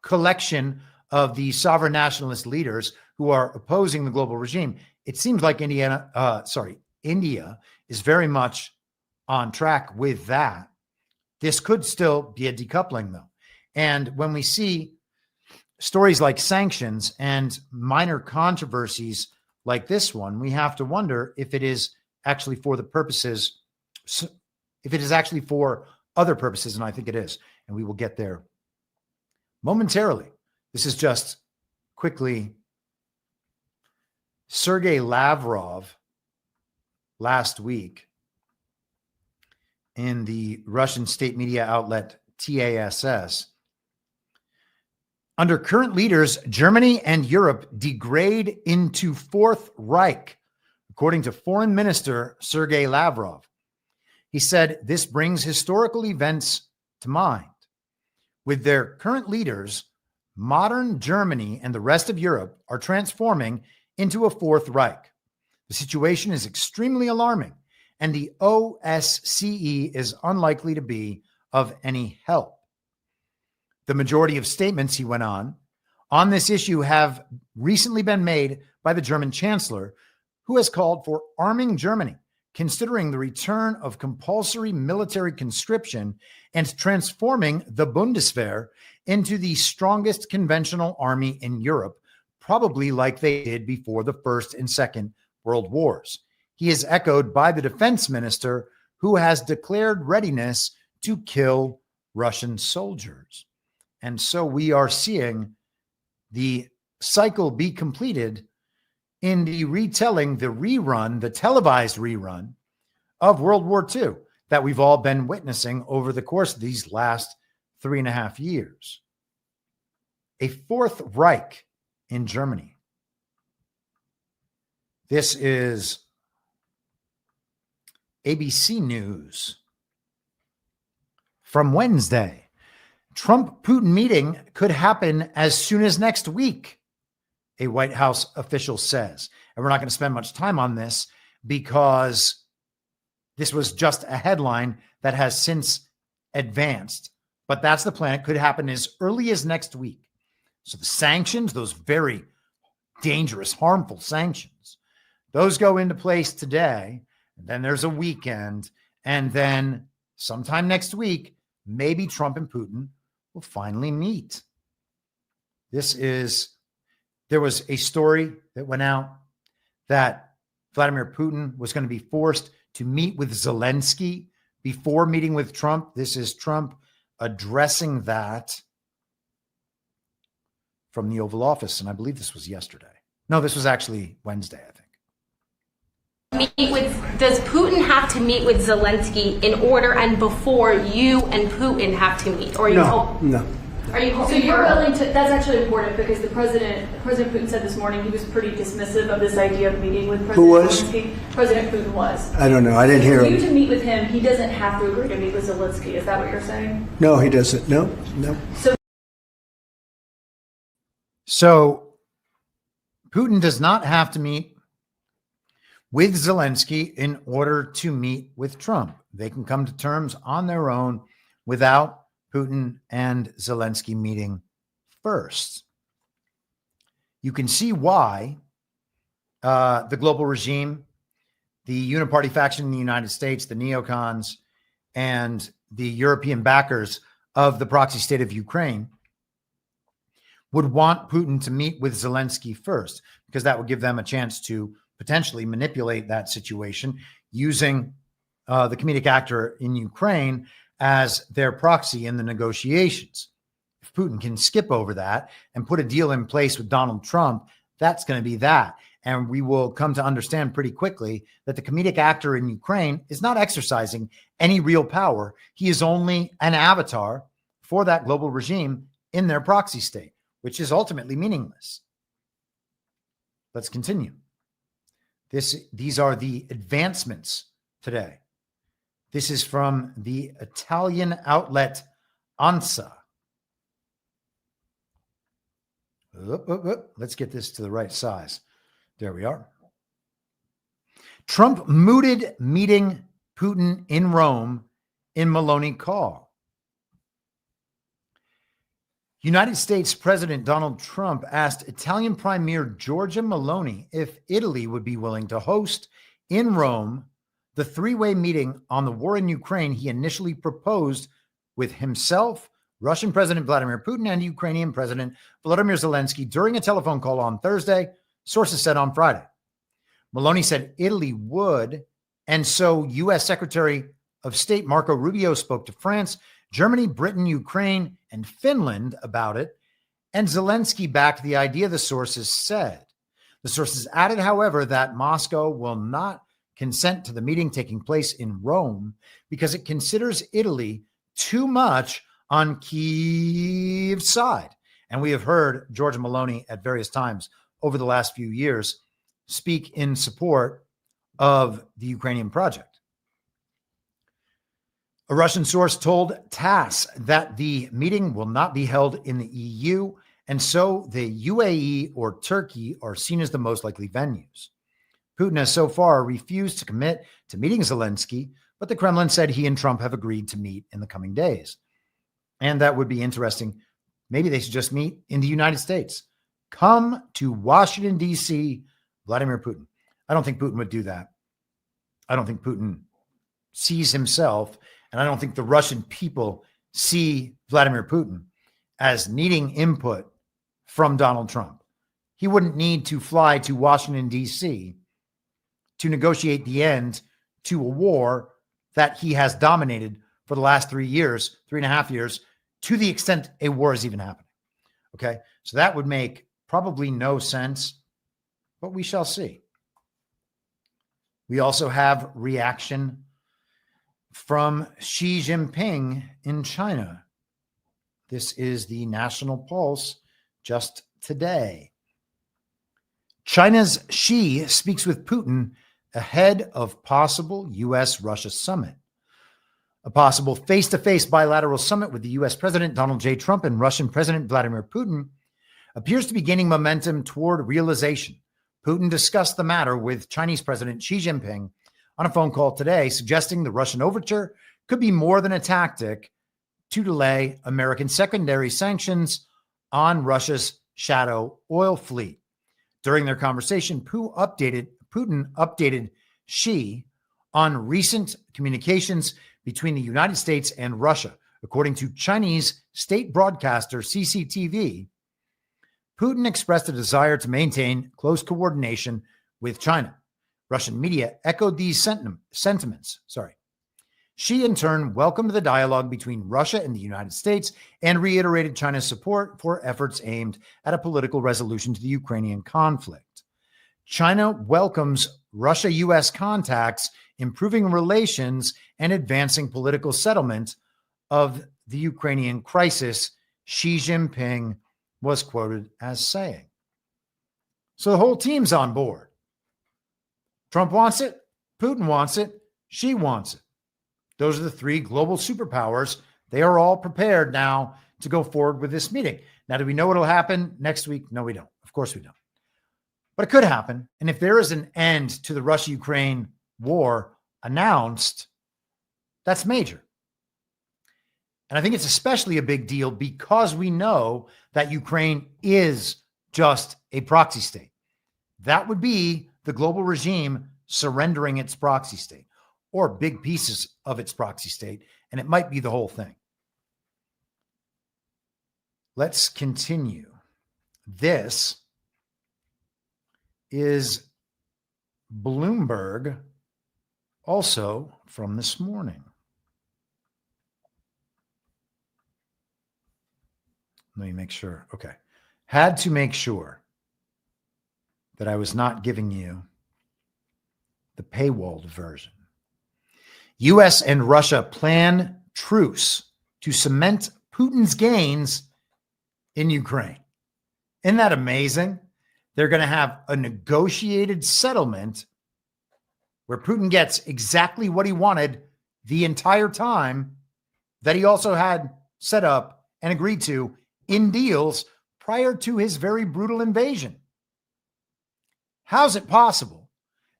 collection of the sovereign nationalist leaders who are opposing the global regime. It seems like India is very much on track with that. This could still be a decoupling, though. And when we see stories like sanctions and minor controversies like this one, we have to wonder if it is actually for the purposes, if it is actually for other purposes, and I think it is. And we will get there momentarily. This is just quickly. Sergei Lavrov last week in the Russian state media outlet TASS. Under current leaders, Germany and Europe degrade into Fourth Reich, according to Foreign Minister Sergei Lavrov. He said this brings historical events to mind. With their current leaders, modern Germany and the rest of Europe are transforming into a Fourth Reich. The situation is extremely alarming, and the OSCE is unlikely to be of any help. The majority of statements, he went on this issue have recently been made by the German chancellor, who has called for arming Germany, considering the return of compulsory military conscription and transforming the Bundeswehr into the strongest conventional army in Europe, probably like they did before the First and Second World Wars. He is echoed by the defense minister, who has declared readiness to kill Russian soldiers. And so we are seeing the cycle be completed in the retelling, the televised rerun of World War II that we've all been witnessing over the course of these last 3.5 years. A Fourth Reich in Germany. This is ABC News from Wednesday. Trump-Putin meeting could happen as soon as next week, a White House official says. And we're not going to spend much time on this because this was just a headline that has since advanced. But that's the plan. It could happen as early as next week. So the sanctions, those very dangerous, harmful sanctions, those go into place today. And then there's a weekend. And then sometime next week, maybe Trump and Putin will finally meet. There was a story that went out that Vladimir Putin was going to be forced to meet with Zelensky before meeting with Trump. This is Trump addressing that from the Oval Office. And I believe this was yesterday. No, this was actually Wednesday, I think. Does Putin have to meet with Zelensky in order and before you and Putin have to meet? Or are you No. Are you so you're willing to? That's actually important because President Putin said this morning he was pretty dismissive of this idea of meeting with President Zelensky. President Putin was. I don't know. I didn't hear For him. you to meet with him, he doesn't have to agree to meet with Zelensky. Is that what you're saying? No, he doesn't. No. So Putin does not have to meet with Zelensky in order to meet with Trump. They can come to terms on their own without Putin and Zelensky meeting first. You can see why the global regime, the uniparty faction in the United States, the neocons, and the European backers of the proxy state of Ukraine would want Putin to meet with Zelensky first, because that would give them a chance to potentially manipulate that situation using the comedic actor in Ukraine as their proxy in the negotiations. If Putin can skip over that and put a deal in place with Donald Trump, that's going to be that. And we will come to understand pretty quickly that the comedic actor in Ukraine is not exercising any real power. He is only an avatar for that global regime in their proxy state, which is ultimately meaningless. Let's continue. These are the advancements today. This is from the Italian outlet ANSA. Let's get this to the right size. There we are. Trump mooted meeting Putin in Rome in Maloney call. United States President Donald Trump asked Italian Premier Giorgia Meloni if Italy would be willing to host in Rome the three-way meeting on the war in Ukraine he initially proposed with himself, Russian President Vladimir Putin, and Ukrainian President Volodymyr Zelensky during a telephone call on Thursday, sources said on Friday. Meloni said Italy would, and so U.S. Secretary of State Marco Rubio spoke to France, Germany, Britain, Ukraine, and Finland about it, and Zelensky backed the idea, the sources said. The sources added, however, that Moscow will not consent to the meeting taking place in Rome because it considers Italy too much on Kyiv's side. And we have heard Giorgia Meloni at various times over the last few years speak in support of the Ukrainian project. A Russian source told TASS that the meeting will not be held in the EU, and so the UAE or Turkey are seen as the most likely venues. Putin has so far refused to commit to meeting Zelensky, but the Kremlin said he and Trump have agreed to meet in the coming days. And that would be interesting. Maybe they should just meet in the United States. Come to Washington, D.C., Vladimir Putin. I don't think Putin would do that. I don't think Putin sees himself, and I don't think the Russian people see Vladimir Putin as needing input from Donald Trump. He wouldn't need to fly to Washington, D.C. to negotiate the end to a war that he has dominated for the last 3 years, 3.5 years, to the extent a war is even happening. Okay, so that would make probably no sense, but we shall see. We also have reaction from Xi Jinping in China. This is the National Pulse just today. China's Xi speaks with Putin ahead of possible U.S.-Russia summit. A possible face-to-face bilateral summit with the U.S. President Donald J. Trump and Russian President Vladimir Putin appears to be gaining momentum toward realization. Putin discussed the matter with Chinese President Xi Jinping on a phone call today, suggesting the Russian overture could be more than a tactic to delay American secondary sanctions on Russia's shadow oil fleet. During their conversation, Putin updated Xi on recent communications between the United States and Russia. According to Chinese state broadcaster CCTV, Putin expressed a desire to maintain close coordination with China. Russian media echoed these sentiments. She, in turn, welcomed the dialogue between Russia and the United States and reiterated China's support for efforts aimed at a political resolution to the Ukrainian conflict. China welcomes Russia-U.S. contacts, improving relations and advancing political settlement of the Ukrainian crisis, Xi Jinping was quoted as saying. So the whole team's on board. Trump wants it, Putin wants it, Xi wants it. Those are the three global superpowers. They are all prepared now to go forward with this meeting. Now, do we know what will happen next week? No, we don't. Of course we don't. But it could happen. And if there is an end to the Russia-Ukraine war announced, that's major. And I think it's especially a big deal because we know that Ukraine is just a proxy state. That would be the global regime surrendering its proxy state or big pieces of its proxy state, and it might be the whole thing. Let's continue. This is Bloomberg, also from this morning. Let me make sure. Okay. Had to make sure that I was not giving you the paywalled version. U.S. and Russia plan truce to cement Putin's gains in Ukraine. Isn't that amazing? They're going to have a negotiated settlement where Putin gets exactly what he wanted the entire time that he also had set up and agreed to in deals prior to his very brutal invasion. How's it possible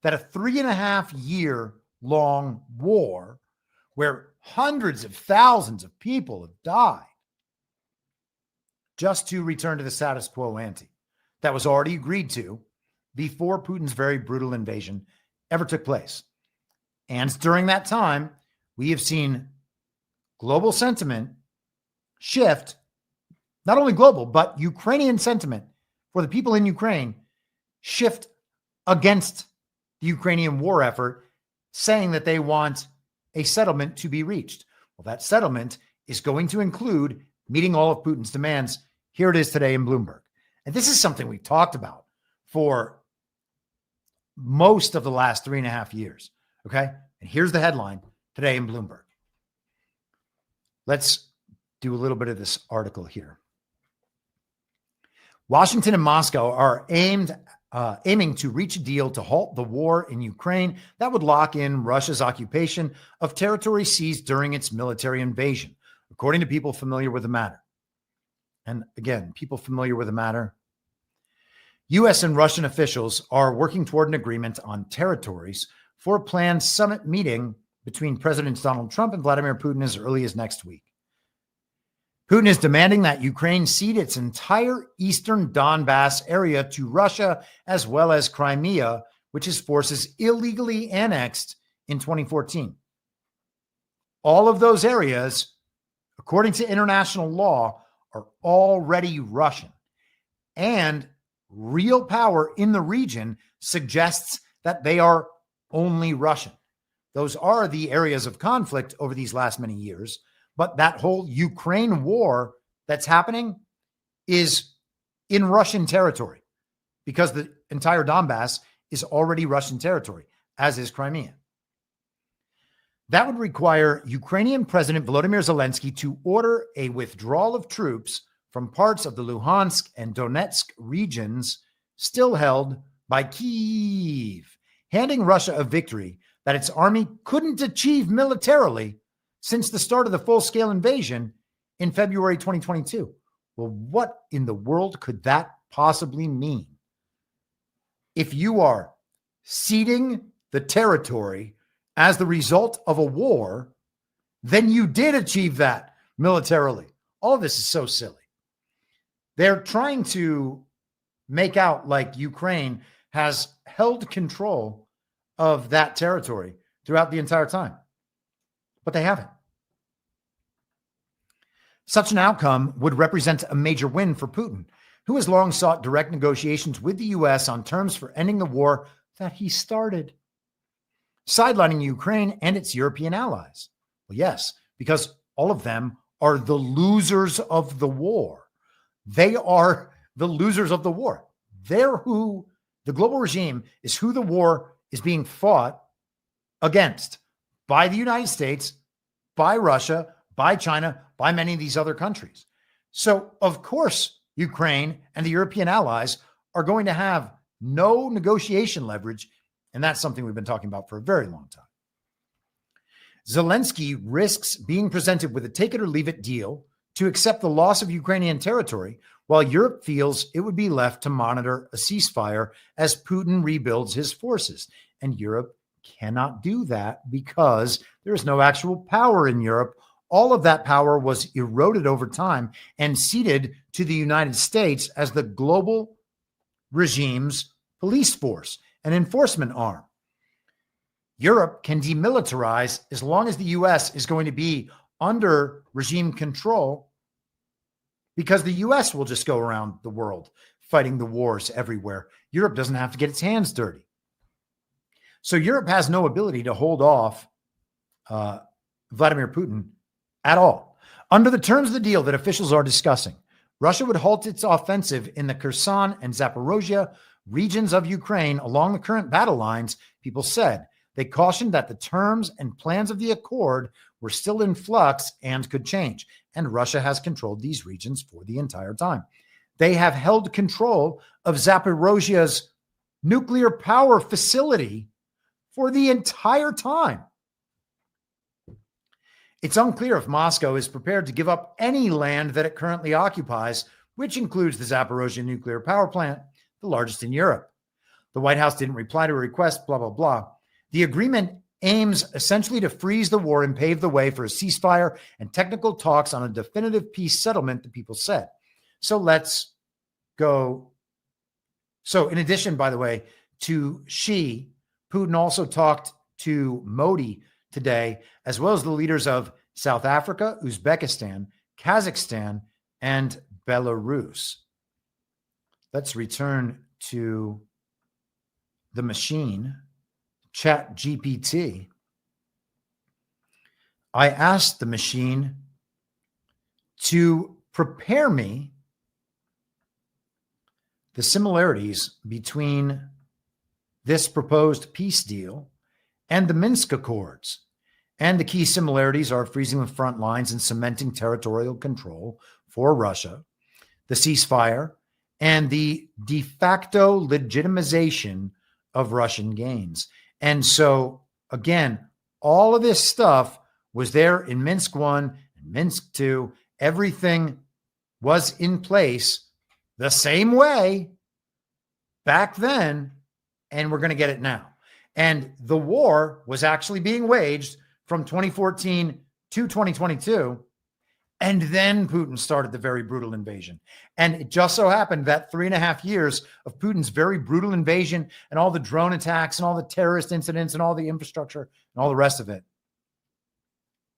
that a 3.5-year-long war where hundreds of thousands of people have died just to return to the status quo ante that was already agreed to before Putin's very brutal invasion ever took place? And during that time, we have seen global sentiment shift, not only global, but Ukrainian sentiment for the people in Ukraine shift against the Ukrainian war effort, saying that they want a settlement to be reached. Well, that settlement is going to include meeting all of Putin's demands. Here it is today in Bloomberg. And this is something we've talked about for most of the last 3.5 years. Okay. And here's the headline today in Bloomberg. Let's do a little bit of this article here. Washington and Moscow are aiming to reach a deal to halt the war in Ukraine that would lock in Russia's occupation of territory seized during its military invasion, according to people familiar with the matter. And again, people familiar with the matter. U.S. and Russian officials are working toward an agreement on territories for a planned summit meeting between Presidents Donald Trump and Vladimir Putin as early as next week. Putin is demanding that Ukraine cede its entire eastern Donbass area to Russia, as well as Crimea, which his forces illegally annexed in 2014. All of those areas, according to international law, are already Russian. And real power in the region suggests that they are only Russian. Those are the areas of conflict over these last many years. But that whole Ukraine war that's happening is in Russian territory because the entire Donbass is already Russian territory, as is Crimea. That would require Ukrainian President Volodymyr Zelensky to order a withdrawal of troops from parts of the Luhansk and Donetsk regions still held by Kyiv, handing Russia a victory that its army couldn't achieve militarily since the start of the full-scale invasion in February 2022. Well, what in the world could that possibly mean? If you are ceding the territory as the result of a war, then you did achieve that militarily. All of this is so silly. They're trying to make out like Ukraine has held control of that territory throughout the entire time. But they haven't. Such an outcome would represent a major win for Putin, who has long sought direct negotiations with the U.S. on terms for ending the war that he started, sidelining Ukraine and its European allies. Well, yes, because all of them are the losers of the war. They are the losers of the war. They're who the global regime is, who the war is being fought against by the United States, by Russia, by China, by many of these other countries. So, of course, Ukraine and the European allies are going to have no negotiation leverage, and that's something we've been talking about for a very long time. Zelensky risks being presented with a take-it-or-leave-it deal to accept the loss of Ukrainian territory, while Europe feels it would be left to monitor a ceasefire as Putin rebuilds his forces. And Europe cannot do that because there is no actual power in Europe. All of that power was eroded over time and ceded to the United States as the global regime's police force, an enforcement arm. Europe can demilitarize as long as the U.S. is going to be under regime control, because the U.S. will just go around the world fighting the wars everywhere. Europe doesn't have to get its hands dirty. So Europe has no ability to hold off Vladimir Putin at all. Under the terms of the deal that officials are discussing, Russia would halt its offensive in the Kherson and Zaporozhye regions of Ukraine along the current battle lines, people said. They cautioned that the terms and plans of the accord were still in flux and could change, and Russia has controlled these regions for the entire time. They have held control of Zaporozhye's nuclear power facility for the entire time. It's unclear if Moscow is prepared to give up any land that it currently occupies, which includes the Zaporozhye nuclear power plant, the largest in Europe. The White House didn't reply to a request, blah, blah, blah. The agreement aims essentially to freeze the war and pave the way for a ceasefire and technical talks on a definitive peace settlement, the people said. So let's go. So in addition, by the way, to Xi, Putin also talked to Modi today, as well as the leaders of South Africa, Uzbekistan, Kazakhstan, and Belarus. Let's return to the machine, ChatGPT. I asked the machine to prepare me the similarities between this proposed peace deal and the Minsk Accords. And the key similarities are freezing the front lines and cementing territorial control for Russia, the ceasefire, and the de facto legitimization of Russian gains. And so, again, all of this stuff was there in Minsk 1 and Minsk 2. Everything was in place the same way back then, and we're going to get it now. And the war was actually being waged from 2014 to 2022. And then Putin started the very brutal invasion. And it just so happened that 3.5 years of Putin's very brutal invasion and all the drone attacks and all the terrorist incidents and all the infrastructure and all the rest of it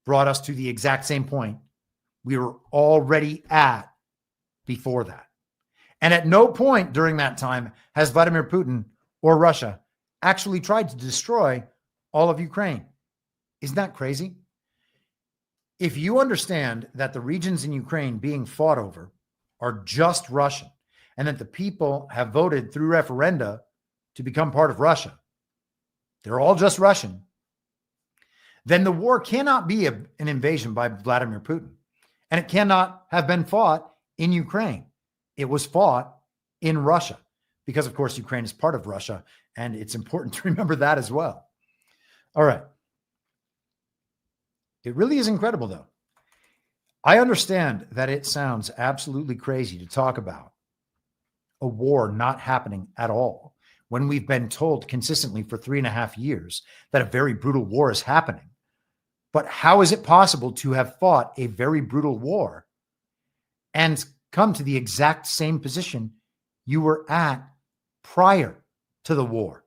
brought us to the exact same point we were already at before that. And at no point during that time has Vladimir Putin or Russia actually tried to destroy all of Ukraine. Isn't that crazy? If you understand that the regions in Ukraine being fought over are just Russian, and that the people have voted through referenda to become part of Russia, they're all just Russian, then the war cannot be an invasion by Vladimir Putin. And it cannot have been fought in Ukraine. It was fought in Russia because, of course, Ukraine is part of Russia, and it's important to remember that as well. All right. It really is incredible, though. I understand that it sounds absolutely crazy to talk about a war not happening at all when we've been told consistently for 3.5 years that a very brutal war is happening. But how is it possible to have fought a very brutal war and come to the exact same position you were at prior to the war?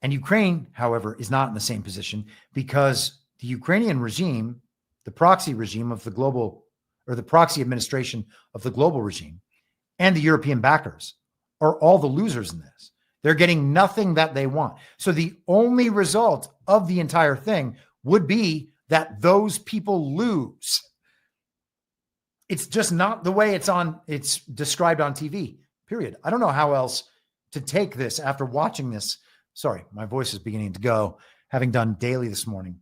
And Ukraine, however, is not in the same position because the Ukrainian regime, the proxy regime of the global, or the proxy administration of the global regime, and the European backers are all the losers in this. They're getting nothing that they want. So the only result of the entire thing would be that those people lose. It's just not the way it's described on TV, period. I don't know how else to take this after watching this. Sorry, my voice is beginning to go, having done daily this morning.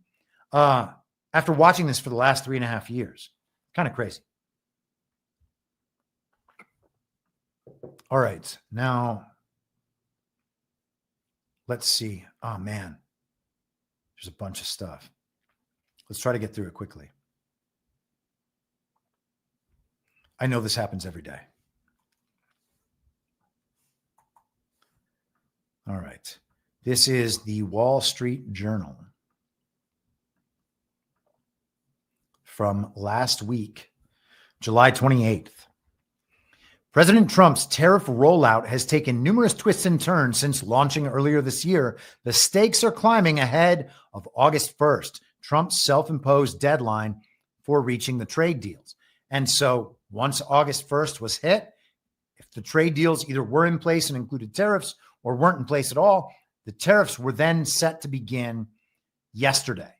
After watching this for the last 3.5 years. Kind of crazy. All right, now let's see. Oh, man. There's a bunch of stuff. Let's try to get through it quickly. I know this happens every day. All right. This is the Wall Street Journal from last week, July 28th. President Trump's tariff rollout has taken numerous twists and turns since launching earlier this year. The stakes are climbing ahead of August 1st, Trump's self-imposed deadline for reaching the trade deals. And so once August 1st was hit, if the trade deals either were in place and included tariffs or weren't in place at all, the tariffs were then set to begin yesterday.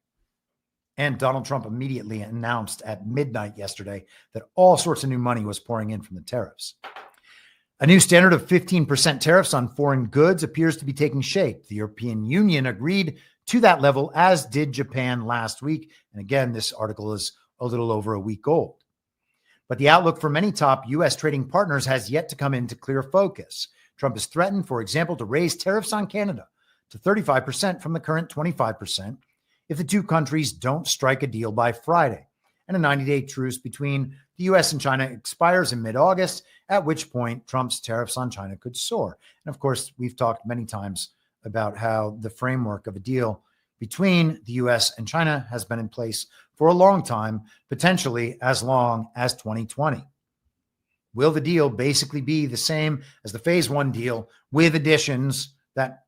And Donald Trump immediately announced at midnight yesterday that all sorts of new money was pouring in from the tariffs. A new standard of 15% tariffs on foreign goods appears to be taking shape. The European Union agreed to that level, as did Japan last week. And again, this article is a little over a week old. But the outlook for many top U.S. trading partners has yet to come into clear focus. Trump has threatened, for example, to raise tariffs on Canada to 35% from the current 25%. If the two countries don't strike a deal by Friday, and a 90-day truce between the U.S. and China expires in mid-August, at which point Trump's tariffs on China could soar. And of course, we've talked many times about how the framework of a deal between the U.S. and China has been in place for a long time, potentially as long as 2020. Will the deal basically be the same as the phase one deal with additions that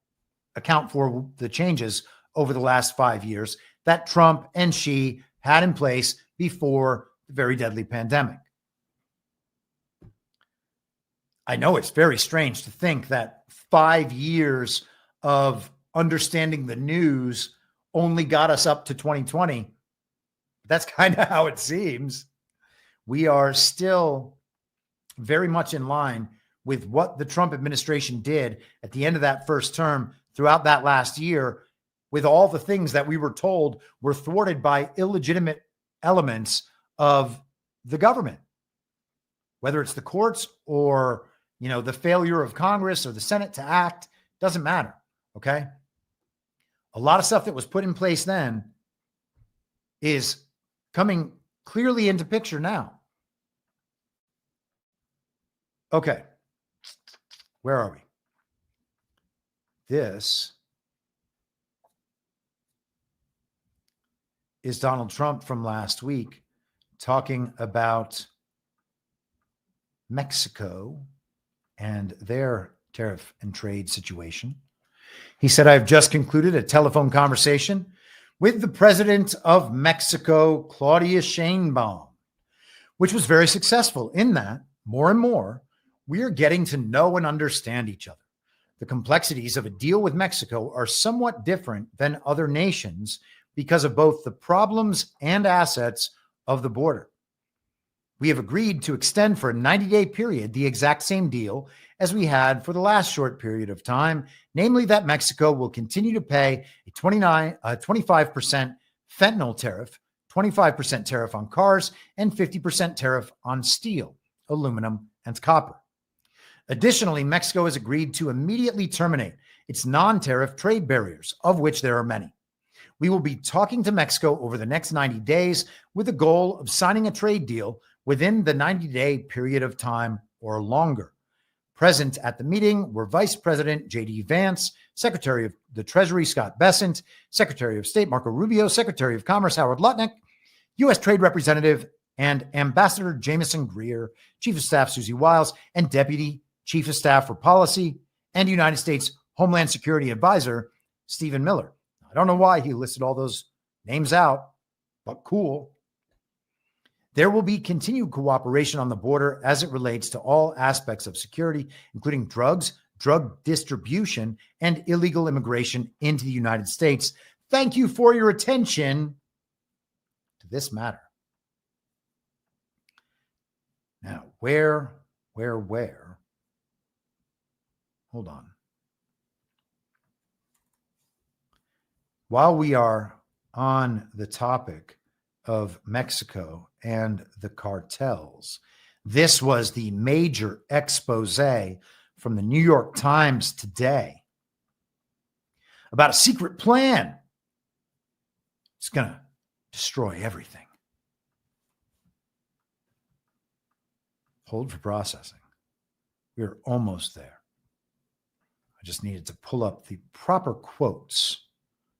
account for the changes over the last 5 years that Trump and Xi had in place before the very deadly pandemic? I know it's very strange to think that 5 years of understanding the news only got us up to 2020. That's kind of how it seems. We are still very much in line with what the Trump administration did at the end of that first term throughout that last year, with all the things that we were told were thwarted by illegitimate elements of the government, whether it's the courts or, the failure of Congress or the Senate to act, doesn't matter. Okay. A lot of stuff that was put in place then is coming clearly into picture now. Okay. Where are we? This is Donald Trump from last week talking about Mexico and their tariff and trade situation. He said, "I've just concluded a telephone conversation with the president of Mexico, Claudia Sheinbaum, which was very successful in that more and more we are getting to know and understand each other. The complexities of a deal with Mexico are somewhat different than other nations because of both the problems and assets of the border. We have agreed to extend for a 90-day period the exact same deal as we had for the last short period of time, namely that Mexico will continue to pay a 25% fentanyl tariff, 25% tariff on cars, and 50% tariff on steel, aluminum, and copper. Additionally, Mexico has agreed to immediately terminate its non-tariff trade barriers, of which there are many. We will be talking to Mexico over the next 90 days with the goal of signing a trade deal within the 90-day period of time or longer. Present at the meeting were Vice President J.D. Vance, Secretary of the Treasury Scott Bessent, Secretary of State Marco Rubio, Secretary of Commerce Howard Lutnick, U.S. Trade Representative and Ambassador Jameson Greer, Chief of Staff Susie Wiles, and Deputy Chief of Staff for Policy and United States Homeland Security Advisor Stephen Miller. I don't know why he listed all those names out, but cool. There will be continued cooperation on the border as it relates to all aspects of security, including drugs, drug distribution, and illegal immigration into the United States. Thank you for your attention to this matter. Now, where? Hold on. While we are on the topic of Mexico and the cartels, this was the major expose from the New York Times today about a secret plan. It's going to destroy everything. Hold for processing. We're almost there. I just needed to pull up the proper quotes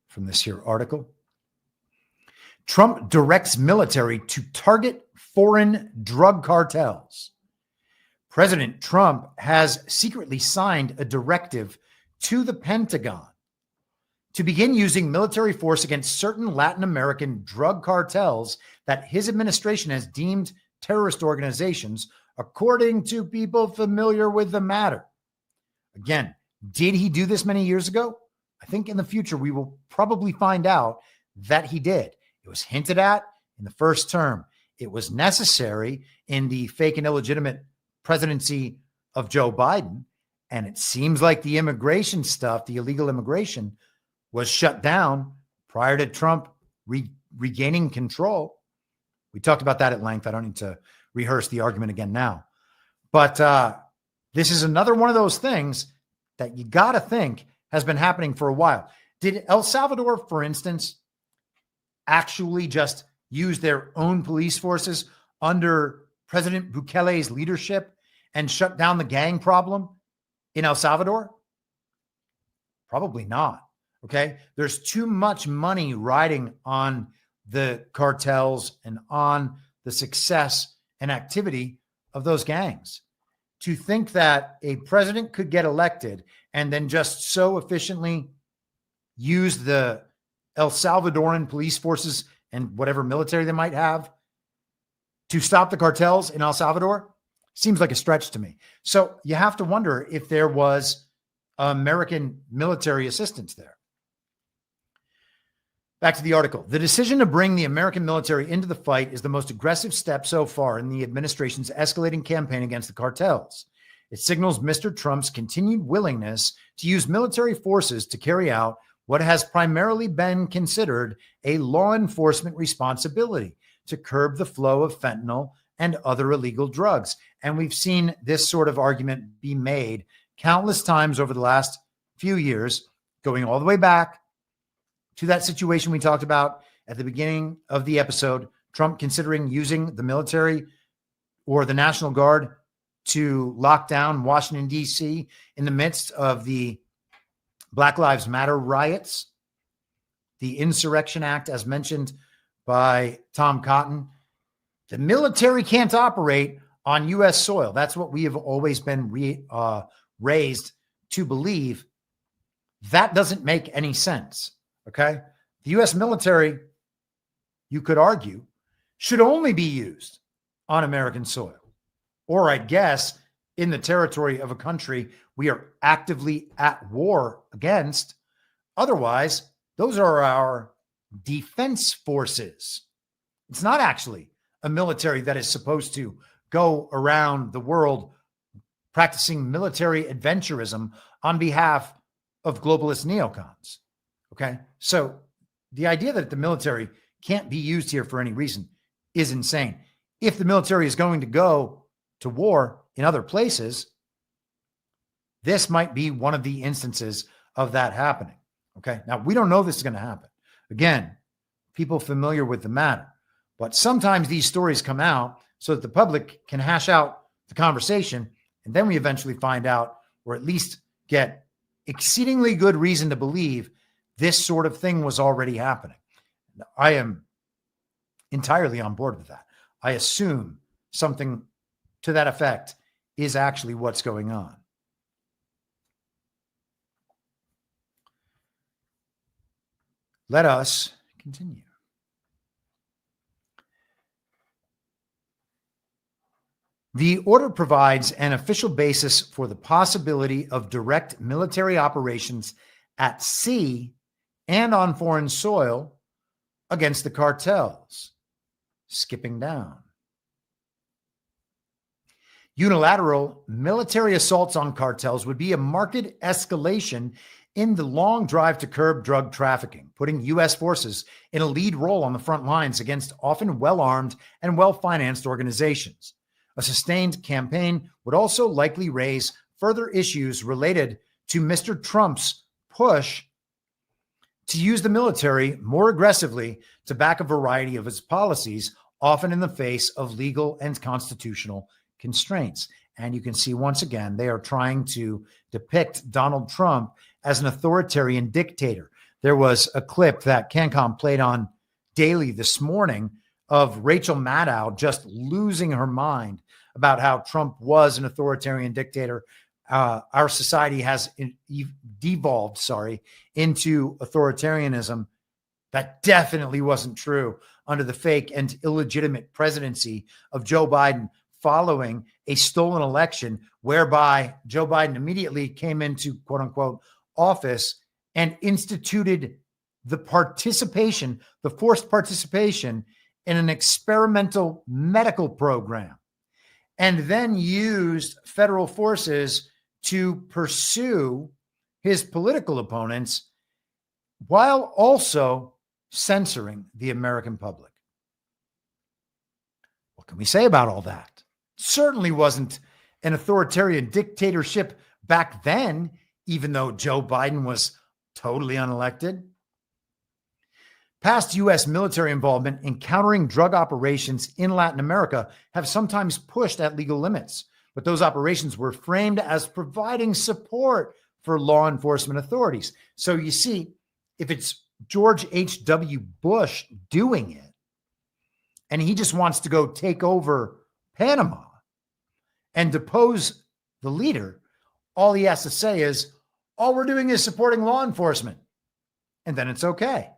from this here article. Trump directs military to target foreign drug cartels. President Trump has secretly signed a directive to the Pentagon to begin using military force against certain Latin American drug cartels that his administration has deemed terrorist organizations, according to people familiar with the matter. Again, did he do this many years ago? I think in the future we will probably find out that he did. It was hinted at in the first term. It was necessary in the fake and illegitimate presidency of Joe Biden. And it seems like the immigration stuff, the illegal immigration, was shut down prior to Trump regaining control. We talked about that at length. I don't need to rehearse the argument again now. But this is another one of those things that you got to think has been happening for a while. Did El Salvador, for instance, actually just use their own police forces under President Bukele's leadership and shut down the gang problem in El Salvador? Probably not. Okay. There's too much money riding on the cartels and on the success and activity of those gangs to think that a president could get elected and then just so efficiently use the El Salvadoran police forces and whatever military they might have to stop the cartels in El Salvador seems like a stretch to me. So you have to wonder if there was American military assistance there. Back to the article. The decision to bring the American military into the fight is the most aggressive step so far in the administration's escalating campaign against the cartels. It signals Mr. Trump's continued willingness to use military forces to carry out what has primarily been considered a law enforcement responsibility to curb the flow of fentanyl and other illegal drugs. And we've seen this sort of argument be made countless times over the last few years, going all the way back to that situation we talked about at the beginning of the episode, Trump considering using the military or the National Guard to lock down Washington, D.C. in the midst of the Black Lives Matter riots, the Insurrection Act, as mentioned by Tom Cotton. The military can't operate on U.S. soil. That's what we have always been raised to believe. That doesn't make any sense. Okay. The U.S. military, you could argue, should only be used on American soil, or I guess in the territory of a country we are actively at war against. Otherwise, those are our defense forces. It's not actually a military that is supposed to go around the world practicing military adventurism on behalf of globalist neocons. Okay. So the idea that the military can't be used here for any reason is insane. If the military is going to go to war in other places, this might be one of the instances of that happening. Okay. Now, we don't know this is going to happen. Again, people familiar with the matter, but sometimes these stories come out so that the public can hash out the conversation. And then we eventually find out, or at least get exceedingly good reason to believe this sort of thing was already happening. I am entirely on board with that. I assume something to that effect is actually what's going on. Let us continue. The order provides an official basis for the possibility of direct military operations at sea and on foreign soil against the cartels. Skipping down. Unilateral military assaults on cartels would be a marked escalation in the long drive to curb drug trafficking, putting U.S. forces in a lead role on the front lines against often well-armed and well-financed organizations. A sustained campaign would also likely raise further issues related to Mr. Trump's push to use the military more aggressively to back a variety of its policies, often in the face of legal and constitutional constraints. And you can see once again, they are trying to depict Donald Trump as an authoritarian dictator. There was a clip that CanCom played on daily this morning of Rachel Maddow just losing her mind about how Trump was an authoritarian dictator. Our society has devolved, into authoritarianism. That definitely wasn't true under the fake and illegitimate presidency of Joe Biden following a stolen election whereby Joe Biden immediately came into quote unquote office and instituted the forced participation in an experimental medical program, and then used federal forces to pursue his political opponents while also censoring the American public. What can we say about all that? Certainly wasn't an authoritarian dictatorship back then, even though Joe Biden was totally unelected. Past U.S. military involvement in countering drug operations in Latin America have sometimes pushed at legal limits, but those operations were framed as providing support for law enforcement authorities. So you see, if it's George H.W. Bush doing it, and he just wants to go take over Panama and depose the leader, all he has to say is, all we're doing is supporting law enforcement. And then it's okay.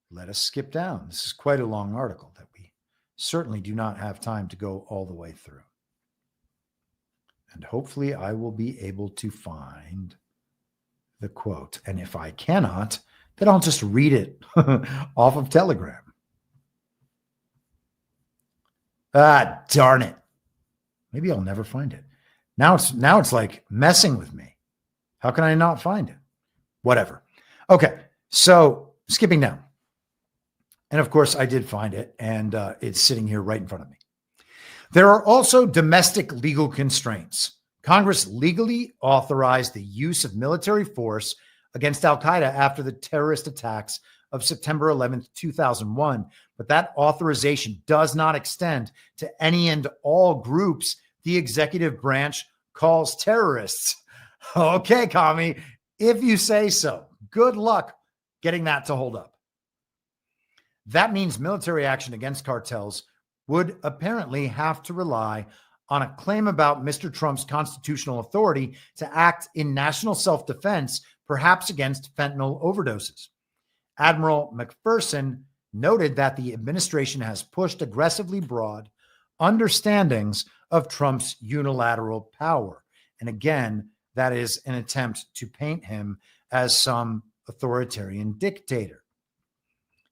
Let us skip down. This is quite a long article that we certainly do not have time to go all the way through. And hopefully I will be able to find the quote. And if I cannot, then I'll just read it off of Telegram. Ah, darn it. Maybe I'll never find it. Now it's like messing with me. How can I not find it? Whatever. Okay, so skipping down. And of course, I did find it, and it's sitting here right in front of me. There are also domestic legal constraints. Congress legally authorized the use of military force against al-Qaeda after the terrorist attacks of September 11th, 2001. But that authorization does not extend to any and all groups the executive branch calls terrorists. Okay, Kami, if you say so. Good luck getting that to hold up. That means military action against cartels would apparently have to rely on a claim about Mr. Trump's constitutional authority to act in national self-defense, perhaps against fentanyl overdoses. Admiral McPherson noted that the administration has pushed aggressively broad understandings of Trump's unilateral power. And again, that is an attempt to paint him as some authoritarian dictator.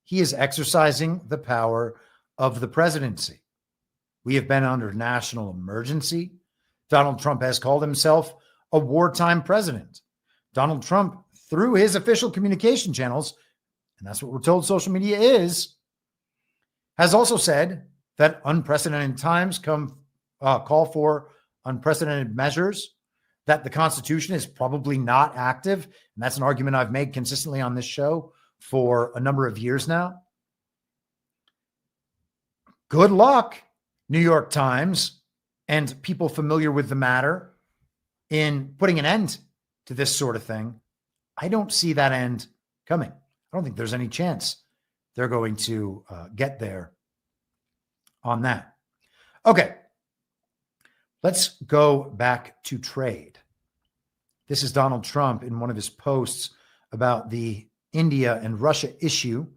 He is exercising the power of the presidency. We have been under national emergency. Donald Trump has called himself a wartime president. Donald Trump, through his official communication channels, and that's what we're told social media is, has also said that unprecedented times call for unprecedented measures, that the Constitution is probably not active. And that's an argument I've made consistently on this show for a number of years now. Good luck, New York Times and people familiar with the matter, in putting an end to this sort of thing. I don't see that end coming. I don't think there's any chance they're going to get there on that. Okay, let's go back to trade. This is Donald Trump in one of his posts about the India and Russia issue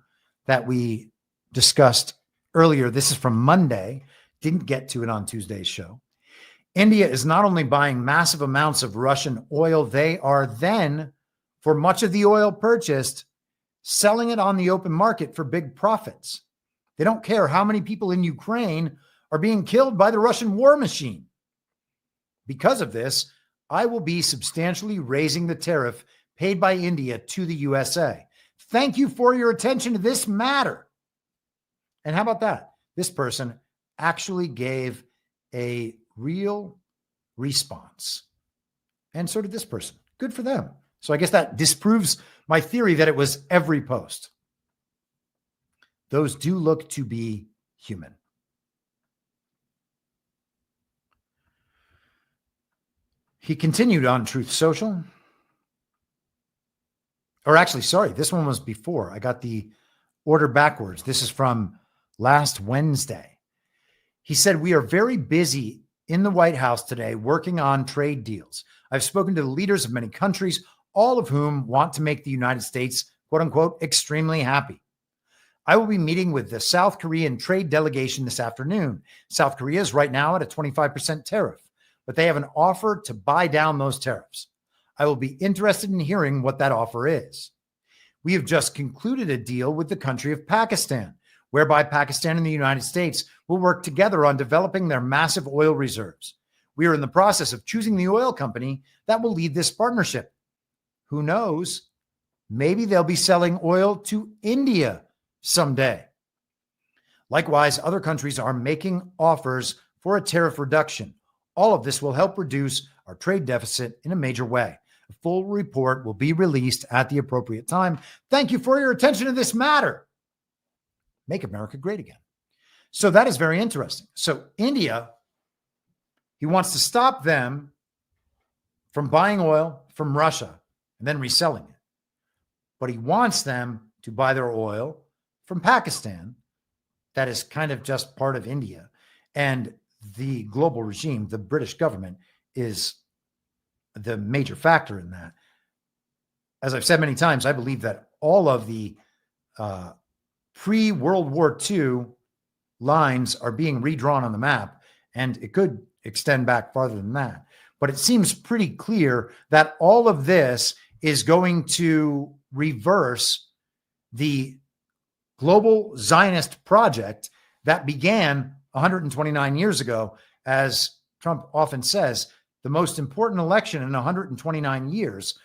that we discussed earlier. This is from Monday, Didn't get to it on Tuesday's show. India is not only buying massive amounts of Russian oil, they are then, for much of the oil purchased, selling it on the open market for big profits. They don't care how many people in Ukraine are being killed by the Russian war machine. Because of this, I will be substantially raising the tariff paid by India to the USA. Thank you for your attention to this matter. And how about that? This person actually gave a real response. And so did this person. Good for them. So I guess that disproves my theory that it was every post. Those do look to be human. He continued on Truth Social. Or actually, sorry, this one was before. I got the order backwards. This is from last Wednesday. He said, we are very busy in the White House today working on trade deals. I've spoken to the leaders of many countries, all of whom want to make the United States, quote unquote, extremely happy. I will be meeting with the South Korean trade delegation this afternoon. South Korea is right now at a 25% tariff, but they have an offer to buy down those tariffs. I will be interested in hearing what that offer is. We have just concluded a deal with the country of Pakistan, whereby Pakistan and the United States will work together on developing their massive oil reserves. We are in the process of choosing the oil company that will lead this partnership. Who knows? Maybe they'll be selling oil to India someday. Likewise, other countries are making offers for a tariff reduction. All of this will help reduce our trade deficit in a major way. A full report will be released at the appropriate time. Thank you for your attention to this matter. Make America great again. So that is very interesting. So India, he wants to stop them from buying oil from Russia and then reselling it. But he wants them to buy their oil from Pakistan. That is kind of just part of India. And the global regime, the British government, is the major factor in that. As I've said many times, I believe that all of the pre-World War II lines are being redrawn on the map, and it could extend back farther than that. But it seems pretty clear that all of this is going to reverse the global Zionist project that began 129 years ago. As Trump often says, the most important election in 129 years.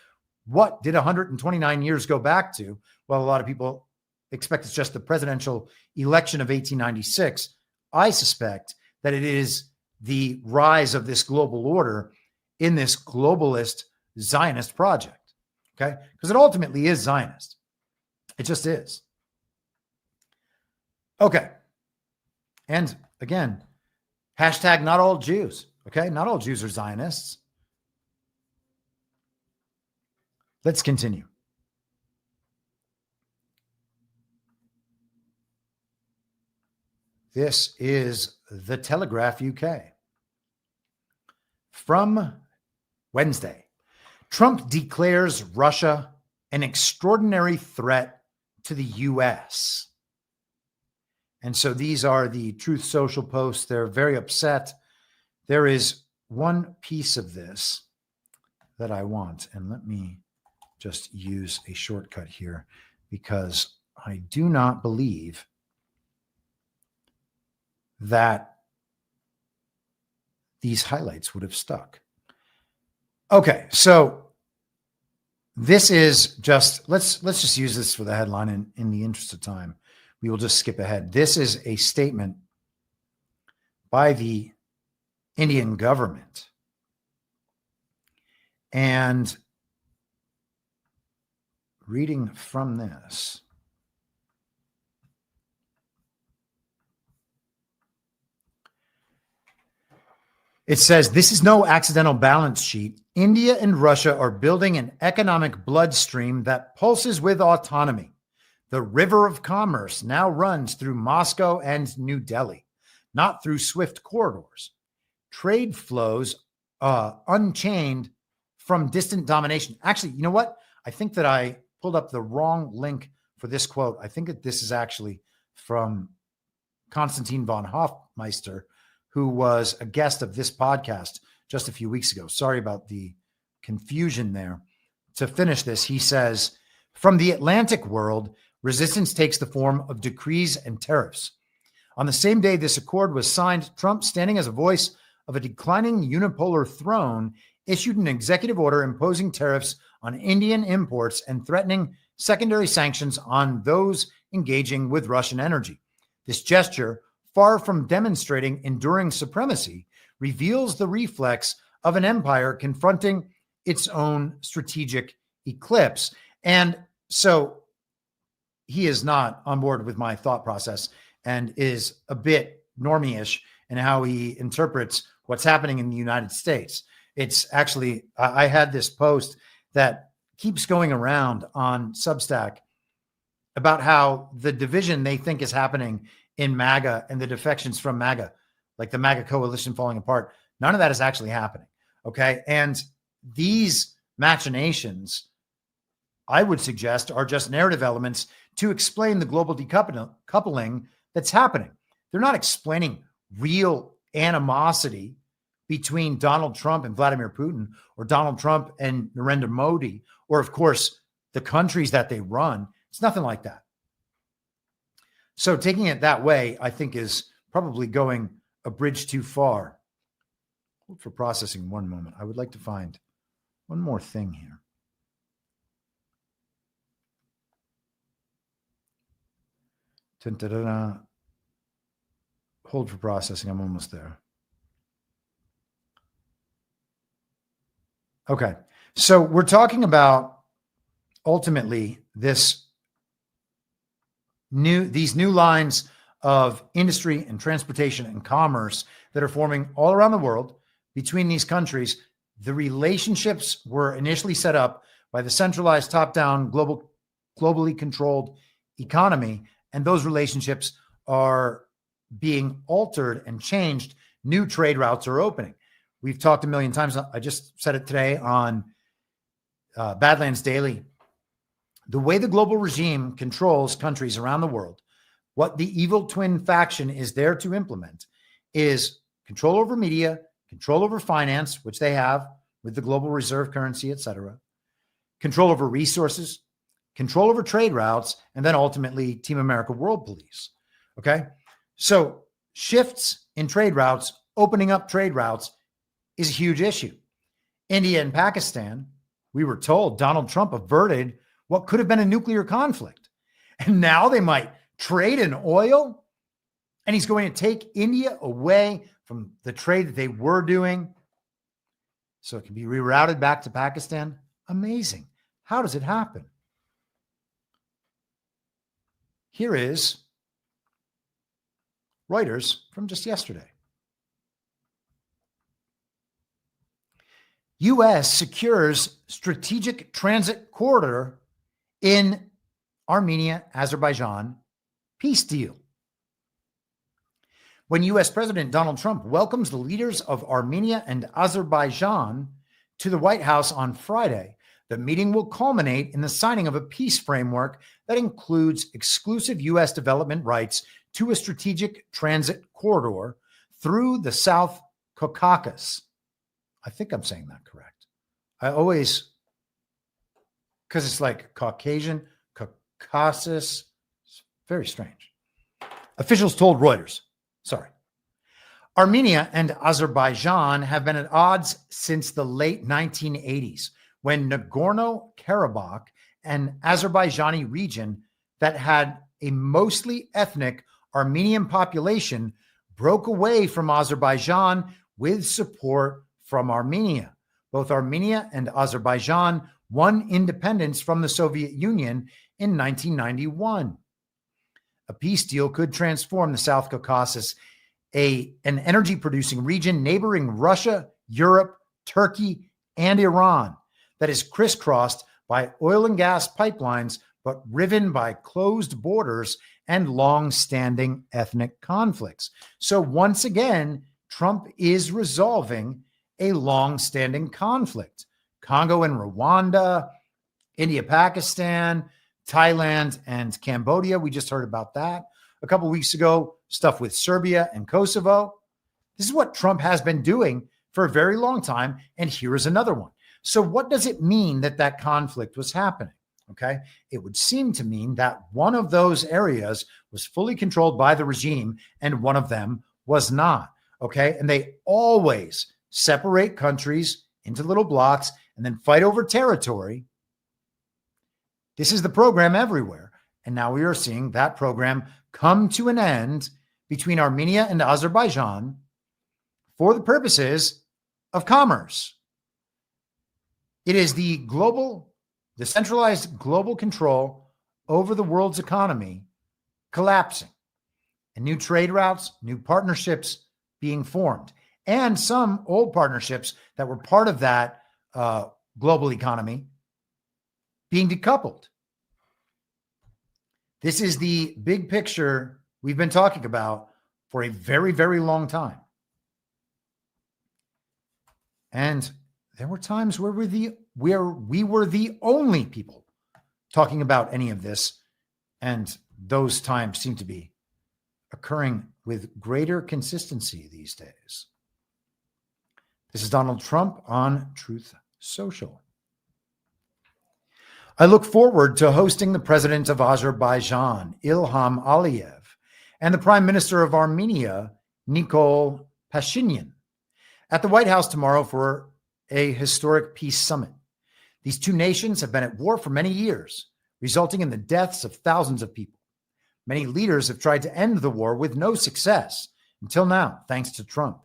What did 129 years go back to? Well, a lot of people expect it's just the presidential election of 1896. I suspect that it is the rise of this global order in this globalist Zionist project. Okay? Because it ultimately is Zionist. It just is. Okay. And again, hashtag not all Jews. Okay? Not all Jews are Zionists. Let's continue. This is The Telegraph UK. From Wednesday, Trump declares Russia an extraordinary threat to the U.S. And so these are the Truth Social posts. They're very upset. There is one piece of this that I want, and let me just use a shortcut here because I do not believe that these highlights would have stuck. Okay, so this is just, let's just use this for the headline in the interest of time. We will just skip ahead. This is a statement by the Indian government. And reading from this, it says, this is no accidental balance sheet. India and Russia are building an economic bloodstream that pulses with autonomy. The river of commerce now runs through Moscow and New Delhi, not through swift corridors. Trade flows unchained from distant domination. Actually, you know what? I think that I pulled up the wrong link for this quote. I think that this is actually from Konstantin von Hofmeister, who was a guest of this podcast just a few weeks ago. Sorry about the confusion there. To finish this, he says, from the Atlantic world, resistance takes the form of decrees and tariffs. On the same day this accord was signed, Trump, standing as a voice of a declining unipolar throne, issued an executive order imposing tariffs on Indian imports and threatening secondary sanctions on those engaging with Russian energy. This gesture, far from demonstrating enduring supremacy, reveals the reflex of an empire confronting its own strategic eclipse. And so he is not on board with my thought process and is a bit normie-ish in how he interprets what's happening in the United States. It's actually, I had this post that keeps going around on Substack about how the division they think is happening in MAGA and the defections from MAGA, like the MAGA coalition falling apart, none of that is actually happening. Okay. And these machinations, I would suggest, are just narrative elements to explain the global decoupling that's happening. They're not explaining real animosity between Donald Trump and Vladimir Putin, or Donald Trump and Narendra Modi, or of course, the countries that they run. It's nothing like that. So taking it that way, I think, is probably going a bridge too far. Hold for processing one moment. I would like to find one more thing here. Dun-dun-dun-dun. Hold for processing. I'm almost there. Okay. So we're talking about ultimately these new lines of industry and transportation and commerce that are forming all around the world between these countries. The relationships were initially set up by the centralized top-down globally controlled economy, and those relationships are being altered and changed. New trade routes are opening. We've talked a million times. I just said it today on Badlands Daily. The way the global regime controls countries around the world, what the evil twin faction is there to implement is control over media, control over finance, which they have with the global reserve currency, etc., control over resources, control over trade routes, and then ultimately Team America World Police. Okay? So shifts in trade routes, opening up trade routes is a huge issue. India and Pakistan, we were told Donald Trump averted what could have been a nuclear conflict. And now they might trade in oil, and he's going to take India away from the trade that they were doing so it can be rerouted back to Pakistan. Amazing. How does it happen? Here is Reuters from just yesterday. U.S. secures strategic transit corridor in Armenia, Azerbaijan peace deal. When U.S. President Donald Trump welcomes the leaders of Armenia and Azerbaijan to the White House on Friday, the meeting will culminate in the signing of a peace framework that includes exclusive U.S. development rights to a strategic transit corridor through the South Caucasus. I think I'm saying that correct. I always, because it's like Caucasian, Caucasus. It's very strange. Officials told Reuters. Sorry. Armenia and Azerbaijan have been at odds since the late 1980s, when Nagorno-Karabakh, an Azerbaijani region that had a mostly ethnic Armenian population, broke away from Azerbaijan with support from Armenia. Both Armenia and Azerbaijan won independence from the Soviet Union in 1991. A peace deal could transform the South Caucasus, an energy-producing region neighboring Russia, Europe, Turkey, and Iran that is crisscrossed by oil and gas pipelines, but riven by closed borders and long-standing ethnic conflicts. So once again, Trump is resolving a long-standing conflict. Congo and Rwanda, India, Pakistan, Thailand, and Cambodia. We just heard about that a couple weeks ago. Stuff with Serbia and Kosovo. This is what Trump has been doing for a very long time. And here is another one. So what does it mean that that conflict was happening? Okay. It would seem to mean that one of those areas was fully controlled by the regime and one of them was not. Okay. And they always separate countries into little blocks and then fight over territory. This is the program everywhere. And now we are seeing that program come to an end between Armenia and Azerbaijan for the purposes of commerce. It is the centralized global control over the world's economy collapsing, and new trade routes, new partnerships being formed, and some old partnerships that were part of that global economy being decoupled. This is the big picture we've been talking about for a very, very long time. And there were times where we were the only people talking about any of this, and those times seem to be occurring with greater consistency these days. This is Donald Trump on Truth Social. I look forward to hosting the president of Azerbaijan, Ilham Aliyev, and the prime minister of Armenia, Nikol Pashinyan, at the White House tomorrow for a historic peace summit. These two nations have been at war for many years, resulting in the deaths of thousands of people. Many leaders have tried to end the war with no success until now, thanks to Trump.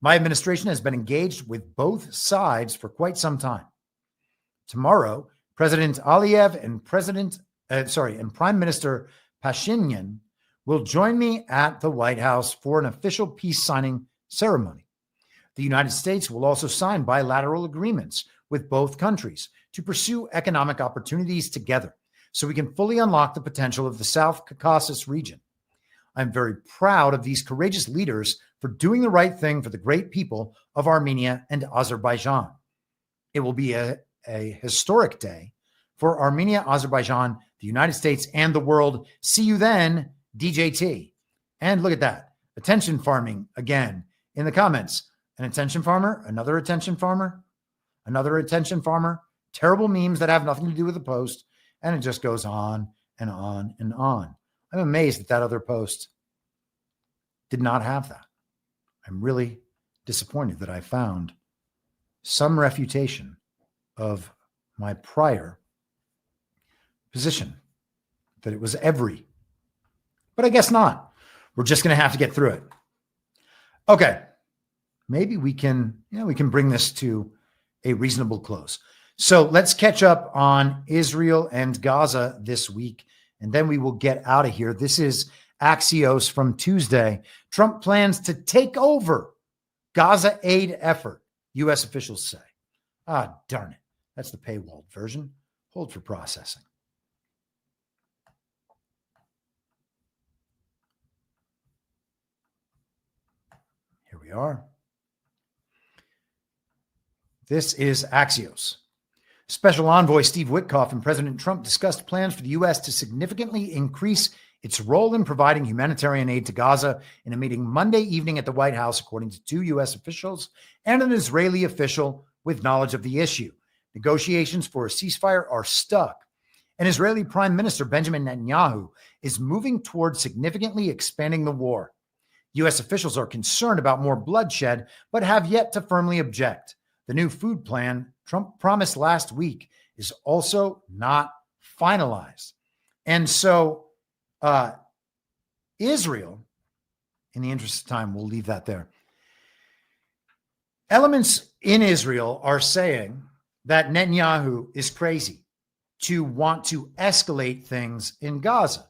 My administration has been engaged with both sides for quite some time. Tomorrow, President Aliyev and Prime Minister Pashinyan will join me at the White House for an official peace signing ceremony. The United States will also sign bilateral agreements with both countries to pursue economic opportunities together so we can fully unlock the potential of the South Caucasus region. I'm very proud of these courageous leaders for doing the right thing for the great people of Armenia and Azerbaijan. It will be a historic day for Armenia, Azerbaijan, the United States, and the world. See you then, DJT. And look at that. Attention farming again in the comments. An attention farmer, another attention farmer, another attention farmer. Terrible memes that have nothing to do with the post. And it just goes on and on and on. I'm amazed that other post did not have that. I'm really disappointed that I found some refutation of my prior position that it was every, but I guess not. We're just going to have to get through it. Okay. Maybe we can bring this to a reasonable close. So let's catch up on Israel and Gaza this week, and then we will get out of here. This is Axios from Tuesday. Trump plans to take over Gaza aid effort, U.S. officials say. Ah, darn it. That's the paywalled version. Hold for processing. Here we are. This is Axios. Special Envoy Steve Witkoff and President Trump discussed plans for the U.S. to significantly increase its role in providing humanitarian aid to Gaza in a meeting Monday evening at the White House, according to two U.S. officials and an Israeli official with knowledge of the issue. Negotiations for a ceasefire are stuck, and Israeli Prime Minister Benjamin Netanyahu is moving toward significantly expanding the war. U.S. officials are concerned about more bloodshed, but have yet to firmly object. The new food plan Trump promised last week is also not finalized. And so Israel, in the interest of time, we'll leave that there. Elements in Israel are saying that Netanyahu is crazy to want to escalate things in Gaza.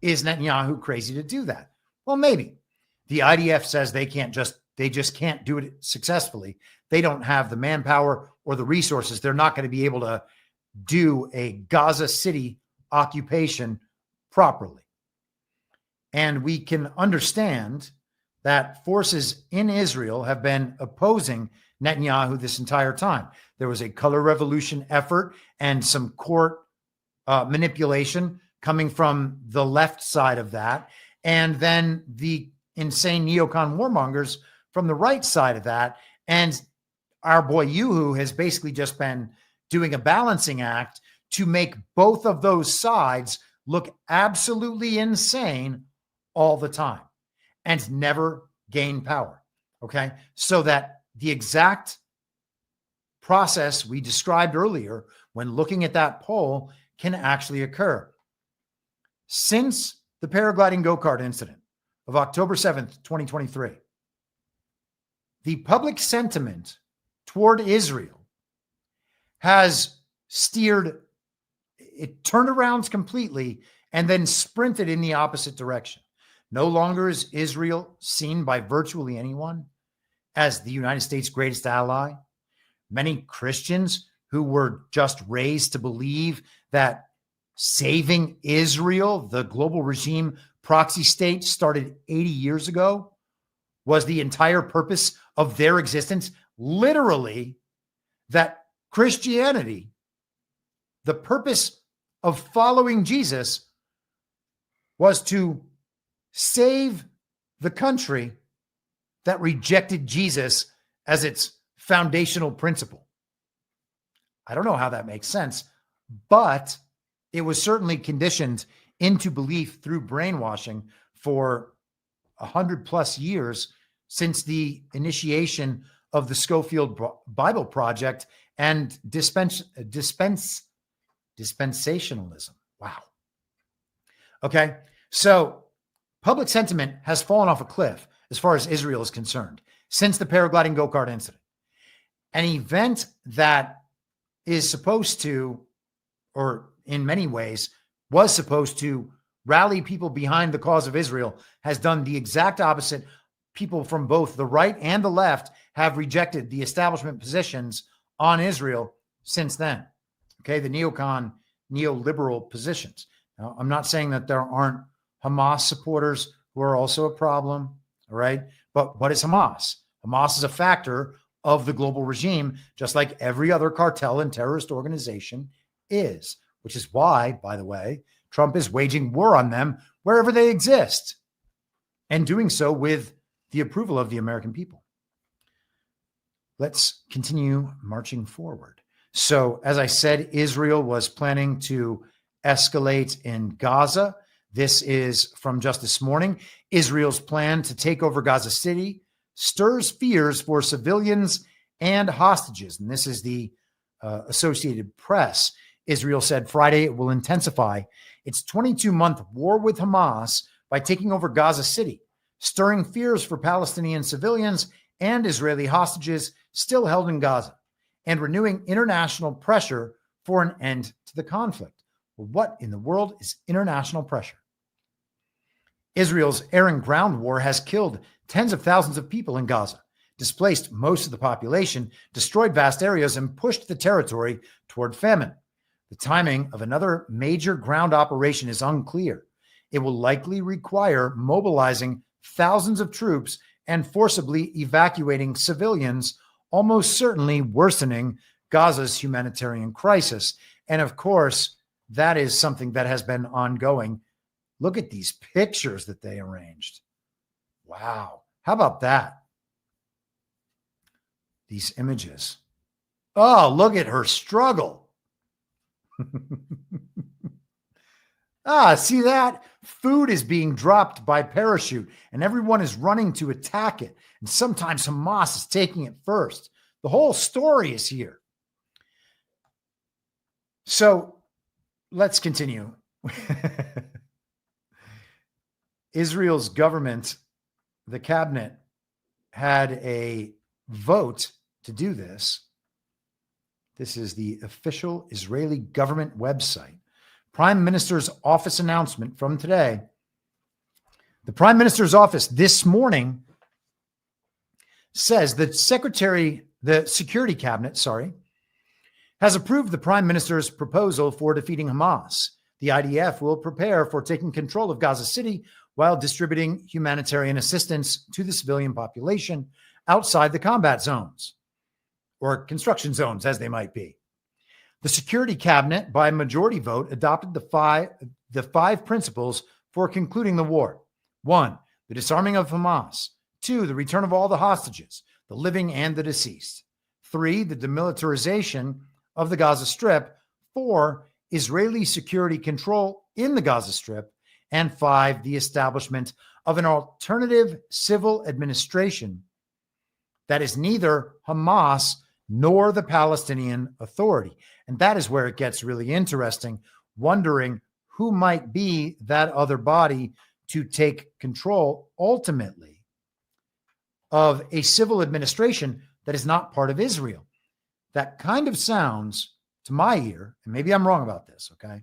Is Netanyahu crazy to do that? Well, maybe. The IDF says they just can't do it successfully. They don't have the manpower or the resources. They're not going to be able to do a Gaza City occupation properly. And we can understand that forces in Israel have been opposing Netanyahu this entire time. There was a color revolution effort and some court manipulation coming from the left side of that. And then the insane neocon warmongers from the right side of that. And our boy Yuhu has basically just been doing a balancing act to make both of those sides look absolutely insane all the time and never gain power. Okay. So that the exact process we described earlier when looking at that poll can actually occur. Since the paragliding go-kart incident of October 7th, 2023, the public sentiment toward Israel has steered, it turned around completely and then sprinted in the opposite direction. No longer is Israel seen by virtually anyone as the United States' greatest ally. Many Christians who were just raised to believe that saving Israel, the global regime proxy state started 80 years ago, was the entire purpose of their existence. Literally, that Christianity, the purpose of following Jesus, was to save the country that rejected Jesus as its foundational principle. I don't know how that makes sense, but it was certainly conditioned into belief through brainwashing for 100+ years since the initiation of the Schofield Bible Project and dispensationalism. Wow. Okay. So public sentiment has fallen off a cliff as far as Israel is concerned since the paragliding go-kart incident. An event that is supposed to, or in many ways was supposed to, rally people behind the cause of Israel has done the exact opposite. People from both the right and the left have rejected the establishment positions on Israel since then. Okay, the neoliberal positions. Now, I'm not saying that there aren't Hamas supporters who are also a problem, all right? But what is Hamas? Hamas is a factor of the global regime, just like every other cartel and terrorist organization is, which is why, by the way, Trump is waging war on them wherever they exist and doing so with the approval of the American people. Let's continue marching forward. So, as I said, Israel was planning to escalate in Gaza. This is from just this morning. Israel's plan to take over Gaza City stirs fears for civilians and hostages. And this is the Associated Press. Israel said Friday it will intensify its 22-month war with Hamas by taking over Gaza City, stirring fears for Palestinian civilians and Israeli hostages still held in Gaza, and renewing international pressure for an end to the conflict. Well, what in the world is international pressure? Israel's air and ground war has killed tens of thousands of people in Gaza, displaced most of the population, destroyed vast areas, and pushed the territory toward famine. The timing of another major ground operation is unclear. It will likely require mobilizing thousands of troops and forcibly evacuating civilians, almost certainly worsening Gaza's humanitarian crisis. And of course, that is something that has been ongoing. Look at these pictures that they arranged. Wow. How about that? These images. Oh, look at her struggle. See that? Food is being dropped by parachute and everyone is running to attack it. And sometimes Hamas is taking it first. The whole story is here. So let's continue. Israel's government, the cabinet, had a vote to do this. This is the official Israeli government website. Prime Minister's office announcement from today. The Prime Minister's office this morning says that the Security Cabinet, has approved the Prime Minister's proposal for defeating Hamas. The IDF will prepare for taking control of Gaza City while distributing humanitarian assistance to the civilian population outside the combat zones, or construction zones, as they might be. The Security Cabinet, by majority vote, adopted the five principles for concluding the war. 1, the disarming of Hamas. 2, the return of all the hostages, the living and the deceased. 3, the demilitarization of the Gaza Strip. 4, Israeli security control in the Gaza Strip. And 5, the establishment of an alternative civil administration that is neither Hamas nor the Palestinian Authority. And that is where it gets really interesting, wondering who might be that other body to take control ultimately of a civil administration that is not part of Israel. That kind of sounds to my ear, and maybe I'm wrong about this, okay?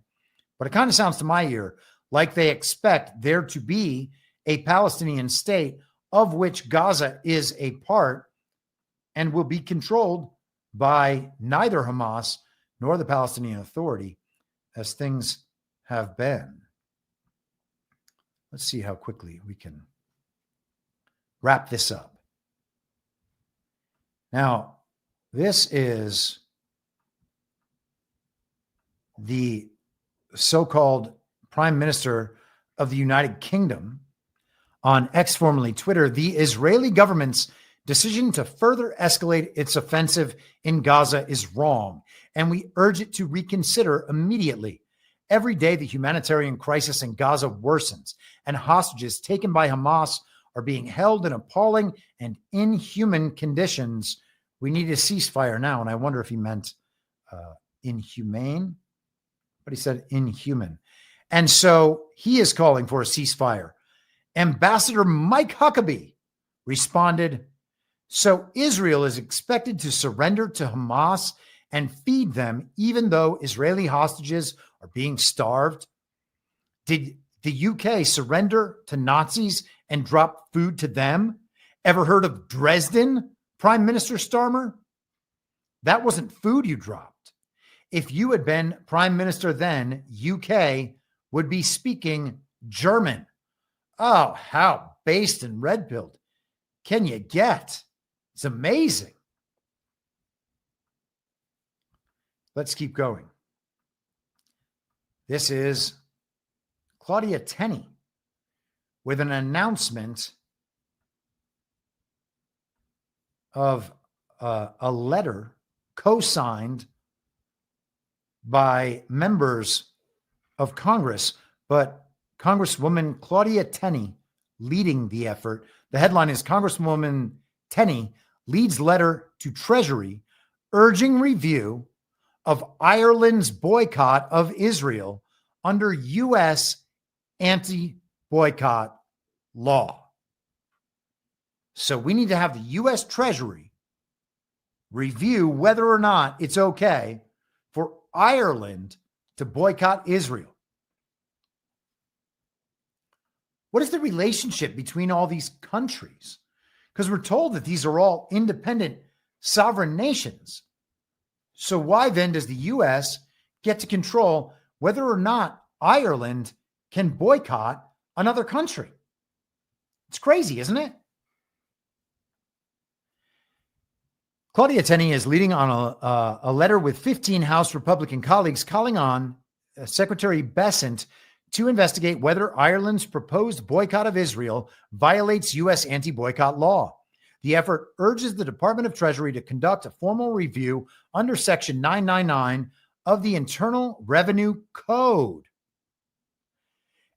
But it kind of sounds to my ear like they expect there to be a Palestinian state of which Gaza is a part and will be controlled by neither Hamas nor the Palestinian Authority, as things have been. Let's see how quickly we can wrap this up. Now, this is the so-called Prime Minister of the United Kingdom on X, formerly Twitter. The Israeli government's decision to further escalate its offensive in Gaza is wrong, and we urge it to reconsider immediately. Every day, the humanitarian crisis in Gaza worsens, and hostages taken by Hamas are being held in appalling and inhuman conditions. We need a ceasefire now. And I wonder if he meant inhumane, but he said inhuman. And so he is calling for a ceasefire. Ambassador Mike Huckabee responded, so Israel is expected to surrender to Hamas and feed them, even though Israeli hostages are being starved? Did the UK surrender to Nazis and drop food to them? Ever heard of Dresden, Prime Minister Starmer? That wasn't food you dropped. If you had been Prime Minister then, UK would be speaking German. Oh, how based and red-pilled can you get? It's amazing. Let's keep going. This is Claudia Tenney with an announcement of a letter co-signed by members of Congress, but Congresswoman Claudia Tenney leading the effort. The headline is Congresswoman Tenney leads letter to Treasury urging review of Ireland's boycott of Israel under U.S. anti-boycott law. So we need to have the U.S. Treasury review whether or not it's okay for Ireland to boycott Israel. What is the relationship between all these countries? Because we're told that these are all independent sovereign nations. So why then does the U.S. get to control whether or not Ireland can boycott another country? It's crazy, isn't it? Claudia Tenney is leading on a letter with 15 House Republican colleagues calling on Secretary Bessent to investigate whether Ireland's proposed boycott of Israel violates U.S. anti-boycott law. The effort urges the Department of Treasury to conduct a formal review under Section 999 of the Internal Revenue Code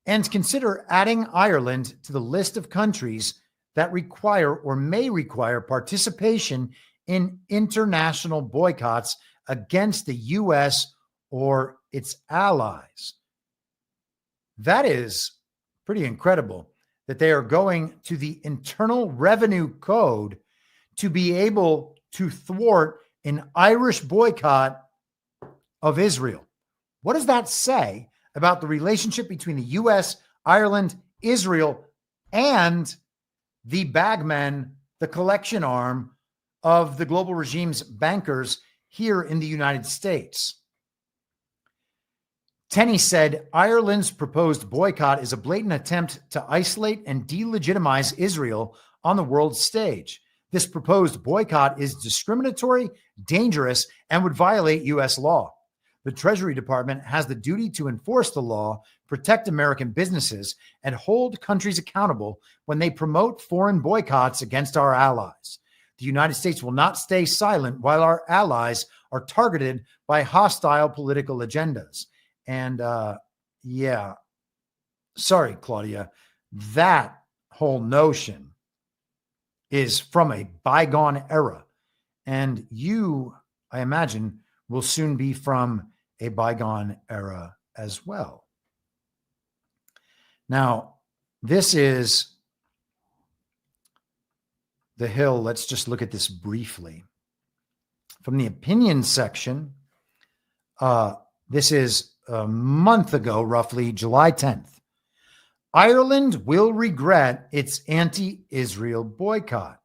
and consider adding Ireland to the list of countries that require or may require participation in international boycotts against the U.S. or its allies. That is pretty incredible that they are going to the Internal Revenue Code to be able to thwart an Irish boycott of Israel. What does that say about the relationship between the U.S., Ireland, Israel, and the bagmen, the collection arm of the global regime's bankers here in the United States? Tenney said Ireland's proposed boycott is a blatant attempt to isolate and delegitimize Israel on the world stage. This proposed boycott is discriminatory, dangerous, and would violate U.S. law. The Treasury Department has the duty to enforce the law protect American businesses, and hold countries accountable when they promote foreign boycotts against our allies. The United States will not stay silent while our allies are targeted by hostile political agendas. And yeah, sorry, Claudia, that whole notion is from a bygone era. And you, I imagine, will soon be from a bygone era as well. Now, this is The Hill. Let's just look at this briefly. From the opinion section, this is a month ago, roughly July 10th. Ireland will regret its anti-Israel boycott.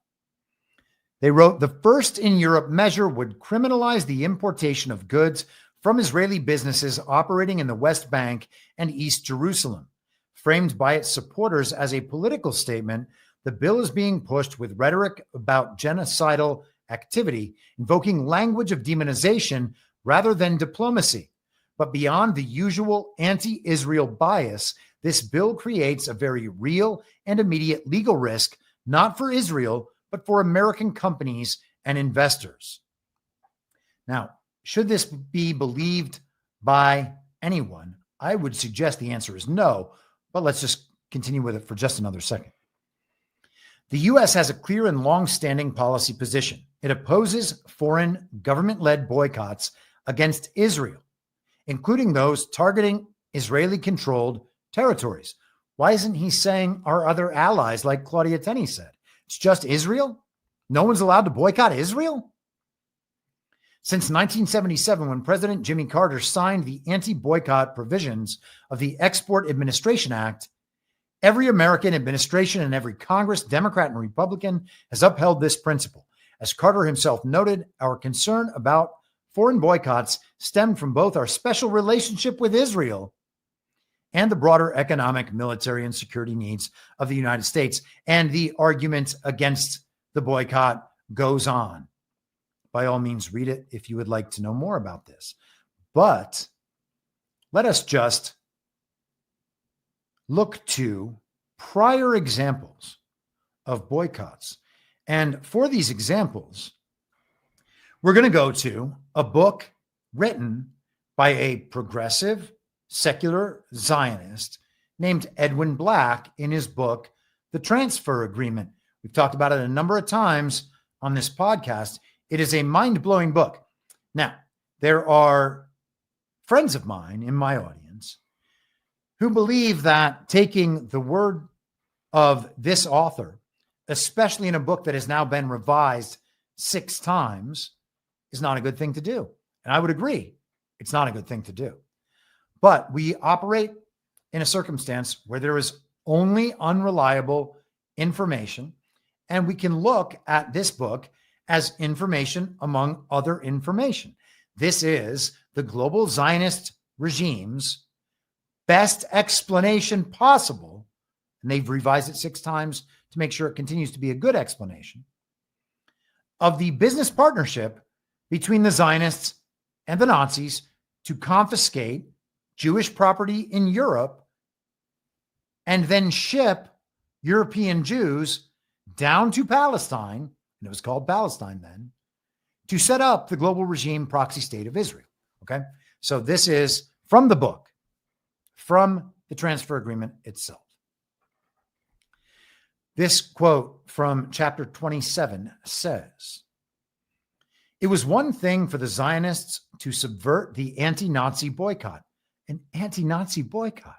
They wrote, the first in Europe measure would criminalize the importation of goods from Israeli businesses operating in the West Bank and East Jerusalem. Framed by its supporters as a political statement, the bill is being pushed with rhetoric about genocidal activity, invoking language of demonization rather than diplomacy. But beyond the usual anti-Israel bias, this bill creates a very real and immediate legal risk, not for Israel, but for American companies and investors. Now, should this be believed by anyone? I would suggest the answer is no, but let's just continue with it for just another second. The U.S. has a clear and long-standing policy position. It opposes foreign government-led boycotts against Israel, including those targeting Israeli-controlled territories. Why isn't he saying our other allies, like Claudia Tenney said? It's just Israel? No one's allowed to boycott Israel? Since 1977, when President Jimmy Carter signed the anti-boycott provisions of the Export Administration Act, every American administration and every Congress, Democrat and Republican, has upheld this principle. As Carter himself noted, our concern about foreign boycotts stemmed from both our special relationship with Israel and the broader economic, military, and security needs of the United States. And the argument against the boycott goes on. By all means, read it if you would like to know more about this. But let us just look to prior examples of boycotts. And for these examples, we're going to go to a book written by a progressive, secular Zionist named Edwin Black in his book, The Transfer Agreement. We've talked about it a number of times on this podcast. It is a mind-blowing book. Now, there are friends of mine in my audience who believe that taking the word of this author, especially in a book that has now been revised 6 times, is not a good thing to do. And I would agree, it's not a good thing to do. But we operate in a circumstance where there is only unreliable information, and we can look at this book as information among other information. This is the global Zionist regime's best explanation possible, and they've revised it 6 times to make sure it continues to be a good explanation, of the business partnership between the Zionists and the Nazis to confiscate Jewish property in Europe and then ship European Jews down to Palestine, and it was called Palestine then, to set up the global regime proxy state of Israel. Okay. So this is from the book, from the transfer agreement itself. This quote from chapter 27 says, "It was one thing for the Zionists to subvert the anti-Nazi boycott, an anti-Nazi boycott.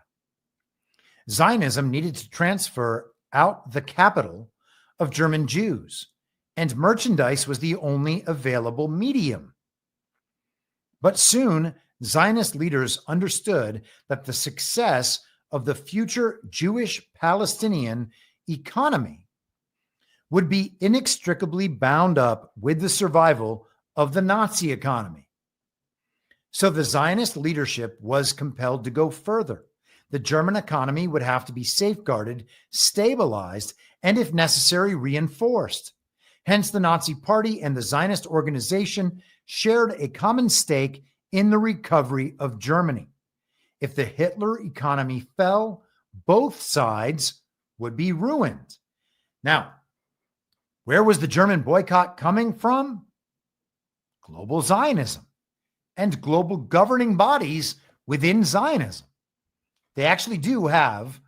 Zionism needed to transfer out the capital of German Jews, and merchandise was the only available medium. But soon, Zionist leaders understood that the success of the future Jewish-Palestinian economy would be inextricably bound up with the survival of the Nazi economy. So the Zionist leadership was compelled to go further. The German economy would have to be safeguarded, stabilized, and if necessary, reinforced. Hence, the Nazi Party and the Zionist organization shared a common stake in the recovery of Germany. If the Hitler economy fell, both sides would be ruined. Now, where was the German boycott coming from? Global Zionism and global governing bodies within Zionism. They actually do have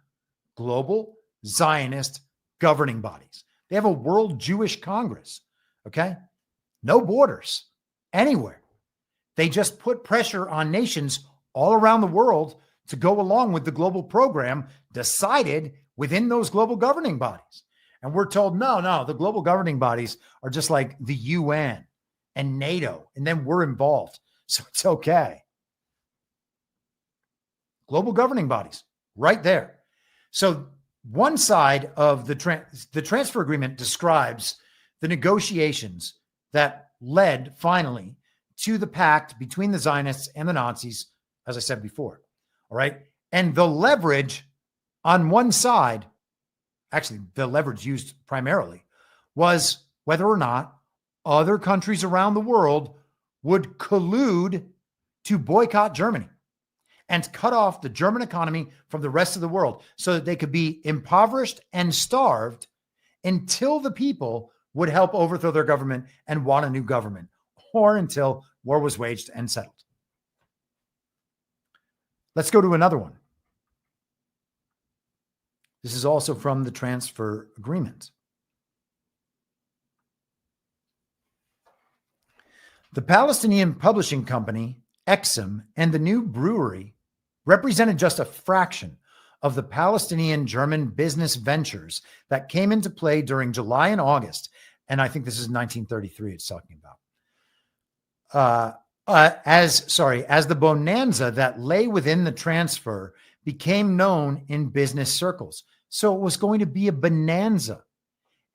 global Zionist governing bodies. They have a World Jewish Congress, okay? No borders anywhere. They just put pressure on nations all around the world to go along with the global program decided within those global governing bodies. And we're told, no, the global governing bodies are just like the UN and NATO, and then we're involved. So it's okay. Global governing bodies, right there. So one side of the transfer agreement describes the negotiations that led finally to the pact between the Zionists and the Nazis, as I said before. All right. And the leverage on one side, actually, the leverage used primarily was whether or not other countries around the world would collude to boycott Germany and cut off the German economy from the rest of the world so that they could be impoverished and starved until the people would help overthrow their government and want a new government, or until war was waged and settled. Let's go to another one. This is also from the transfer agreement. The Palestinian publishing company, Exim, and the new brewery represented just a fraction of the Palestinian-German business ventures that came into play during July and August. And I think this is 1933 it's talking about. As the bonanza that lay within the transfer became known in business circles. So it was going to be a bonanza.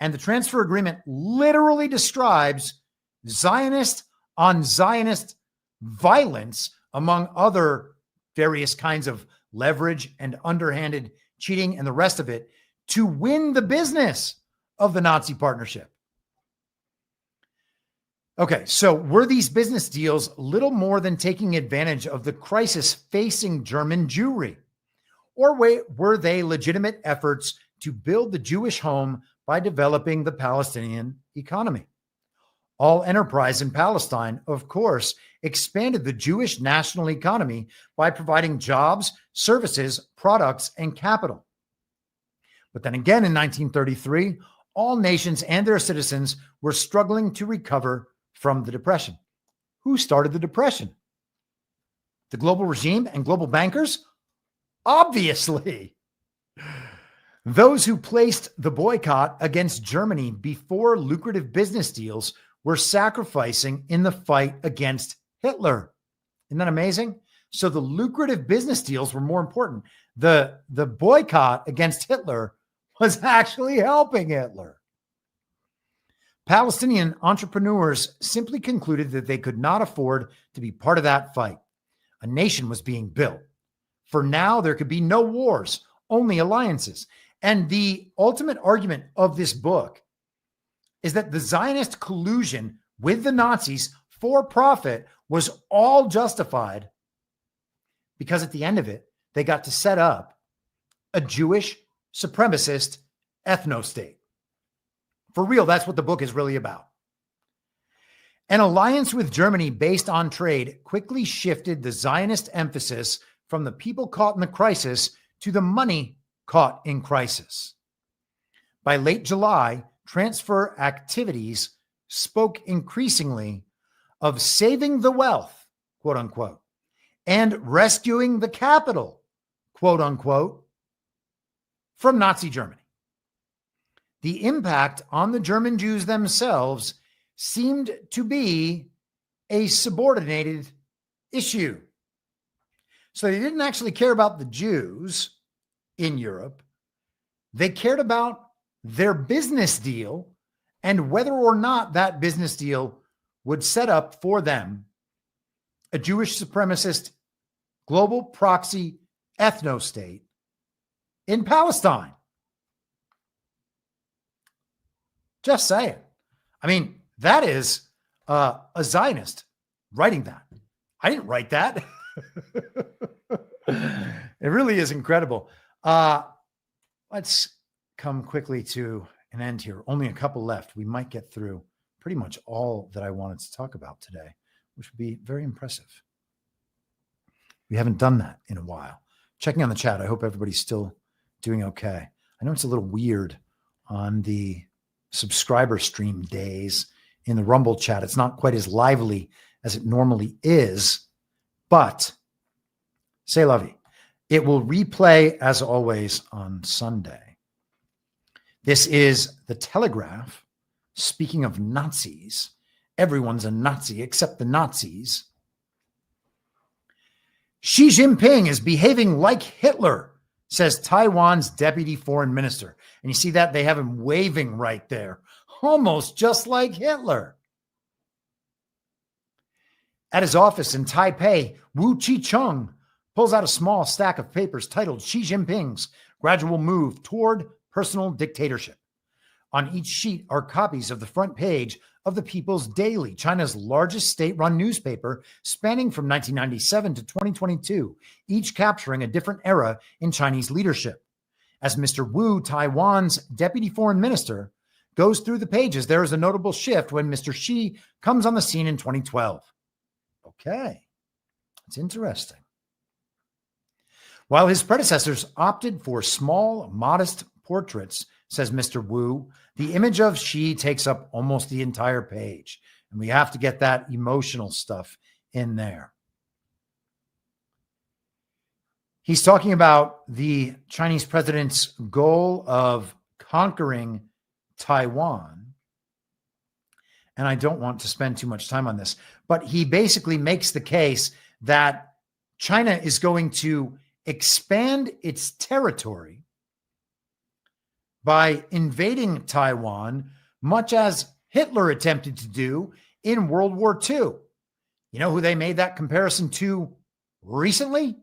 And the transfer agreement literally describes Zionist on Zionist violence, among other various kinds of leverage and underhanded cheating and the rest of it, to win the business of the Nazi partnership. Okay, so were these business deals little more than taking advantage of the crisis facing German Jewry? Or were they legitimate efforts to build the Jewish home by developing the Palestinian economy? All enterprise in Palestine, of course, expanded the Jewish national economy by providing jobs, services, products, and capital. But then again, in 1933, all nations and their citizens were struggling to recover from the Depression. Who started the Depression? The global regime and global bankers? Obviously. Those who placed the boycott against Germany before lucrative business deals were sacrificing in the fight against Hitler. Isn't that amazing? So the lucrative business deals were more important. The boycott against Hitler was actually helping Hitler. Palestinian entrepreneurs simply concluded that they could not afford to be part of that fight. A nation was being built. For now, there could be no wars, only alliances. And the ultimate argument of this book is that the Zionist collusion with the Nazis for profit was all justified because at the end of it, they got to set up a Jewish supremacist ethno-state. For real, that's what the book is really about. An alliance with Germany based on trade quickly shifted the Zionist emphasis from the people caught in the crisis to the money caught in crisis. By late July, transfer activities spoke increasingly of saving the wealth, quote unquote, and rescuing the capital, quote unquote, from Nazi Germany. The impact on the German Jews themselves seemed to be a subordinated issue. So they didn't actually care about the Jews in Europe. They cared about their business deal and whether or not that business deal would set up for them a Jewish supremacist global proxy ethno-state in Palestine. Just saying. I mean, that is a Zionist writing that. I didn't write that. It really is incredible. Let's come quickly to an end here. Only a couple left. We might get through pretty much all that I wanted to talk about today, which would be very impressive. We haven't done that in a while. Checking on the chat. I hope everybody's still doing okay. I know it's a little weird on the subscriber stream days in the Rumble chat. It's not quite as lively as it normally is, but c'est la vie. It will replay as always on Sunday. This is the Telegraph. Speaking of Nazis, everyone's a Nazi except the Nazis. Xi Jinping is behaving like Hitler, says Taiwan's deputy foreign minister. And you see that? They have him waving right there, almost just like Hitler. At his office in Taipei, Wu Chi-chung pulls out a small stack of papers titled Xi Jinping's Gradual Move Toward Personal Dictatorship. On each sheet are copies of the front page of the People's Daily, China's largest state-run newspaper, spanning from 1997 to 2022, each capturing a different era in Chinese leadership. As Mr. Wu, Taiwan's deputy foreign minister, goes through the pages, there is a notable shift when Mr. Xi comes on the scene in 2012. Okay, it's interesting. While his predecessors opted for small, modest portraits, says Mr. Wu, the image of Xi takes up almost the entire page. And we have to get that emotional stuff in there. He's talking about the Chinese president's goal of conquering Taiwan. And I don't want to spend too much time on this, but he basically makes the case that China is going to expand its territory by invading Taiwan, much as Hitler attempted to do in World War II. You know who they made that comparison to recently?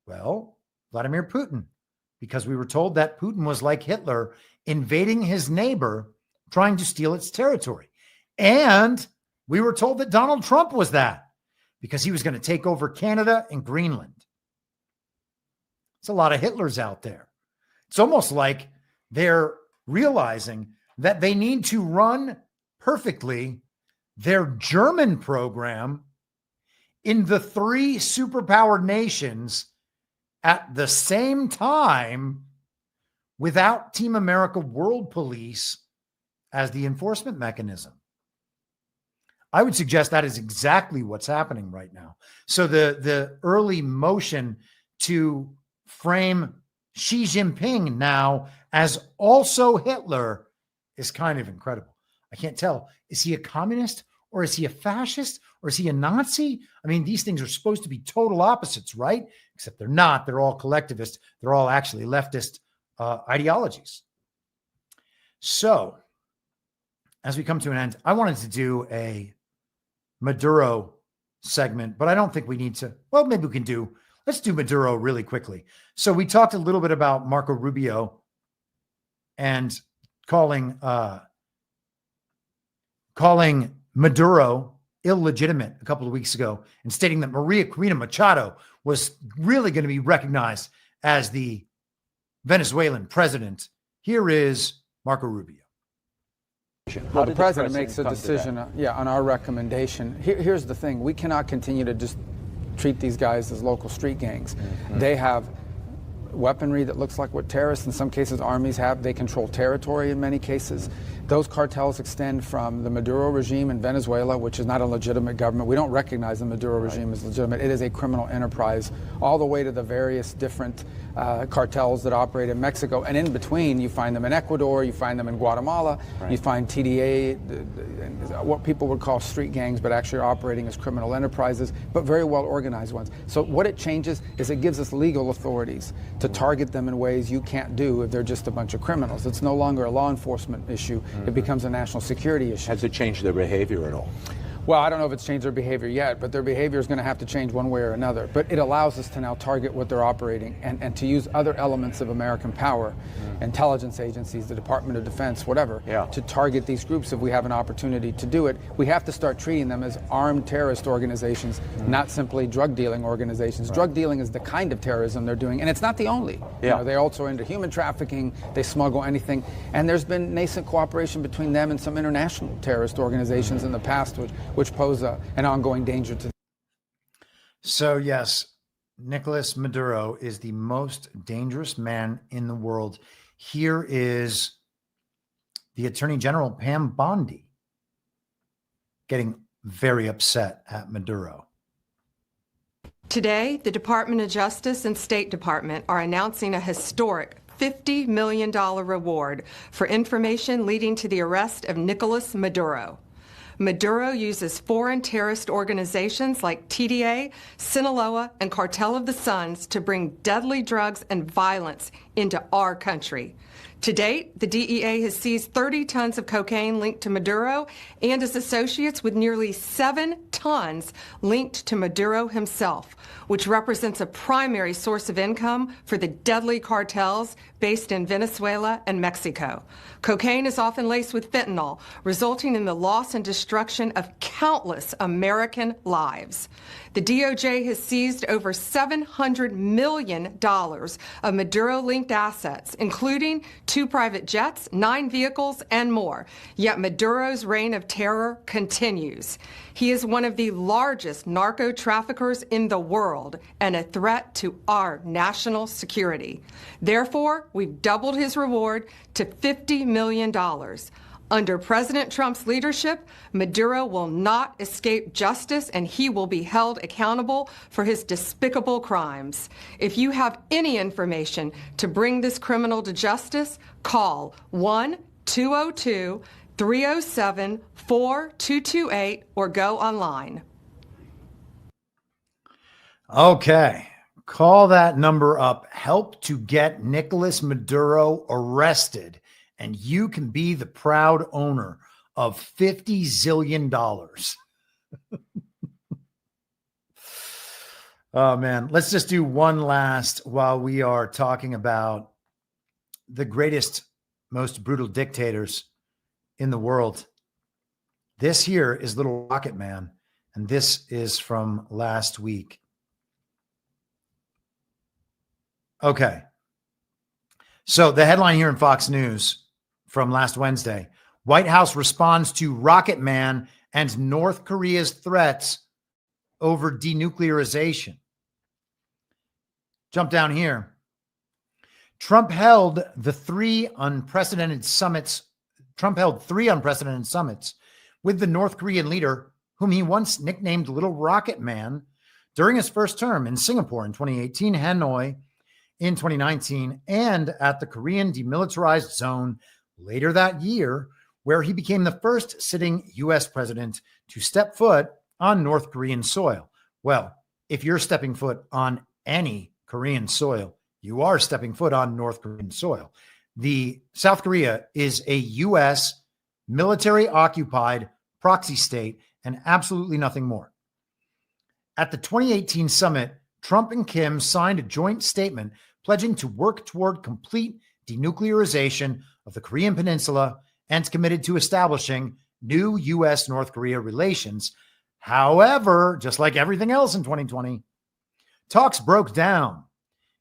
Well, Vladimir Putin, because we were told that Putin was like Hitler, invading his neighbor, trying to steal its territory. And we were told that Donald Trump was that, because he was going to take over Canada and Greenland. It's a lot of Hitlers out there. It's almost like they're realizing that they need to run perfectly their German program in the three superpowered nations at the same time without Team America World Police as the enforcement mechanism. I would suggest that is exactly what's happening right now. So the early motion to frame Xi Jinping now as also Hitler is kind of incredible. I can't tell. Is he a communist or is he a fascist or is he a Nazi? I mean, these things are supposed to be total opposites, right? Except they're not. They're all collectivist. They're all actually leftist ideologies. So as we come to an end, I wanted to do a Maduro segment, but I don't think we need to. Well, maybe we can do. Let's do Maduro really quickly. So we talked a little bit about Marco Rubio and calling Maduro illegitimate a couple of weeks ago and stating that Maria Corina Machado was really going to be recognized as the Venezuelan president. Here is Marco Rubio. Well, the president makes a decision on our recommendation. Here's the thing. We cannot continue to just treat these guys as local street gangs. Mm-hmm. They have weaponry that looks like what terrorists, in some cases armies have. They control territory in many cases. Those cartels extend from the Maduro regime in Venezuela, which is not a legitimate government. We don't recognize the Maduro regime as legitimate. It is a criminal enterprise, all the way to the various different cartels that operate in Mexico. And in between, you find them in Ecuador, you find them in Guatemala, you find TDA, what people would call street gangs, but actually are operating as criminal enterprises, but very well organized ones. So what it changes is it gives us legal authorities to target them in ways you can't do if they're just a bunch of criminals. It's no longer a law enforcement issue. It becomes a national security issue. Has it changed their behavior at all? Well, I don't know if it's changed their behavior yet, but their behavior is going to have to change one way or another. But it allows us to now target what they're operating and to use other elements of American power, intelligence agencies, the Department of Defense, whatever, to target these groups if we have an opportunity to do it. We have to start treating them as armed terrorist organizations, not simply drug dealing organizations. Drug dealing is the kind of terrorism they're doing, and it's not the only. You know, they also are into human trafficking, they smuggle anything, and there's been nascent cooperation between them and some international terrorist organizations in the past, which pose an ongoing danger to them. So yes, Nicolas Maduro is the most dangerous man in the world. Here is the Attorney General, Pam Bondi, getting very upset at Maduro. Today, the Department of Justice and State Department are announcing a historic $50 million reward for information leading to the arrest of Nicolas Maduro. Maduro uses foreign terrorist organizations like TDA, Sinaloa, and Cartel of the Suns to bring deadly drugs and violence into our country. To date, the DEA has seized 30 tons of cocaine linked to Maduro and his associates, with nearly 7 tons linked to Maduro himself, which represents a primary source of income for the deadly cartels based in Venezuela and Mexico. Cocaine is often laced with fentanyl, resulting in the loss and destruction of countless American lives. The DOJ has seized over $700 million of Maduro-linked assets, including 2 private jets, 9 vehicles, and more. Yet Maduro's reign of terror continues. He is one of the largest narco-traffickers in the world and a threat to our national security. Therefore, we've doubled his reward to $50 million. Under President Trump's leadership, Maduro will not escape justice, and he will be held accountable for his despicable crimes. If you have any information to bring this criminal to justice, call 1-202-307-4228 or go online. Okay. Call that number up. Help to get Nicolas Maduro arrested, and you can be the proud owner of $50 zillion. Oh, man. Let's just do one last while we are talking about the greatest, most brutal dictators in the world. This here is Little Rocket Man, and this is from last week. Okay. So the headline here in Fox News from last Wednesday: White House responds to Rocket Man and North Korea's threats over denuclearization. Jump down here. Trump held 3 unprecedented summits with the North Korean leader, whom he once nicknamed Little Rocket Man, during his first term in Singapore in 2018, Hanoi in 2019, and at the Korean Demilitarized Zone later that year, where he became the first sitting U.S. president to step foot on North Korean soil. Well, if you're stepping foot on any Korean soil, you are stepping foot on North Korean soil. The South Korea is a U.S. military-occupied proxy state and absolutely nothing more. At the 2018 summit, Trump and Kim signed a joint statement pledging to work toward complete denuclearization of the Korean Peninsula and committed to establishing new U.S.-North Korea relations. However, just like everything else in 2020, talks broke down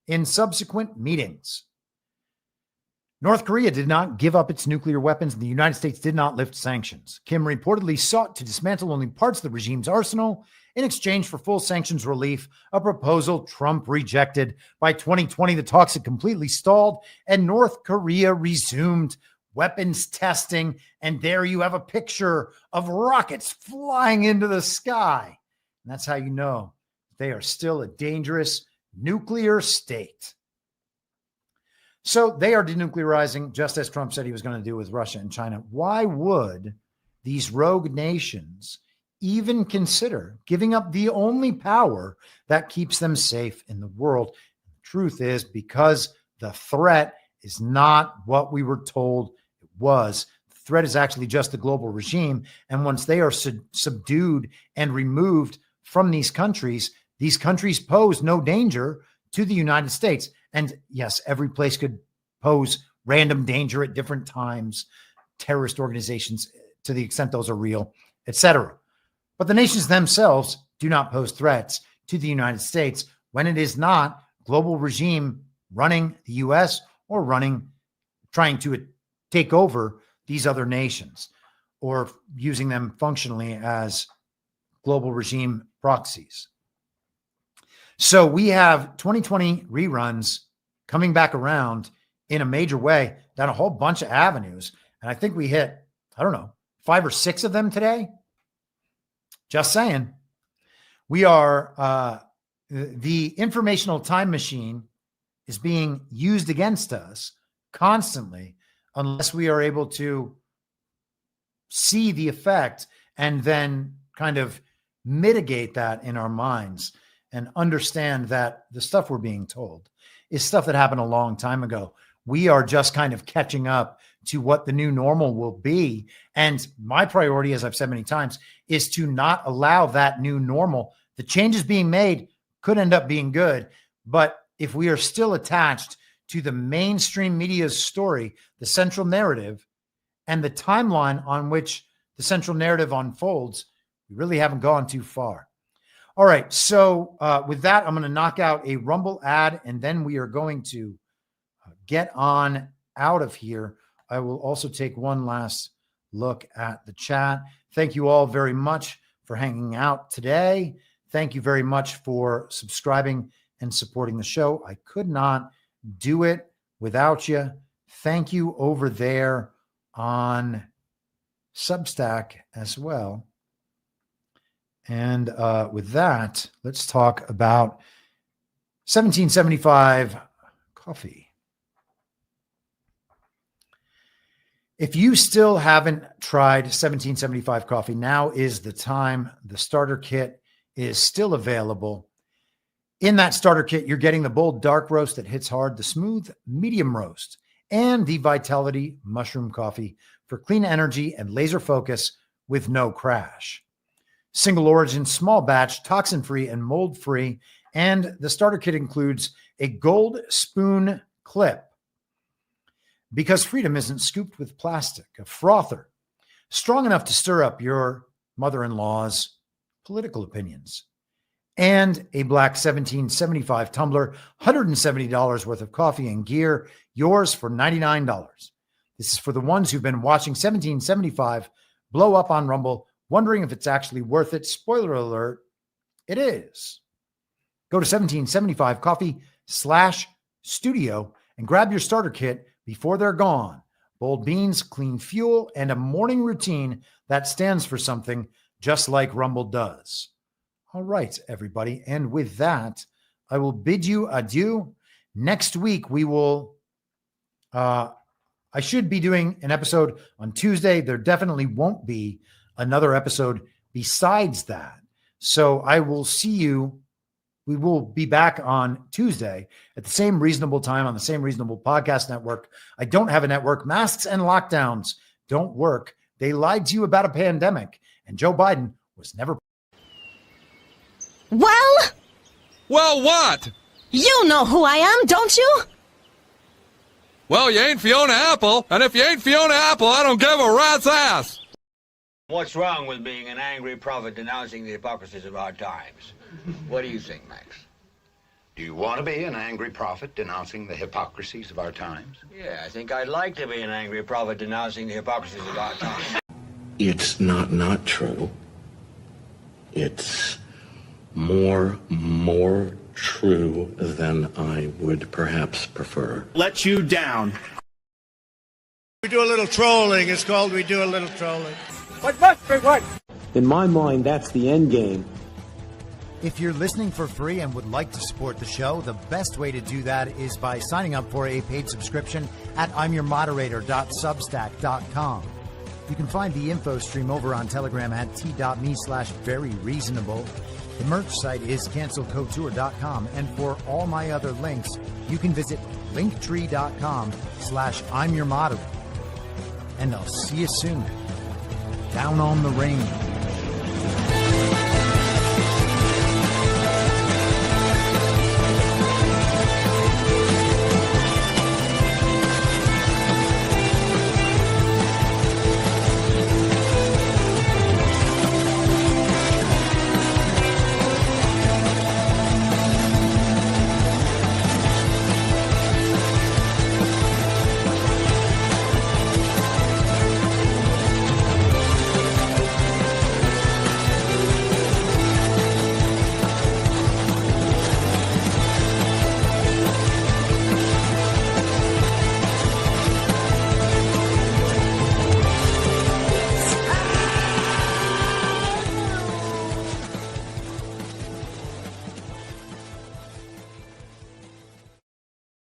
in subsequent meetings. North Korea did not give up its nuclear weapons, and the United States did not lift sanctions. Kim reportedly sought to dismantle only parts of the regime's arsenal in exchange for full sanctions relief, a proposal Trump rejected. By 2020, the talks had completely stalled, and North Korea resumed weapons testing. And there you have a picture of rockets flying into the sky. And that's how you know they are still a dangerous nuclear state. So they are denuclearizing, just as Trump said he was going to do with Russia and China. Why would these rogue nations even consider giving up the only power that keeps them safe in the world? The truth is, because the threat is not what we were told it was. The threat is actually just the global regime. And once they are subdued and removed from these countries pose no danger to the United States. And yes, every place could pose random danger at different times, terrorist organizations, to the extent those are real, etc. But the nations themselves do not pose threats to the United States when it is not global regime running the U.S. or trying to take over these other nations or using them functionally as global regime proxies. So we have 2020 reruns coming back around in a major way down a whole bunch of avenues. And I think we hit, 5 or 6 of them today. Just saying. We are, the informational time machine is being used against us constantly unless we are able to see the effect and then kind of mitigate that in our minds and understand that the stuff we're being told is stuff that happened a long time ago. We are just kind of catching up to what the new normal will be. And my priority, as I've said many times, is to not allow that new normal. The changes being made could end up being good, but if we are still attached to the mainstream media's story, the central narrative, and the timeline on which the central narrative unfolds, we really haven't gone too far. All right, so with that, I'm going to knock out a Rumble ad, and then we are going to get on out of here. I will also take one last look at the chat. Thank you all very much for hanging out today. Thank you very much for subscribing and supporting the show. I could not do it without you. Thank you over there on Substack as well. And with that, let's talk about 1775 coffee. If you still haven't tried 1775 coffee, now is the time. The starter kit is still available. In that starter kit, you're getting the bold dark roast that hits hard, the smooth medium roast, and the Vitality mushroom coffee for clean energy and laser focus with no crash. Single origin, small batch, toxin-free and mold-free, and the starter kit includes a gold spoon clip because freedom isn't scooped with plastic, a frother strong enough to stir up your mother-in-law's political opinions, and a black 1775 tumbler, $170 worth of coffee and gear, yours for $99. This is for the ones who've been watching 1775 blow up on Rumble, wondering if it's actually worth it. Spoiler alert, it is. Go to 1775coffee.com/studio and grab your starter kit before they're gone. Bold beans, clean fuel, and a morning routine that stands for something just like Rumble does. All right, everybody. And with that, I will bid you adieu. Next week, we will, I should be doing an episode on Tuesday. There definitely won't be another episode besides that. So I will see you. We will be back on Tuesday at the same reasonable time on the same reasonable podcast network. I don't have a network. Masks and lockdowns don't work. They lied to you about a pandemic, and Joe Biden was never. Well, what? You know who I am, don't you? Well, you ain't Fiona Apple, and if you ain't Fiona Apple, I don't give a rat's ass. What's wrong with being an angry prophet denouncing the hypocrisies of our times? What do you think, Max? Do you want to be an angry prophet denouncing the hypocrisies of our times? Yeah, I think I'd like to be an angry prophet denouncing the hypocrisies of our times. It's not true. It's more true than I would perhaps prefer. Let you down. We do a little trolling. It's called We Do a Little Trolling. What must be what? In my mind, that's the end game. If you're listening for free and would like to support the show, the best way to do that is by signing up for a paid subscription at imyourmoderator.substack.com. You can find the info stream over on Telegram at t.me/veryreasonable. The merch site is cancelcouture.com, and for all my other links, you can visit linktree.com/imyourmoderator. and I'll see you soon down on the range.